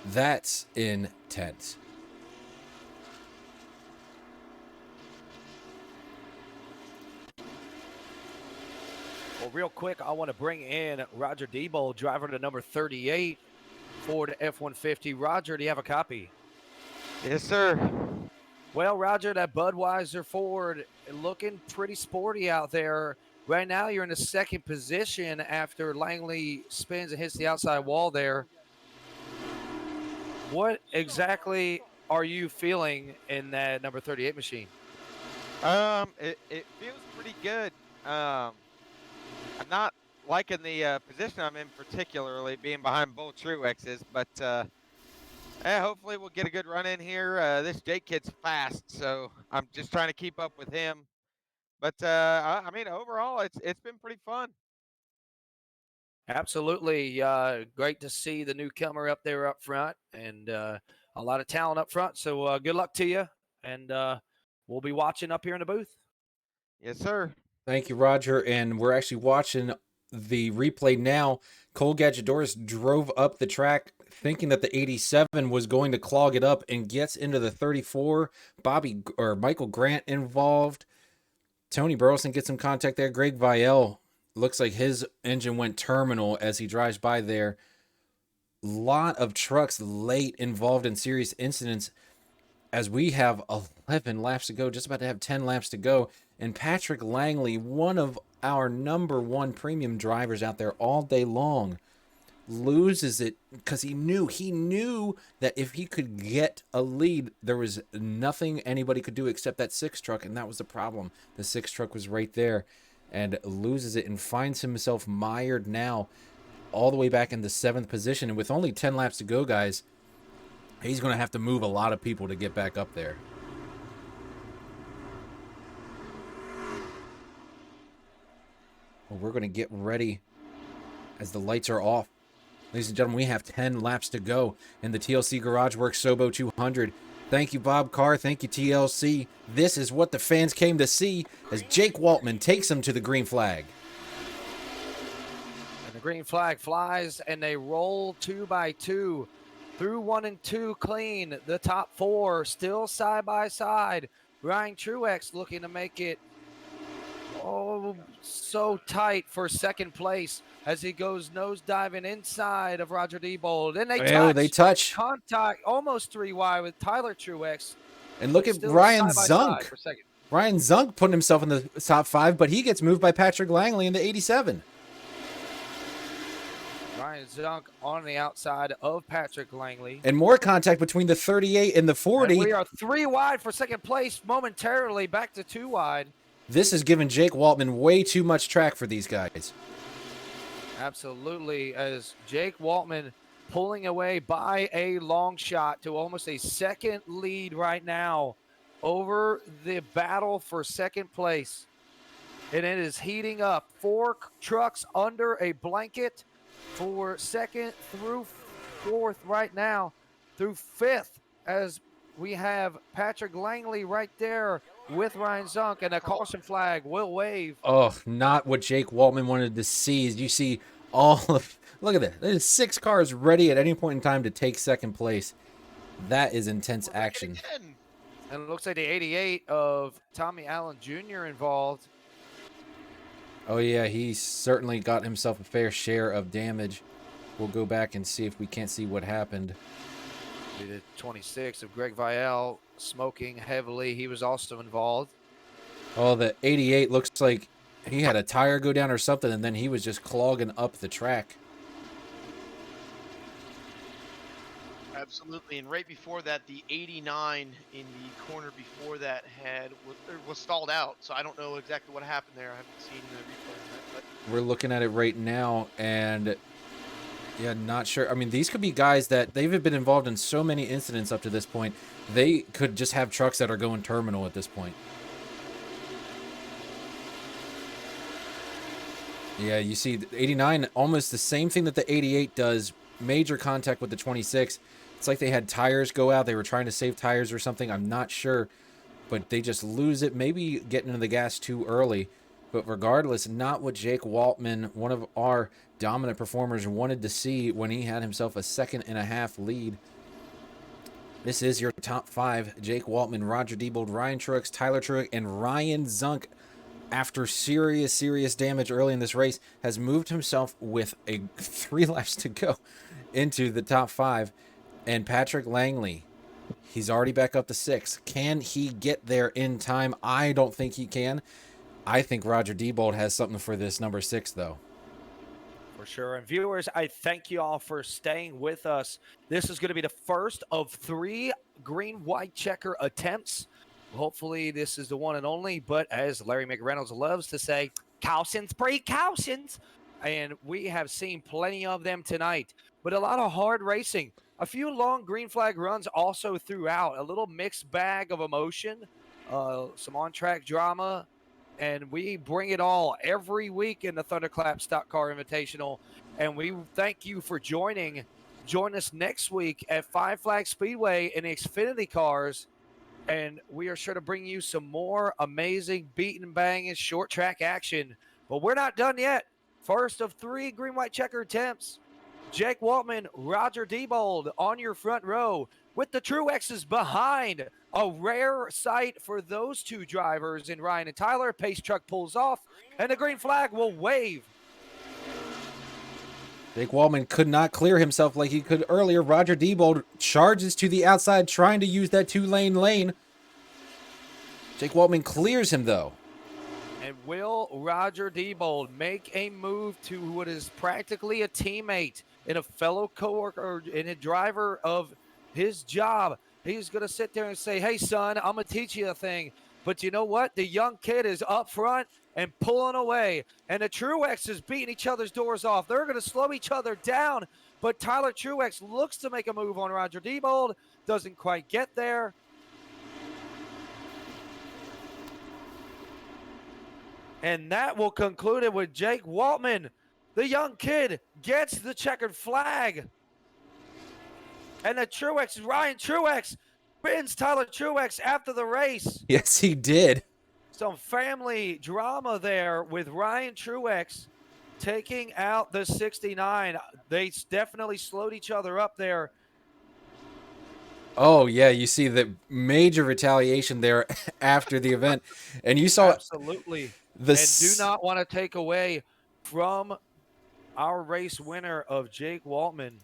That's intense. Well, real quick, I want to bring in Roger Diebold, driver to number 38, Ford F-150. Roger, do you have a copy? Yes, sir. Well, Roger, that Budweiser Ford looking pretty sporty out there. Right now, you're in the second position after Langley spins and hits the outside wall there. What exactly are you feeling in that number 38 machine? It feels pretty good. I'm not liking the position I'm in, particularly being behind both Truexes, but hopefully we'll get a good run in here. This Jake kid's fast, so I'm just trying to keep up with him. But I mean, overall, it's been pretty fun. Absolutely. Great to see the newcomer up there up front and a lot of talent up front. So good luck to you. And we'll be watching up here in the booth. Yes, sir. Thank you, Roger. And we're actually watching the replay now. Cole Gadgedoris drove up the track thinking that the 87 was going to clog it up and gets into the 34. Michael Grant involved. Tony Burleson gets some contact there. Greg Vielle looks like his engine went terminal as he drives by there. Lot of trucks late involved in serious incidents as we have 11 laps to go, just about to have 10 laps to go. And Patrick Langley, one of our number one premium drivers out there all day long, loses it because he knew that if he could get a lead, there was nothing anybody could do except that 6 truck, and that was the problem. The 6 truck was right there, and loses it and finds himself mired now all the way back in the 7th position. And with only 10 laps to go, guys, he's going to have to move a lot of people to get back up there. Well, we're going to get ready as the lights are off. Ladies and gentlemen, we have 10 laps to go in the TLC Garage Works SoBo 200. Thank you, Bob Carr. Thank you, TLC. This is what the fans came to see as Jake Waltman takes them to the green flag. And the green flag flies, and they roll 2 by 2 through 1 and 2 clean. The top 4 still side by side. Ryan Truex looking to make it so tight for second place as he goes nose diving inside of Roger Diebold. And they touch. Contact almost 3 wide with Tyler Truex. And look at Ryan Zunk. Ryan Zunk putting himself in the top 5, but he gets moved by Patrick Langley in the 87. Ryan Zunk on the outside of Patrick Langley. And more contact between the 38 and the 40. And we are 3 wide for second place momentarily, back to 2 wide. This has given Jake Waltman way too much track for these guys. Absolutely, as Jake Waltman pulling away by a long shot to almost a second lead right now over the battle for second place. And it is heating up. 4 trucks under a blanket for second through 4th right now, through 5th, as we have Patrick Langley right there with Ryan Zunk, and a caution flag will wave. Oh, not what Jake Waltman wanted to see. As you see all of, look at that. There's 6 cars ready at any point in time to take second place. That is intense action. And it looks like the 88 of Tommy Allen Jr. involved. Oh, yeah, he certainly got himself a fair share of damage. We'll go back and see if we can't see what happened. The 26 of Greg Vielle smoking heavily. He was also involved. Oh, the 88 looks like he had a tire go down or something, and then he was just clogging up the track. Absolutely, and right before that, the 89 in the corner before that was stalled out. So I don't know exactly what happened there. I haven't seen the replay of that. But we're looking at it right now, and yeah, not sure. I mean, these could be guys that they've been involved in so many incidents up to this point. They could just have trucks that are going terminal at this point. Yeah, you see the 89, almost the same thing that the 88 does. Major contact with the 26. It's like they had tires go out. They were trying to save tires or something. I'm not sure, but they just lose it. Maybe getting into the gas too early. But regardless, not what Jake Waltman, one of our dominant performers, wanted to see when he had himself a 1.5-second lead. This is your top 5. Jake Waltman, Roger Diebold, Ryan Truex, Tyler Truex, and Ryan Zunk, after serious damage early in this race, has moved himself with 3 laps to go into the top 5. And Patrick Langley, he's already back up to 6. Can he get there in time? I don't think he can. I think Roger Diebold has something for this number 6, though. For sure. And viewers, I thank you all for staying with us. This is going to be the first of 3 green-white checker attempts. Hopefully, this is the one and only. But as Larry McReynolds loves to say, cautions breed cautions. And we have seen plenty of them tonight. But a lot of hard racing. A few long green flag runs also throughout. A little mixed bag of emotion. Some on-track drama. And we bring it all every week in the Thunderclap Stock Car Invitational. And we thank you for joining. Join us next week at Five Flag Speedway in the Xfinity cars. And we are sure to bring you some more amazing beat and bang and short track action. But we're not done yet. First of 3 green white checker attempts. Jake Waltman, Roger Diebold on your front row with the Truexes behind. A rare sight for those 2 drivers in Ryan and Tyler. Pace truck pulls off, and the green flag will wave. Jake Waltman could not clear himself like he could earlier. Roger Diebold charges to the outside, trying to use that 2-lane lane. Jake Waltman clears him, though. And will Roger Diebold make a move to what is practically a teammate and a fellow coworker and a driver of his job? He's going to sit there and say, hey, son, I'm going to teach you a thing. But you know what? The young kid is up front and pulling away. And the Truex is beating each other's doors off. They're going to slow each other down. But Tyler Truex looks to make a move on Roger Diebold. Doesn't quite get there. And that will conclude it with Jake Waltman. The young kid gets the checkered flag. And the Truex, Ryan Truex, wins Tyler Truex after the race. Yes, he did. Some family drama there with Ryan Truex taking out the 69. They definitely slowed each other up there. Oh, yeah, you see the major retaliation there after the event. And you saw absolutely. And do not want to take away from our race winner of Jake Waltman.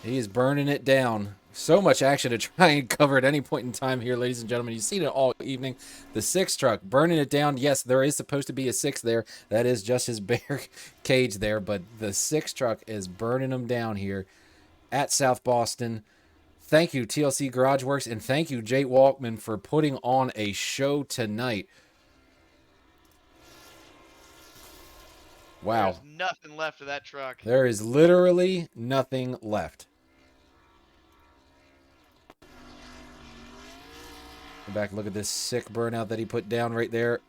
He is burning it down. So much action to try and cover at any point in time here, ladies and gentlemen. You've seen it all evening. The 6 truck burning it down. Yes, there is supposed to be a 6 there. That is just his bare cage there. But the 6 truck is burning them down here at South Boston. Thank you, TLC Garage Works, and thank you, Jake Waltman, for putting on a show tonight. Wow. There's nothing left of that truck. There is literally nothing left. Go back and look at this sick burnout that he put down right there.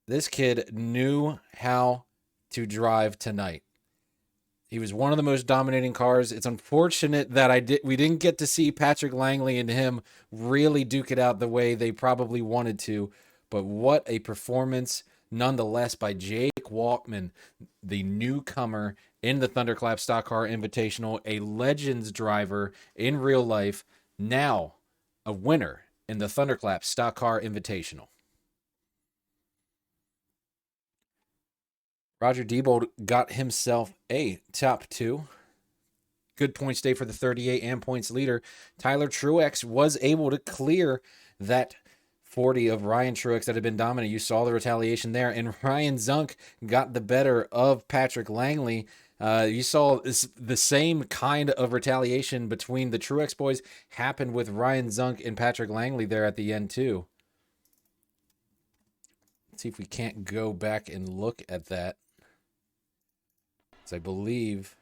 This kid knew how to drive tonight. He was one of the most dominating cars. It's unfortunate that we didn't get to see Patrick Langley and him really duke it out the way they probably wanted to. But what a performance nonetheless by Jake Waltman, the newcomer in the Thunderclap Stock Car Invitational, a Legends driver in real life, now a winner in the Thunderclap Stock Car Invitational. Roger Diebold got himself a top 2. Good points day for the 38 and points leader. Tyler Truex was able to clear that 40 of Ryan Truex that had been dominant. You saw the retaliation there. And Ryan Zunk got the better of Patrick Langley. You saw the same kind of retaliation between the Truex boys happened with Ryan Zunk and Patrick Langley there at the end too. Let's see if we can't go back and look at that. I believe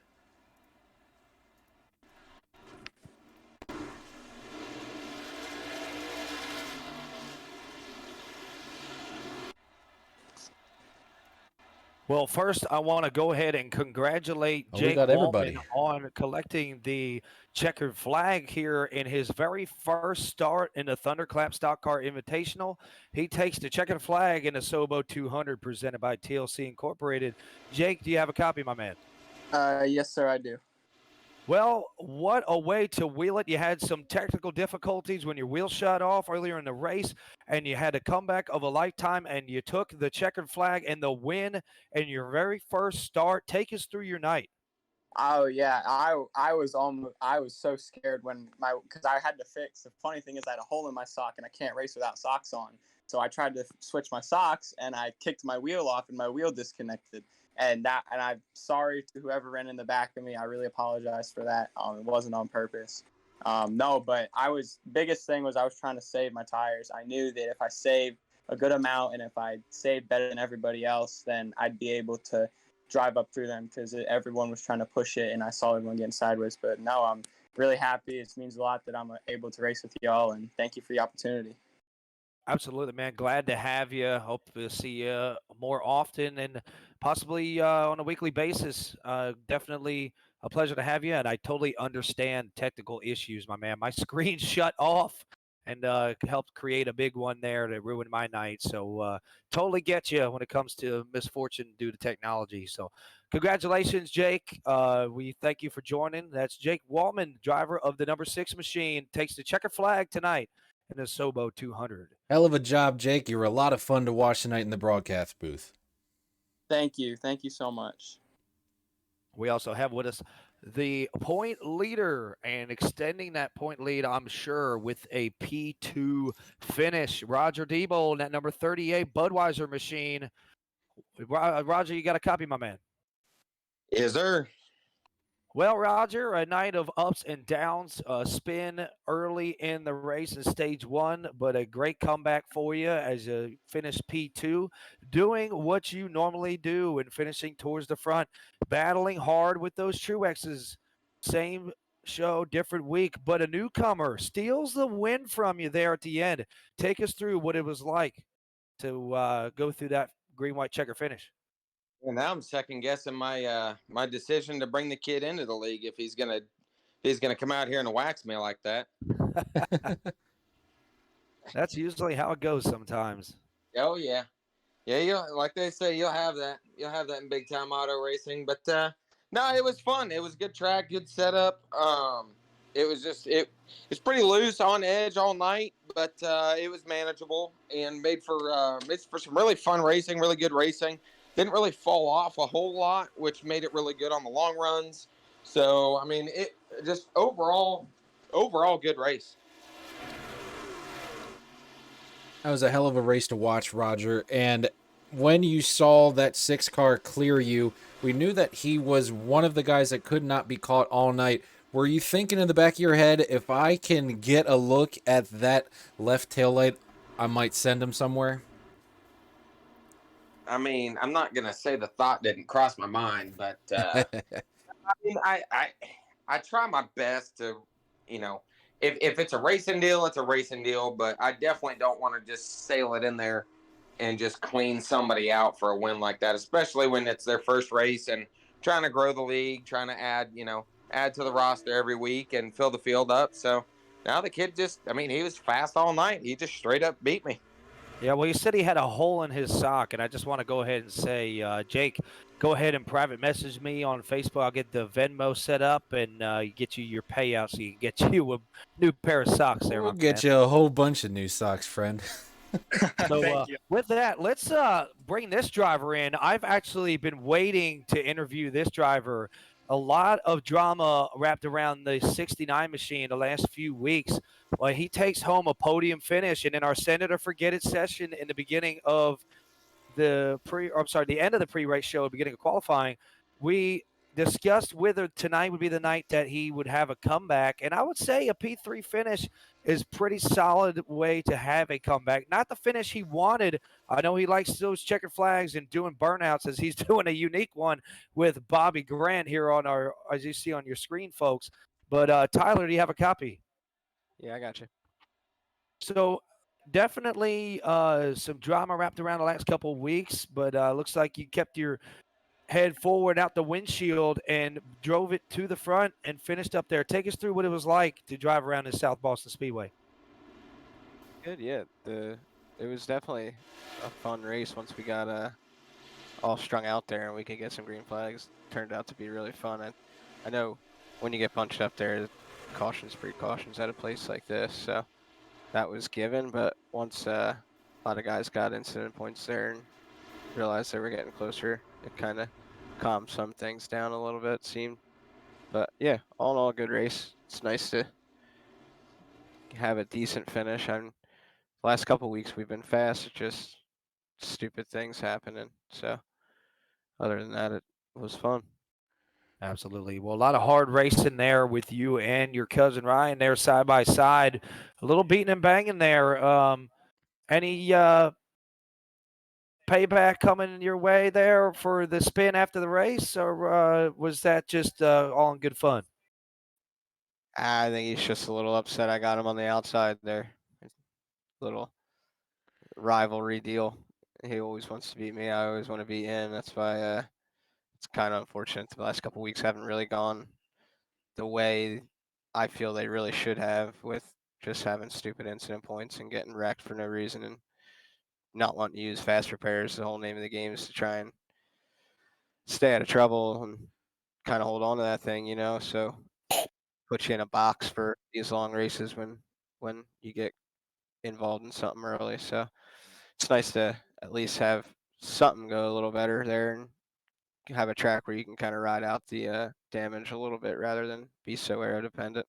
well, first I want to go ahead and congratulate Jake Waltman on collecting the checkered flag here in his very first start in the Thunderclap Stock Car Invitational. He takes the checkered flag in the SoBo 200 presented by TLC Incorporated. Jake, do you have a copy, my man? Yes, sir, I do. Well, what a way to wheel it. You had some technical difficulties when your wheel shut off earlier in the race, and you had a comeback of a lifetime, and you took the checkered flag and the win in your very first start. Take us through your night. Oh yeah, I was so scared because I had to fix. The funny thing is I had a hole in my sock and I can't race without socks on. So I tried to switch my socks, and I kicked my wheel off, and my wheel disconnected. And I'm sorry to whoever ran in the back of me. I really apologize for that. It wasn't on purpose. No, but biggest thing was I was trying to save my tires. I knew that if I saved a good amount and if I saved better than everybody else, then I'd be able to drive up through them because everyone was trying to push it and I saw everyone getting sideways. But no, I'm really happy. It means a lot that I'm able to race with y'all, and thank you for the opportunity. Absolutely, man. Glad to have you. Hope to see you more often and possibly on a weekly basis. Definitely a pleasure to have you. And I totally understand technical issues, my man. My screen shut off and helped create a big one there to ruin my night. So totally get you when it comes to misfortune due to technology. So congratulations, Jake. We thank you for joining. That's Jake Wallman, driver of the number 6 machine, takes the checkered flag tonight in the SoBo 200. Hell of a job, Jake. You were a lot of fun to watch tonight in the broadcast booth. Thank you. Thank you so much. We also have with us the point leader and extending that point lead, I'm sure, with a P2 finish. Roger Debo, that number 38 Budweiser machine. Roger, you got a copy, my man? Yes, sir. Well, Roger, a night of ups and downs. Spin early in the race in stage 1, but a great comeback for you as you finish P2, doing what you normally do and finishing towards the front, battling hard with those Truexes. Same show, different week, but a newcomer steals the win from you there at the end. Take us through what it was like to go through that green-white checker finish. And now I'm second guessing my decision to bring the kid into the league if he's gonna come out here and wax me like that. That's usually how it goes sometimes. Oh yeah, yeah. Like they say, you'll have that. You'll have that in big time auto racing. But no, it was fun. It was good track, good setup. It was it's pretty loose on edge all night, but it was manageable and made for some really fun racing, really good racing. Didn't really fall off a whole lot, which made it really good on the long runs. So I mean, it just overall good race. That was a hell of a race to watch, Roger. And when you saw that 6 car clear you, we knew that he was one of the guys that could not be caught all night. Were you thinking in the back of your head, if I can get a look at that left taillight, I might send him somewhere? I mean, I'm not gonna say the thought didn't cross my mind, but I mean, I try my best to, if it's a racing deal, it's a racing deal. But I definitely don't want to just sail it in there and just clean somebody out for a win like that, especially when it's their first race and trying to grow the league, trying to add to the roster every week and fill the field up. So now the kid he was fast all night. He just straight up beat me. Yeah, well, he said he had a hole in his sock, and I just want to go ahead and say, Jake, go ahead and private message me on Facebook. I'll get the Venmo set up and get you your payout so you can get you a new pair of socks there, We'll my get man. you a whole bunch of new socks, friend. So with that, let's bring this driver in. I've actually been waiting to interview this driver. A lot of drama wrapped around the 69 machine the last few weeks. Well, he takes home a podium finish, and in our Send It or Forget It session in the beginning of the end of the pre-race show, beginning of qualifying, we discussed whether tonight would be the night that he would have a comeback. And I would say a P3 finish is pretty solid way to have a comeback. Not the finish he wanted. I know he likes those checkered flags and doing burnouts, as he's doing a unique one with Bobby Grant here on as you see on your screen, folks. But Tyler, do you have a copy? Yeah, I got you. So definitely some drama wrapped around the last couple of weeks, but looks like you kept your head forward out the windshield and drove it to the front and finished up there. Take us through what it was like to drive around in South Boston Speedway. Good, yeah. It was definitely a fun race once we got all strung out there and we could get some green flags. Turned out to be really fun. I know when you get bunched up there, cautions, precautions at a place like this, so that was given. But once a lot of guys got incident points there and realized they were getting closer, it kind of calmed some things down a little bit, it seemed. But yeah, all in all, good race. It's nice to have a decent finish. I'm last couple weeks we've been fast. It's just stupid things happening. So other than that, it was fun. Absolutely. Well, a lot of hard racing there with you and your cousin Ryan there side by side. A little beating and banging there. Any payback coming your way there for the spin after the race, or was that just all in good fun? I think he's just a little upset. I got him on the outside there. Little rivalry deal. He always wants to beat me. I always want to beat him. That's why it's kind of unfortunate. The last couple weeks haven't really gone the way I feel they really should have, with just having stupid incident points and getting wrecked for no reason and not wanting to use fast repairs. The whole name of the game is to try and stay out of trouble and kind of hold on to that thing, you know. So put you in a box for these long races when you get involved in something early. So it's nice to at least have something go a little better there and have a track where you can kind of ride out the damage a little bit rather than be so aero dependent.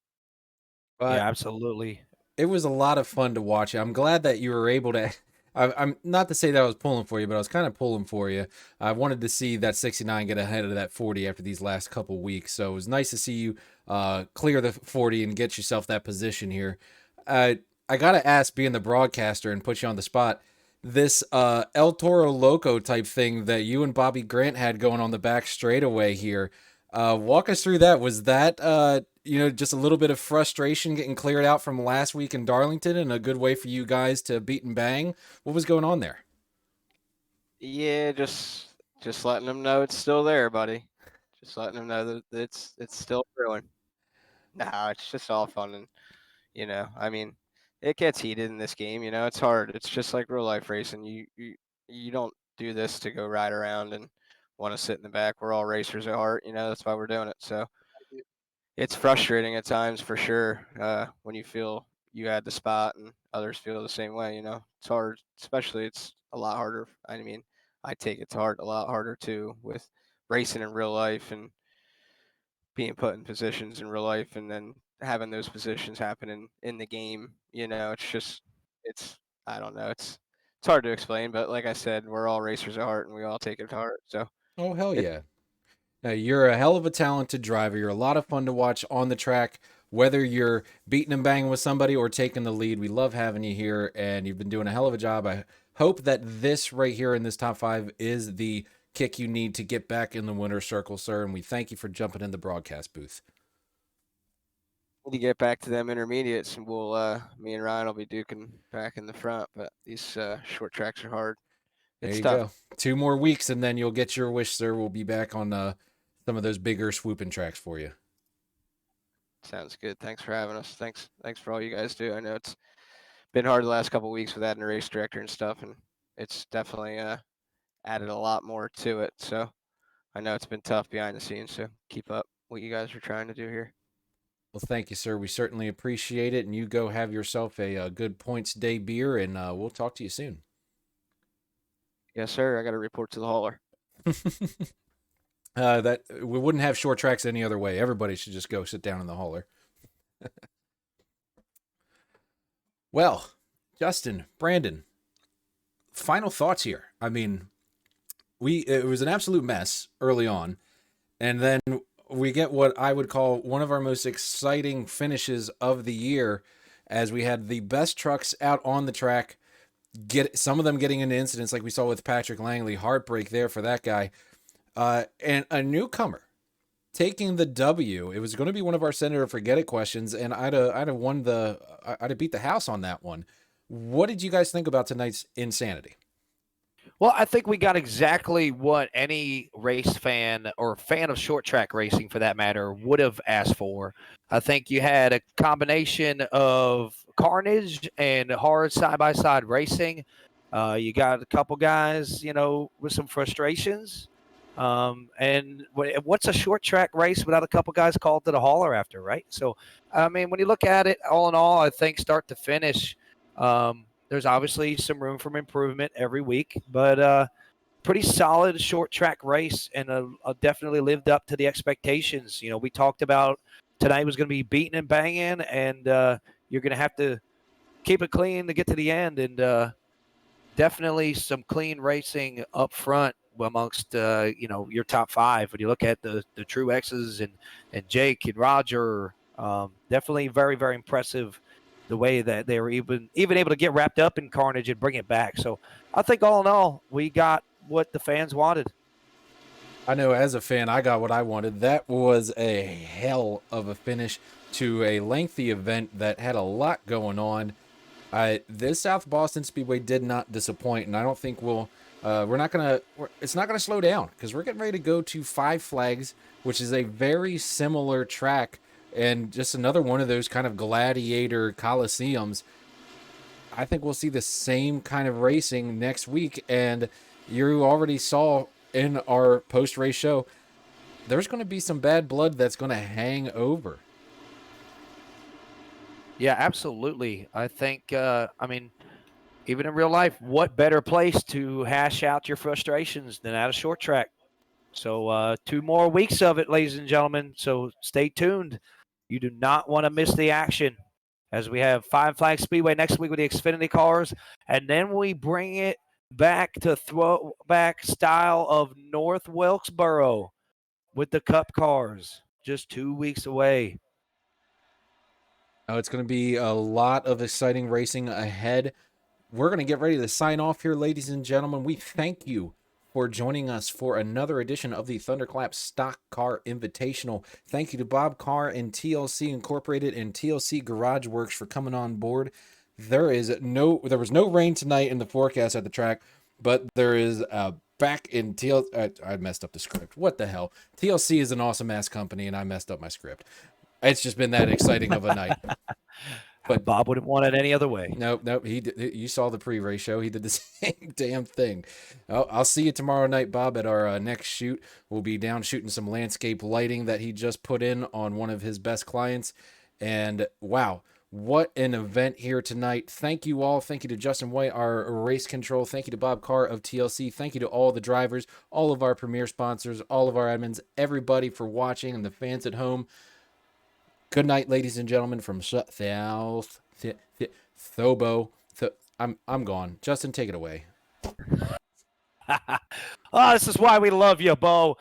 But Yeah, absolutely. it was a lot of fun to watch. I'm glad that you were able to. I'm not to say that I was pulling for you, but I was kind of pulling for you. I wanted to see that 69 get ahead of that 40 after these last couple weeks. So it was nice to see you clear the 40 and get yourself that position here. I got to ask, being the broadcaster and put you on the spot, this El Toro Loco type thing that you and Bobby Grant had going on the back straightaway here. Walk us through that. Was that just a little bit of frustration getting cleared out from last week in Darlington, and a good way for you guys to beat and bang? What was going on there? Yeah, just letting them know it's still there, buddy. Just letting them know that it's still brewing. No, it's just all fun and I mean, it gets heated in this game. It's hard. It's just like real life racing. You don't do this to go ride around and want to sit in the back. We're all racers at heart. That's why we're doing it. So it's frustrating at times for sure when you feel you had the spot and others feel the same way. It's hard, especially it's a lot harder. I mean, I take it to heart a lot harder too with racing in real life and being put in positions in real life and then having those positions happen in the game. It's I don't know. It's hard to explain, but like I said, we're all racers at heart and we all take it to heart. So Oh, hell it, yeah. You're a hell of a talented driver. You're a lot of fun to watch on the track, whether you're beating and banging with somebody or taking the lead. We love having you here, and you've been doing a hell of a job. I hope that this right here in this top 5 is the kick you need to get back in the winner's circle, sir. And we thank you for jumping in the broadcast booth. need to get back to them intermediates, and me and Ryan will be duking back in the front. But these short tracks are hard. There It's you tough. go. 2 more weeks, and then you'll get your wish, sir. We'll be back on some of those bigger swooping tracks for you. Sounds good. Thanks for having us. Thanks for all you guys do. I know it's been hard the last couple of weeks with adding a race director and stuff, and it's definitely added a lot more to it. So I know it's been tough behind the scenes. So keep up what you guys are trying to do here. Well, thank you, sir. We certainly appreciate it. And you go have yourself a good points day beer, and we'll talk to you soon. Yes, sir. I got to report to the hauler. That we wouldn't have short tracks any other way. Everybody should just go sit down in the hauler. Well, Justin, Brandon, final thoughts here. I mean, it was an absolute mess early on, and then we get what I would call one of our most exciting finishes of the year, as we had the best trucks out on the track. Get some of them getting into incidents like we saw with Patrick Langley. Heartbreak there for that guy. And a newcomer taking the W. It was going to be one of our Senator Forget It questions, and I'd have beat the house on that one. What did you guys think about tonight's insanity? Well, I think we got exactly what any race fan or fan of short track racing, for that matter, would have asked for. I think you had a combination of carnage and hard side-by-side racing. You got a couple guys, with some frustrations. And what's a short track race without a couple guys called to the hauler after, right? So, I mean, when you look at it all in all, I think start to finish, there's obviously some room for improvement every week, but pretty solid short track race, and definitely lived up to the expectations. We talked about tonight was going to be beating and banging, and you're going to have to keep it clean to get to the end, and definitely some clean racing up front amongst your top 5. When you look at the True X's and Jake and Roger, definitely very, very impressive the way that they were even able to get wrapped up in carnage and bring it back. So I think all in all, we got what the fans wanted. I know as a fan, I got what I wanted. That was a hell of a finish to a lengthy event that had a lot going on. This South Boston Speedway did not disappoint, and I don't think it's not gonna slow down, because we're getting ready to go to Five Flags, which is a very similar track and just another one of those kind of gladiator coliseums. I think we'll see the same kind of racing next week, and you already saw in our post-race show, there's going to be some bad blood that's going to hang over. Yeah, absolutely. I think, even in real life, what better place to hash out your frustrations than at a short track? So 2 more weeks of it, ladies and gentlemen. So stay tuned. You do not want to miss the action, as we have Five Flags Speedway next week with the Xfinity cars, and then we bring it back to throwback style of North Wilkesboro with the Cup cars, just 2 weeks away. Oh, it's going to be a lot of exciting racing ahead. We're going to get ready to sign off here, ladies and gentlemen. We thank you for joining us for another edition of the Thunderclap Stock Car Invitational. Thank you to Bob Carr and TLC Incorporated and TLC Garage Works for coming on board. There was no rain tonight in the forecast at the track, but there is back in TLC. I messed up the script. What the hell? TLC is an awesome ass company, and I messed up my script. It's just been that exciting of a night. But Bob wouldn't want it any other way. Nope. You saw the pre-race show. He did the same damn thing. I'll see you tomorrow night, Bob, at our next shoot. We'll be down shooting some landscape lighting that he just put in on one of his best clients. And wow, what an event here tonight. Thank you all. Thank you to Justin White, our race control. Thank you to Bob Carr of TLC. Thank you to all the drivers, all of our premier sponsors, all of our admins, everybody for watching, and the fans at home. Good night, ladies and gentlemen, from South SoBo. I'm gone. Justin, take it away. This is why we love you, Bo.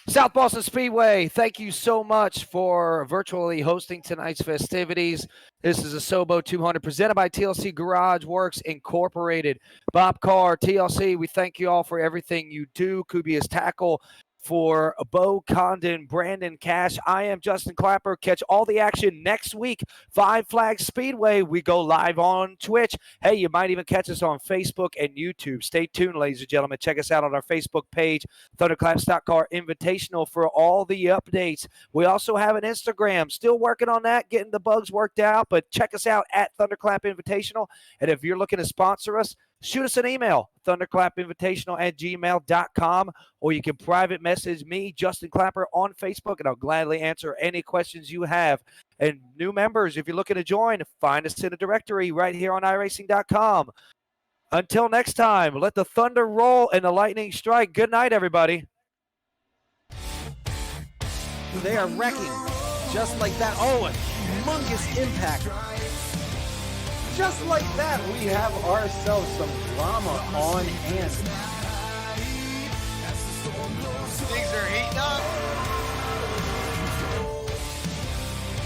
South Boston Speedway, thank you so much for virtually hosting tonight's festivities. This is a SoBo 200 presented by TLC Garage Works Incorporated. Bob Carr, TLC, we thank you all for everything you do. Kubia's Tackle. For Bo Condon, Brandon Cash, I am Justin Clapper. Catch all the action next week. Five Flags Speedway. We go live on Twitch. Hey, you might even catch us on Facebook and YouTube. Stay tuned, ladies and gentlemen. Check us out on our Facebook page, Thunderclap Stock Car Invitational, for all the updates. We also have an Instagram. Still working on that, getting the bugs worked out, but check us out at Thunderclap Invitational. And if you're looking to sponsor us, shoot us an email, thunderclapinvitational@gmail.com, or you can private message me, Justin Clapper, on Facebook, and I'll gladly answer any questions you have. And new members, if you're looking to join, find us in the directory right here on iRacing.com. Until next time, let the thunder roll and the lightning strike. Good night, everybody. They are wrecking just like that. Oh, a humongous impact. Just like that, we have ourselves some drama on hand. Things are heating up.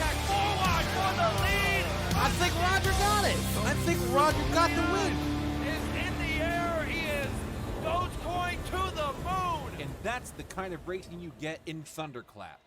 Got forward for the lead. I think Roger got it. I think Roger got the win. Is in the air. He is Dogecoin to the moon. And that's the kind of racing you get in Thunderclap.